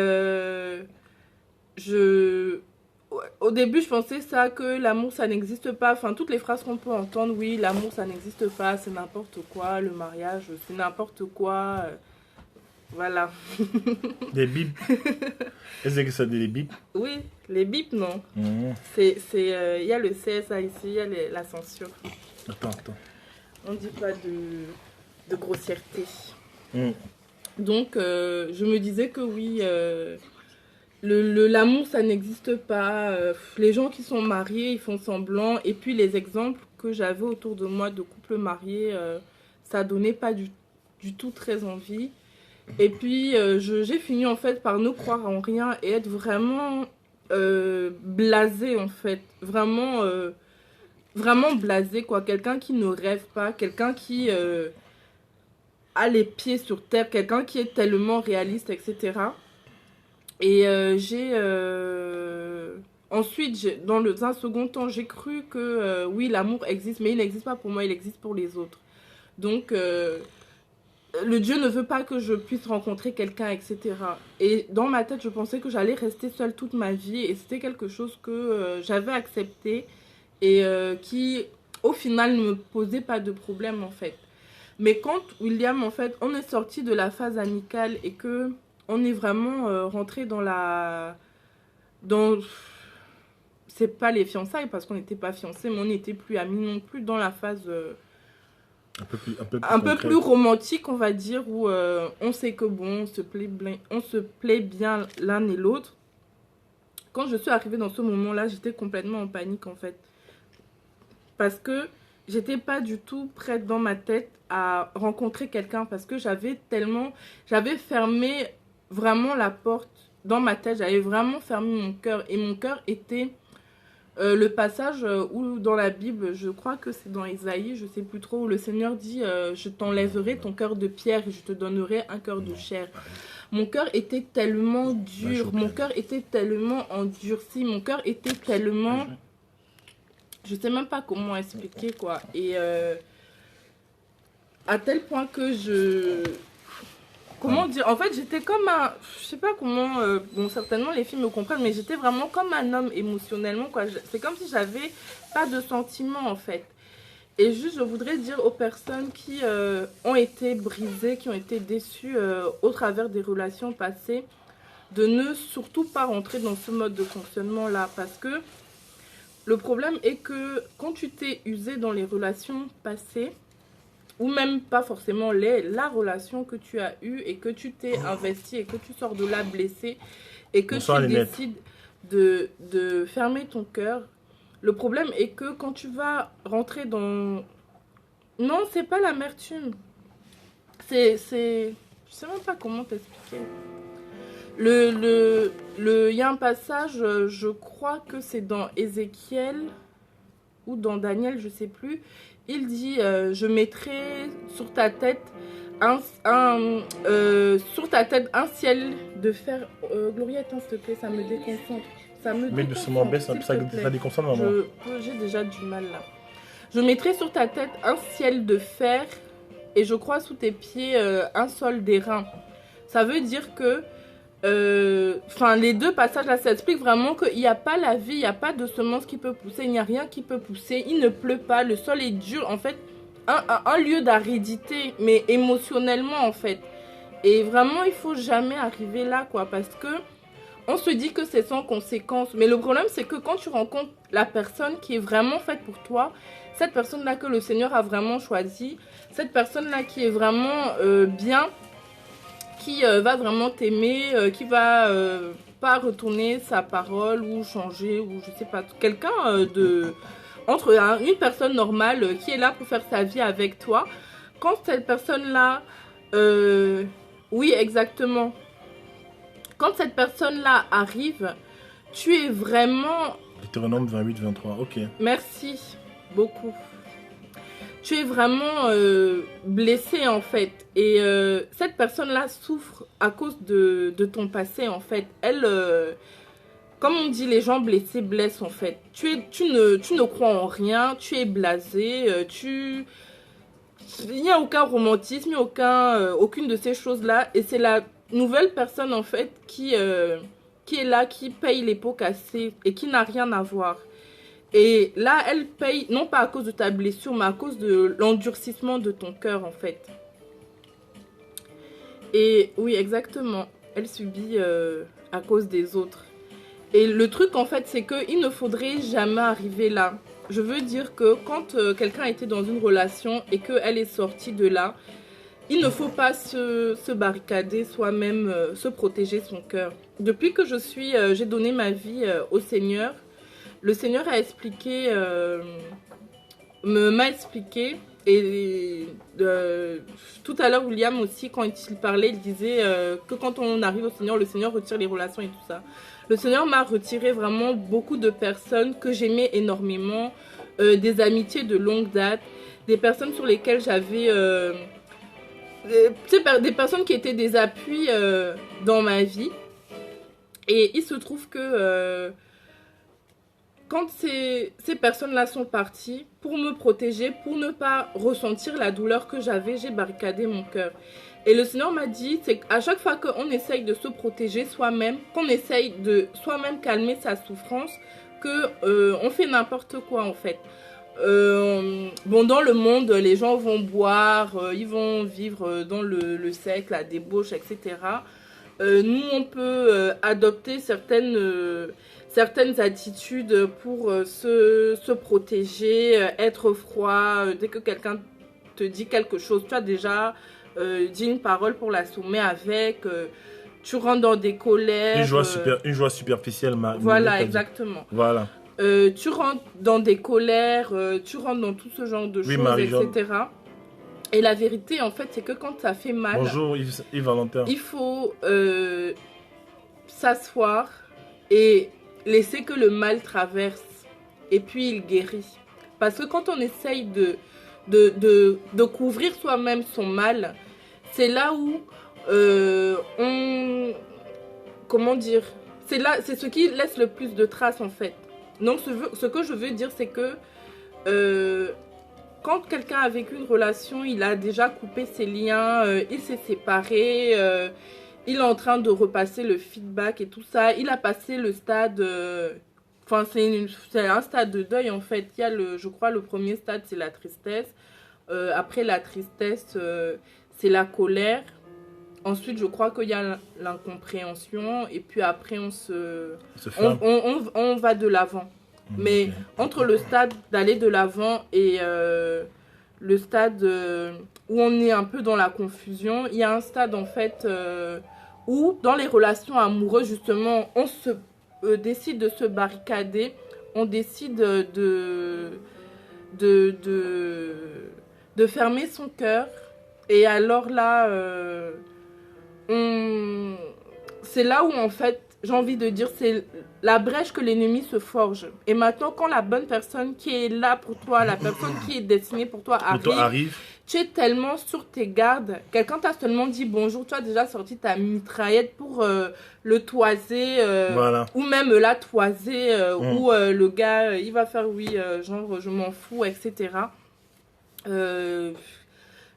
au début, je pensais ça, que l'amour, ça n'existe pas. Enfin, toutes les phrases qu'on peut entendre, oui, l'amour, ça n'existe pas, c'est n'importe quoi, le mariage, c'est n'importe quoi. Voilà. Des bips. Est-ce que ça dit des bips? Oui, les bips, non. Il y a le CSA ici, il y a la censure. Attends. On ne dit pas de grossièreté. Donc, je me disais que oui, l'amour, ça n'existe pas. Les gens qui sont mariés, ils font semblant. Et puis, les exemples que j'avais autour de moi de couples mariés, ça donnait pas du tout très envie. Et puis, j'ai fini en fait par ne croire en rien et être vraiment blasée en fait. Vraiment, vraiment blasée quoi. Quelqu'un qui ne rêve pas, quelqu'un qui... a les pieds sur terre, quelqu'un qui est tellement réaliste, etc. Et ensuite, dans un second temps, j'ai cru que oui, l'amour existe, mais il n'existe pas pour moi, il existe pour les autres. Donc, le Dieu ne veut pas que je puisse rencontrer quelqu'un, etc. Et dans ma tête, je pensais que j'allais rester seule toute ma vie, et c'était quelque chose que j'avais accepté, et qui, au final, ne me posait pas de problème, en fait. Mais quand William, en fait, on est sorti de la phase amicale et que on est vraiment rentré c'est pas les fiançailles parce qu'on n'était pas fiancés, mais on n'était plus amis non plus, dans la phase un peu plus romantique, on va dire, où on sait que bon, on se plaît bien l'un et l'autre. Quand je suis arrivée dans ce moment-là, j'étais complètement en panique, en fait. Parce que j'étais pas du tout prête dans ma tête à rencontrer quelqu'un parce que j'avais fermé vraiment la porte dans ma tête, j'avais vraiment fermé mon cœur et mon cœur était le passage où dans la Bible, je crois que c'est dans Isaïe, je sais plus trop, où le Seigneur dit je t'enlèverai ton cœur de pierre et je te donnerai un cœur de chair. Mon cœur était tellement dur, mon cœur était tellement endurci, mon cœur était tellement... Je sais même pas comment expliquer, quoi. Et à tel point que comment dire? En fait, j'étais comme un... Je sais pas comment... bon, certainement, les filles me comprennent, mais j'étais vraiment comme un homme émotionnellement, quoi. C'est comme si j'avais pas de sentiments, en fait. Et juste, je voudrais dire aux personnes qui ont été brisées, qui ont été déçues au travers des relations passées, de ne surtout pas rentrer dans ce mode de fonctionnement-là. Parce que le problème est que quand tu t'es usé dans les relations passées, ou même pas forcément la relation que tu as eue et que tu t'es investi et que tu sors de là blessé et que tu décides de fermer ton cœur, le problème est que quand tu vas rentrer dans... Non, c'est pas l'amertume. Je sais même pas comment t'expliquer. Il y a un passage, je crois que c'est dans Ézéchiel ou dans Daniel, je sais plus. Il dit, je mettrai sur ta tête un ciel de fer. Gloria, attends, s'il te plaît, ça me déconcentre. Mais doucement, baisse, ça déconcentre maman. J'ai déjà du mal là. Je mettrai sur ta tête un ciel de fer et je crois sous tes pieds un sol d'airain. Ça veut dire que les deux passages là, ça explique vraiment qu'il n'y a pas la vie, il n'y a pas de semence qui peut pousser, il n'y a rien qui peut pousser, il ne pleut pas, le sol est dur, en fait, un lieu d'aridité, mais émotionnellement en fait. Et vraiment, il faut jamais arriver là, quoi, parce que on se dit que c'est sans conséquence, mais le problème c'est que quand tu rencontres la personne qui est vraiment faite pour toi, cette personne-là que le Seigneur a vraiment choisi, cette personne-là qui est vraiment bien, qui va vraiment t'aimer, qui va pas retourner sa parole ou changer, ou je sais pas, quelqu'un entre une personne normale qui est là pour faire sa vie avec toi. Quand cette personne-là, oui exactement, quand cette personne-là arrive, tu es vraiment... Deutéronome 28-23, ok. Merci beaucoup. Tu es vraiment blessé en fait. Et cette personne-là souffre à cause de ton passé en fait. Elle, comme on dit, les gens blessés blessent en fait. Tu ne crois en rien, tu es blasé, il n'y a aucun romantisme, il n'y a aucune de ces choses-là. Et c'est la nouvelle personne en fait qui est là, qui paye les pots cassés et qui n'a rien à voir. Et là, elle paye, non pas à cause de ta blessure, mais à cause de l'endurcissement de ton cœur, en fait. Et oui, exactement. Elle subit à cause des autres. Et le truc, en fait, c'est qu'il ne faudrait jamais arriver là. Je veux dire que quand quelqu'un était dans une relation et qu'elle est sortie de là, il ne faut pas se barricader soi-même, se protéger son cœur. Depuis que j'ai donné ma vie au Seigneur, le Seigneur a expliqué, m'a expliqué, et tout à l'heure William aussi, quand il parlait, il disait que quand on arrive au Seigneur, le Seigneur retire les relations et tout ça. Le Seigneur m'a retiré vraiment beaucoup de personnes que j'aimais énormément, des amitiés de longue date, des personnes sur lesquelles j'avais... des personnes qui étaient des appuis dans ma vie. Et il se trouve que... quand ces personnes-là sont parties, pour me protéger, pour ne pas ressentir la douleur que j'avais, j'ai barricadé mon cœur. Et le Seigneur m'a dit, c'est qu'à chaque fois qu'on essaye de se protéger soi-même, qu'on essaye de soi-même calmer sa souffrance, qu'on fait n'importe quoi en fait. Bon, dans le monde, les gens vont boire, ils vont vivre dans le sexe, la débauche, etc. Nous, on peut adopter certaines attitudes pour se protéger, être froid. Dès que quelqu'un te dit quelque chose, tu as déjà dit une parole pour l'assommer avec. Tu rentres dans des colères. Une joie superficielle. Voilà, exactement. Voilà. Tu rentres dans des colères, tu rentres dans tout ce genre de choses, etc. Et la vérité, en fait, c'est que quand ça fait mal... Bonjour Yves Valentin. Il faut s'asseoir et laisser que le mal traverse. Et puis, il guérit. Parce que quand on essaye de couvrir soi-même son mal, c'est là où comment dire, c'est ce qui laisse le plus de traces en fait. Donc ce que je veux dire, c'est que quand quelqu'un a vécu une relation, il a déjà coupé ses liens, il s'est séparé, il est en train de repasser le feedback et tout ça, il a passé le stade, Enfin, c'est un stade de deuil, en fait. Il y a, je crois, le premier stade, c'est la tristesse. Après la tristesse, c'est la colère. Ensuite, je crois qu'il y a l'incompréhension. Et puis après, on va de l'avant. Mais entre le stade d'aller de l'avant et le stade où on est un peu dans la confusion, il y a un stade, en fait, où, dans les relations amoureuses, justement, on décide de se barricader. On décide de fermer son cœur. Et alors là, c'est là où, en fait, j'ai envie de dire, c'est la brèche que l'ennemi se forge. Et maintenant, quand la bonne personne qui est là pour toi, la personne qui est destinée pour toi arrive, tu es tellement sur tes gardes. Quelqu'un t'a seulement dit bonjour, tu as déjà sorti ta mitraillette pour le toiser, voilà. ou même la toiser, ou le gars, il va faire oui, genre je m'en fous, etc.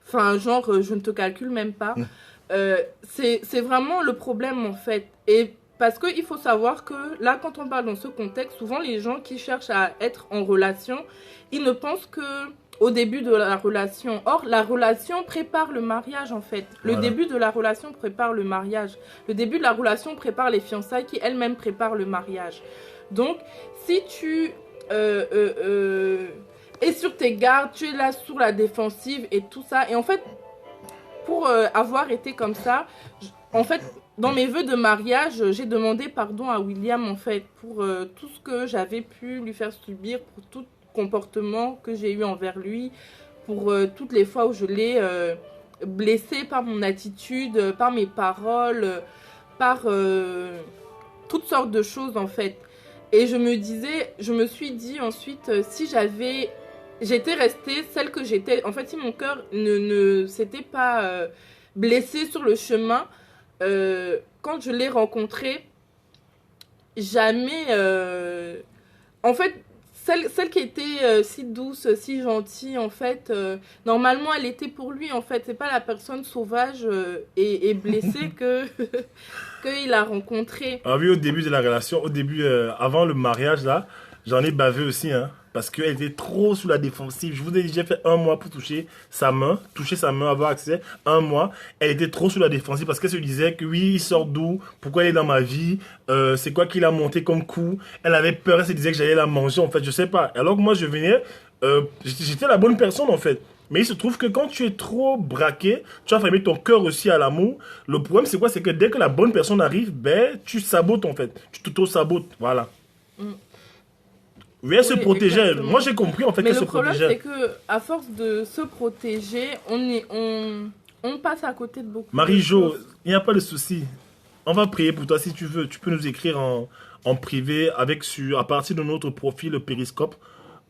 Enfin, genre, je ne te calcule même pas. C'est vraiment le problème, en fait. Et parce qu'il faut savoir que là, quand on parle dans ce contexte, souvent les gens qui cherchent à être en relation, ils ne pensent que au début de la relation. Or, la relation prépare le mariage, en fait. Le début de la relation prépare le mariage. Le début de la relation prépare les fiançailles qui elles-mêmes préparent le mariage. Donc, si tu es sur tes gardes, tu es là sur la défensive et tout ça. Et en fait, pour avoir été comme ça, en fait, dans mes vœux de mariage, j'ai demandé pardon à William, en fait, pour tout ce que j'avais pu lui faire subir, pour tout comportement que j'ai eu envers lui, pour toutes les fois où je l'ai blessé par mon attitude, par mes paroles, par toutes sortes de choses, en fait. Et je me suis dit ensuite, si j'étais restée celle que j'étais, en fait, si mon cœur ne s'était pas blessé sur le chemin, quand je l'ai rencontrée, jamais, en fait, celle qui était si douce, si gentille, en fait, normalement, elle était pour lui, en fait. C'est pas la personne sauvage et blessée qu'il a rencontrée. Ah oui, au début de la relation, avant le mariage, là, j'en ai bavé aussi, hein. Parce qu'elle était trop sous la défensive. Je vous ai dit, j'ai fait 1 mois pour toucher sa main, avoir accès. 1 mois. Elle était trop sous la défensive parce qu'elle se disait que oui, il sort d'où? Pourquoi il est dans ma vie? C'est quoi qu'il a monté comme coup? Elle avait peur, elle se disait que j'allais la manger, en fait, je sais pas. Alors que moi, je venais, j'étais la bonne personne, en fait. Mais il se trouve que quand tu es trop braqué, tu vas fermer ton cœur aussi à l'amour. Le problème, c'est quoi? C'est que dès que la bonne personne arrive, ben, tu sabotes, en fait. Tu t'auto-sabotes, voilà. Oui, elle se protégeait. Exactement. Moi, j'ai compris en fait qu'elle se protégeait. Mais le problème, c'est qu'à force de se protéger, on passe à côté de beaucoup Marie-Jo, il n'y a pas de souci. On va prier pour toi si tu veux. Tu peux nous écrire en privé à partir de notre profil Périscope.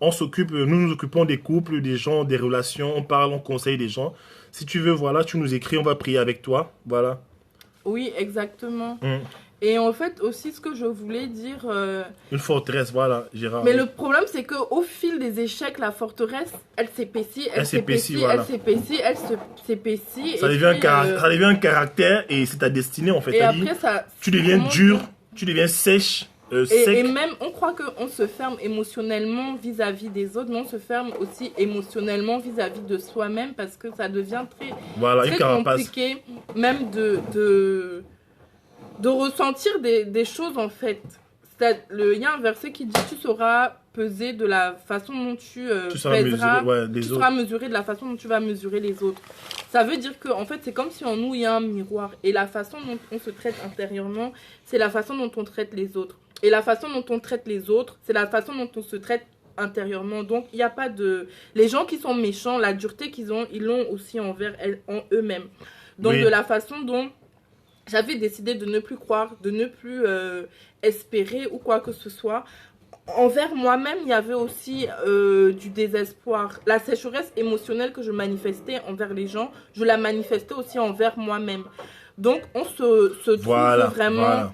Nous nous occupons des couples, des gens, des relations. On parle, on conseille des gens. Si tu veux, voilà, tu nous écris, on va prier avec toi. Voilà. Oui, exactement. Et en fait, aussi, ce que je voulais dire... Une forteresse, voilà, Gérard. Mais le problème, c'est qu'au fil des échecs, la forteresse, elle s'épaissit, elle s'épaissit, voilà. elle s'épaissit. Ça devient un caractère et c'est ta destinée, en fait. Et après, tu deviens dur, tu deviens sèche, sec. Et même, on croit qu'on se ferme émotionnellement vis-à-vis des autres, mais on se ferme aussi émotionnellement vis-à-vis de soi-même parce que ça devient très compliqué, même de ressentir des choses, en fait. Il y a un verset qui dit tu sauras peser de la façon dont tu pèseras, tu sauras mesurer de la façon dont tu vas mesurer les autres. Ça veut dire que, en fait, c'est comme si en nous il y a un miroir et la façon dont on se traite intérieurement, c'est la façon dont on traite les autres. Et la façon dont on traite les autres, c'est la façon dont on se traite intérieurement. Donc il n'y a pas de... Les gens qui sont méchants, la dureté qu'ils ont, ils l'ont aussi en eux-mêmes. Donc de la façon dont j'avais décidé de ne plus croire, de ne plus espérer ou quoi que ce soit. Envers moi-même, il y avait aussi du désespoir. La sécheresse émotionnelle que je manifestais envers les gens, je la manifestais aussi envers moi-même. Donc, on se trouve vraiment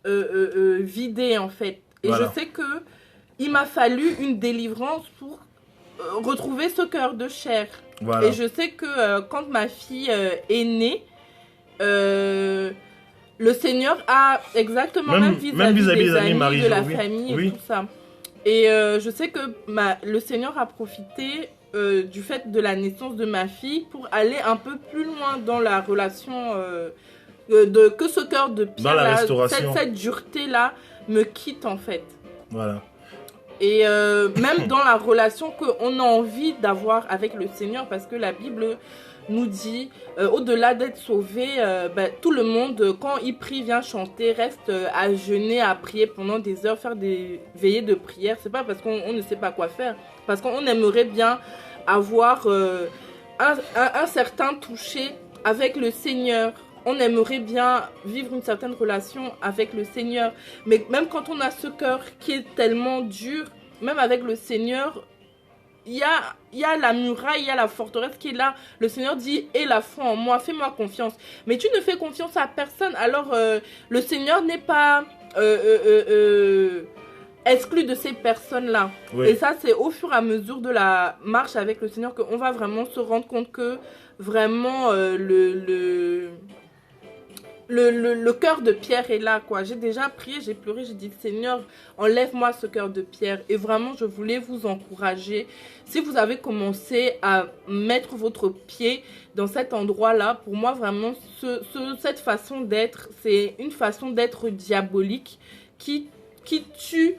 vidé, en fait. Et je sais qu'il m'a fallu une délivrance pour retrouver ce cœur de chair. Et je sais que quand ma fille est née, le Seigneur a exactement même vis-à-vis des amis, de la famille et tout ça. Et je sais que le Seigneur a profité du fait de la naissance de ma fille pour aller un peu plus loin dans la relation, que ce cœur de pierre, là, cette dureté-là me quitte en fait. Voilà. Et même dans la relation qu'on a envie d'avoir avec le Seigneur, parce que la Bible nous dit, au-delà d'être sauvé, tout le monde, quand il prie, vient chanter, reste à jeûner, à prier pendant des heures, faire des veillées de prière. C'est pas parce qu'on ne sait pas quoi faire, parce qu'on aimerait bien avoir un certain toucher avec le Seigneur. On aimerait bien vivre une certaine relation avec le Seigneur. Mais même quand on a ce cœur qui est tellement dur, même avec le Seigneur, il y a la muraille, il y a la forteresse qui est là. Le Seigneur dit, aie la foi en moi, fais-moi confiance. Mais tu ne fais confiance à personne. Alors, le Seigneur n'est pas exclu de ces personnes-là. Oui. Et ça, c'est au fur et à mesure de la marche avec le Seigneur qu'on va vraiment se rendre compte que vraiment le cœur de pierre est là, quoi. J'ai déjà prié, j'ai pleuré, j'ai dit, Seigneur, enlève-moi ce cœur de pierre. Et vraiment, je voulais vous encourager. Si vous avez commencé à mettre votre pied dans cet endroit-là, pour moi, vraiment, cette façon d'être, c'est une façon d'être diabolique qui tue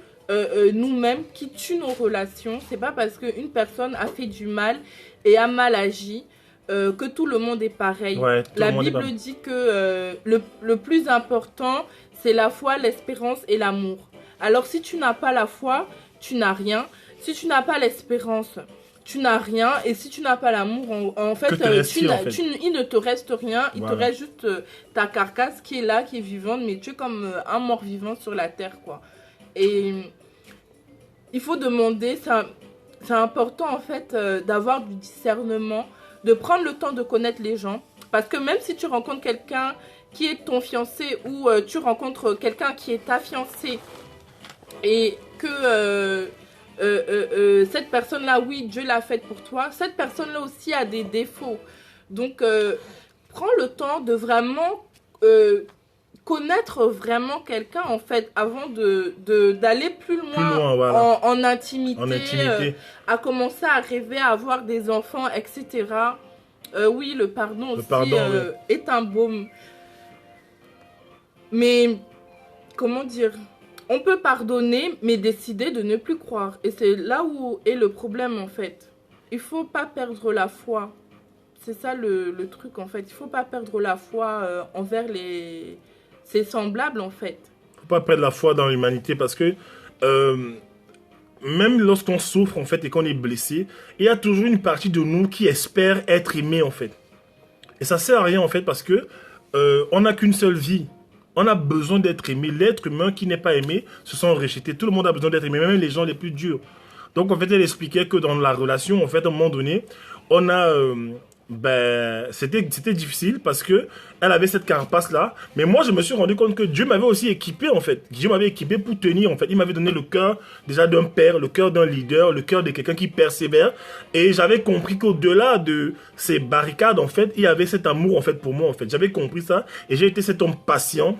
nous-mêmes, qui tue nos relations. C'est pas parce qu'une personne a fait du mal et a mal agi que tout le monde est pareil. Ouais, la Bible dit que le plus important, c'est la foi, l'espérance et l'amour. Alors, si tu n'as pas la foi, tu n'as rien. Si tu n'as pas l'espérance, tu n'as rien. Et si tu n'as pas l'amour, en fait, il ne te reste rien. Il te reste juste ta carcasse qui est là, qui est vivante, mais tu es comme un mort vivant sur la terre, quoi. Et il faut demander, c'est important, en fait, d'avoir du discernement, de prendre le temps de connaître les gens. Parce que même si tu rencontres quelqu'un qui est ton fiancé ou tu rencontres quelqu'un qui est ta fiancée et que cette personne-là, oui, Dieu l'a faite pour toi, cette personne-là aussi a des défauts. Donc, prends le temps de vraiment connaître vraiment quelqu'un, en fait, avant d'aller plus loin, voilà. en intimité, à commencer à rêver, à avoir des enfants, etc. Oui, le pardon aussi est un baume. Mais, comment dire, on peut pardonner, mais décider de ne plus croire. Et c'est là où est le problème, en fait. Il ne faut pas perdre la foi. C'est ça le truc, en fait. Il ne faut pas perdre la foi envers ses semblables, en fait. Il ne faut pas perdre la foi dans l'humanité parce que même lorsqu'on souffre, en fait, et qu'on est blessé, il y a toujours une partie de nous qui espère être aimé, en fait. Et ça ne sert à rien, en fait, parce que on n'a qu'une seule vie. On a besoin d'être aimé. L'être humain qui n'est pas aimé se sent rejeté. Tout le monde a besoin d'être aimé, même les gens les plus durs. Donc, en fait, elle expliquait que dans la relation, en fait, à un moment donné, on a... c'était difficile parce que elle avait cette carapace-là. Mais moi, je me suis rendu compte que Dieu m'avait aussi équipé, en fait. Dieu m'avait équipé pour tenir, en fait. Il m'avait donné le cœur, déjà, d'un père, le cœur d'un leader, le cœur de quelqu'un qui persévère. Et j'avais compris qu'au-delà de ces barricades, en fait, il y avait cet amour, en fait, pour moi, en fait. J'avais compris ça. Et j'ai été cet homme patient.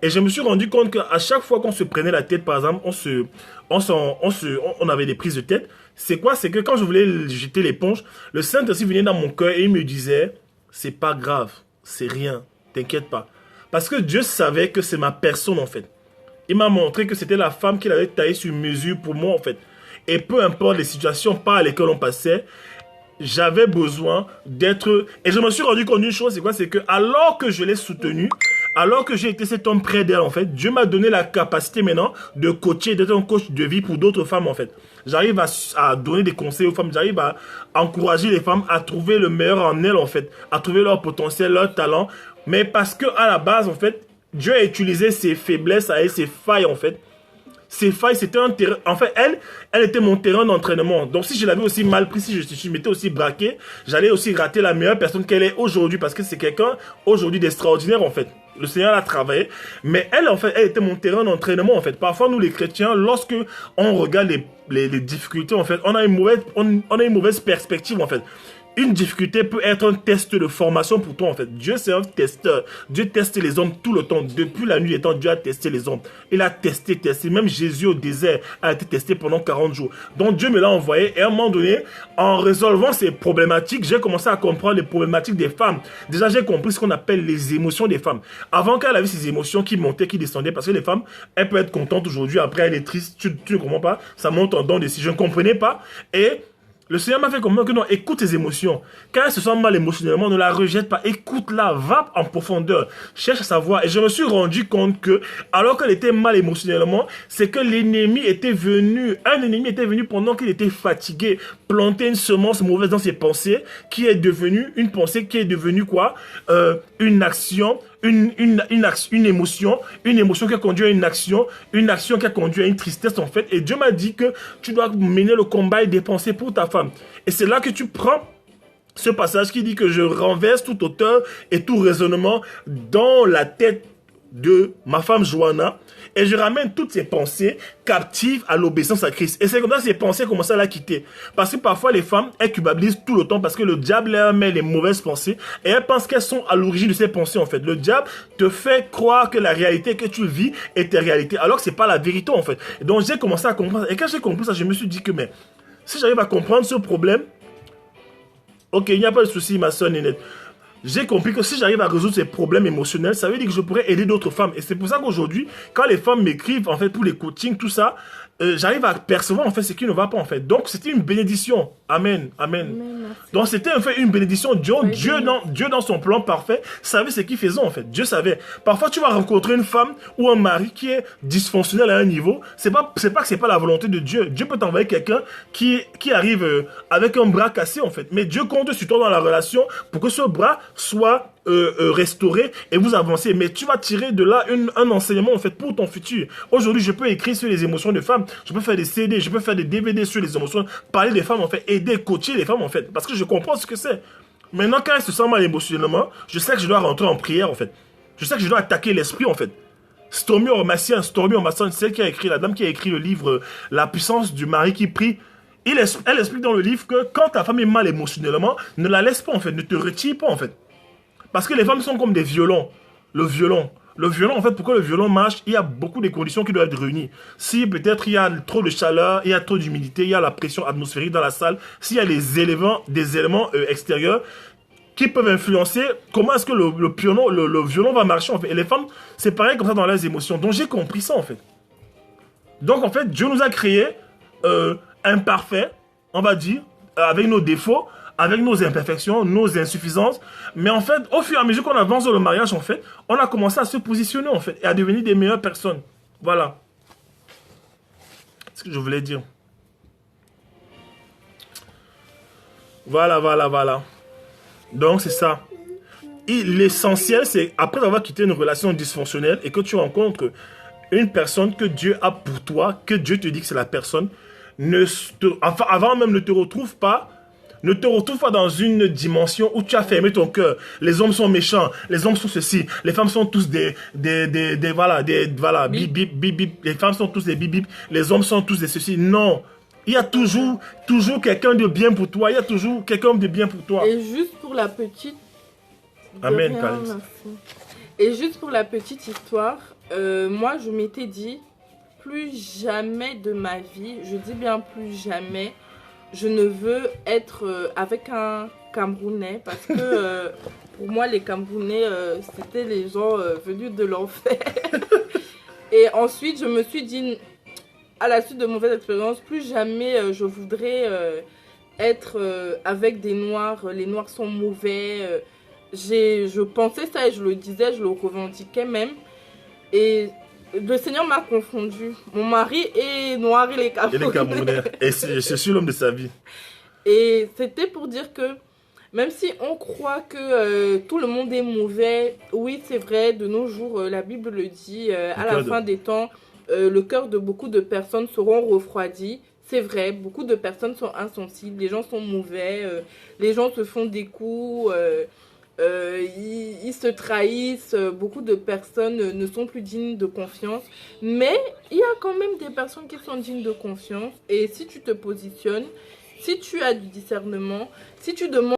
Et je me suis rendu compte qu'à chaque fois qu'on se prenait la tête, par exemple, on avait des prises de tête. C'est quoi? C'est que quand je voulais jeter l'éponge, le Saint-Esprit venait dans mon cœur et il me disait, c'est pas grave, c'est rien, t'inquiète pas. Parce que Dieu savait que c'est ma personne, en fait. Il m'a montré que c'était la femme qu'il avait taillée sur mesure pour moi, en fait. Et peu importe les situations par lesquelles on passait, j'avais besoin d'être... Et je me suis rendu compte d'une chose, c'est quoi? C'est que alors que je l'ai soutenue, alors que j'ai été cet homme près d'elle, en fait, Dieu m'a donné la capacité maintenant de coacher, d'être un coach de vie pour d'autres femmes, en fait. J'arrive à donner des conseils aux femmes, j'arrive à encourager les femmes à trouver le meilleur en elles, en fait, à trouver leur potentiel, leur talent. Mais parce que à la base, en fait, Dieu a utilisé ses faiblesses à elle, ses failles, en fait. Ces failles, c'était un terrain... En fait, elle était mon terrain d'entraînement. Donc, si je l'avais aussi mal pris, si je m'étais aussi braqué, j'allais aussi rater la meilleure personne qu'elle est aujourd'hui. Parce que c'est quelqu'un, aujourd'hui, d'extraordinaire, en fait. Le Seigneur l'a travaillé. Mais elle, en fait, elle était mon terrain d'entraînement, en fait. Parfois, nous, les chrétiens, lorsque on regarde les difficultés, en fait, on a une mauvaise perspective, en fait. Une difficulté peut être un test de formation pour toi en fait. Dieu c'est un testeur. Dieu teste les hommes tout le temps. Depuis la nuit des temps, Dieu a testé les hommes. Il a testé. Même Jésus au désert a été testé pendant 40 jours. Donc Dieu me l'a envoyé et à un moment donné, en résolvant ces problématiques, j'ai commencé à comprendre les problématiques des femmes. Déjà j'ai compris ce qu'on appelle les émotions des femmes. Avant qu'elle avait ces émotions qui montaient, qui descendaient, parce que les femmes, elles peuvent être contentes aujourd'hui, après elle est triste, tu ne comprends pas, ça monte en dents de si je ne comprenais pas. Et le Seigneur m'a fait comprendre que non, écoute tes émotions. Quand elle se sent mal émotionnellement, ne la rejette pas. Écoute-la, va en profondeur. Cherche à savoir. Et je me suis rendu compte que, alors qu'elle était mal émotionnellement, c'est que l'ennemi était venu. Un ennemi était venu pendant qu'il était fatigué, planter une semence mauvaise dans ses pensées, qui est devenue une pensée, qui est devenue quoi? Une action. Une émotion qui a conduit à une action qui a conduit à une tristesse en fait. Et Dieu m'a dit que tu dois mener le combat et dépenser pour ta femme. Et c'est là que tu prends ce passage qui dit que je renverse toute hauteur et tout raisonnement dans la tête de ma femme Johanna et je ramène toutes ses pensées captives à l'obéissance à Christ. Et c'est comme ça que ces pensées commencent à la quitter. Parce que parfois les femmes, elles culpabilisent tout le temps parce que le diable leur met les mauvaises pensées et elles pensent qu'elles sont à l'origine de ces pensées en fait. Le diable te fait croire que la réalité que tu vis est ta réalité alors que c'est pas la vérité en fait. Et donc j'ai commencé à comprendre. Et quand j'ai compris ça, je me suis dit que mais si j'arrive à comprendre ce problème, ok, il n'y a pas de souci ma soeur Nénette. J'ai compris que si j'arrive à résoudre ces problèmes émotionnels, ça veut dire que je pourrais aider d'autres femmes. Et c'est pour ça qu'aujourd'hui, quand les femmes m'écrivent, en fait, pour les coachings, tout ça, j'arrive à percevoir, en fait, ce qui ne va pas, en fait. Donc, c'était une bénédiction. Amen. Amen. Donc, c'était, en fait, une bénédiction. Dieu, dans son plan parfait, savait ce qu'il faisait, en fait. Dieu savait. Parfois, tu vas rencontrer une femme ou un mari qui est dysfonctionnel à un niveau. C'est pas que c'est pas la volonté de Dieu. Dieu peut t'envoyer quelqu'un qui arrive avec un bras cassé, en fait. Mais Dieu compte sur toi dans la relation pour que ce bras soit restauré et vous avancez. Mais tu vas tirer de là un enseignement, en fait, pour ton futur. Aujourd'hui, je peux écrire sur les émotions des femmes. Je peux faire des CD, je peux faire des DVD sur les émotions, parler des femmes, en fait, aider, coacher les femmes, en fait. Parce que je comprends ce que c'est. Maintenant, quand elles se sentent mal émotionnellement, je sais que je dois rentrer en prière, en fait. Je sais que je dois attaquer l'esprit, en fait. Stormy Omassian, celle qui a écrit, la dame qui a écrit le livre La puissance du mari qui prie, elle explique dans le livre que quand ta femme est mal émotionnellement, ne la laisse pas, en fait, ne te retire pas, en fait. Parce que les femmes sont comme des violons. Le violon, en fait, pour que le violon marche, il y a beaucoup de conditions qui doivent être réunies. Si peut-être il y a trop de chaleur, il y a trop d'humidité, il y a la pression atmosphérique dans la salle, s'il y a des éléments extérieurs qui peuvent influencer comment est-ce que le violon va marcher, en fait. Et les femmes, c'est pareil comme ça dans leurs émotions. Donc j'ai compris ça, en fait. Donc en fait, Dieu nous a créés imparfaits, on va dire, avec nos défauts, avec nos imperfections, nos insuffisances. Mais en fait, au fur et à mesure qu'on avance dans le mariage, en fait, on a commencé à se positionner, en fait, et à devenir des meilleures personnes. Voilà. C'est ce que je voulais dire. Voilà. Donc, c'est ça. Et l'essentiel, c'est, après avoir quitté une relation dysfonctionnelle et que tu rencontres une personne que Dieu a pour toi, que Dieu te dit que c'est la personne, avant même ne te retrouve pas dans une dimension où tu as fermé ton cœur. Les hommes sont méchants, les hommes sont ceci, les femmes sont tous les femmes sont tous des bip, les hommes sont tous des ceci. Non, il y a toujours quelqu'un de bien pour toi, il y a toujours quelqu'un de bien pour toi. Et juste pour la petite... Amen, Calypso. Et juste pour la petite histoire, moi je m'étais dit, plus jamais de ma vie, je dis bien plus jamais, je ne veux être avec un Camerounais parce que pour moi les Camerounais c'était les gens venus de l'enfer. Et ensuite je me suis dit, à la suite de mauvaises expériences, plus jamais je voudrais être avec des Noirs. Les Noirs sont mauvais. Je pensais ça et je le disais, je le revendiquais même. Et le Seigneur m'a confondu. Mon mari est noir, il est Camerounais. Et je suis l'homme de sa vie. Et c'était pour dire que même si on croit que tout le monde est mauvais, oui c'est vrai, de nos jours, la Bible le dit, à la fin des temps, le cœur de beaucoup de personnes seront refroidis. C'est vrai, beaucoup de personnes sont insensibles, les gens sont mauvais, les gens se font des coups... ils se trahissent, beaucoup de personnes ne sont plus dignes de confiance, mais il y a quand même des personnes qui sont dignes de confiance. Et si tu te positionnes, si tu as du discernement, si tu demandes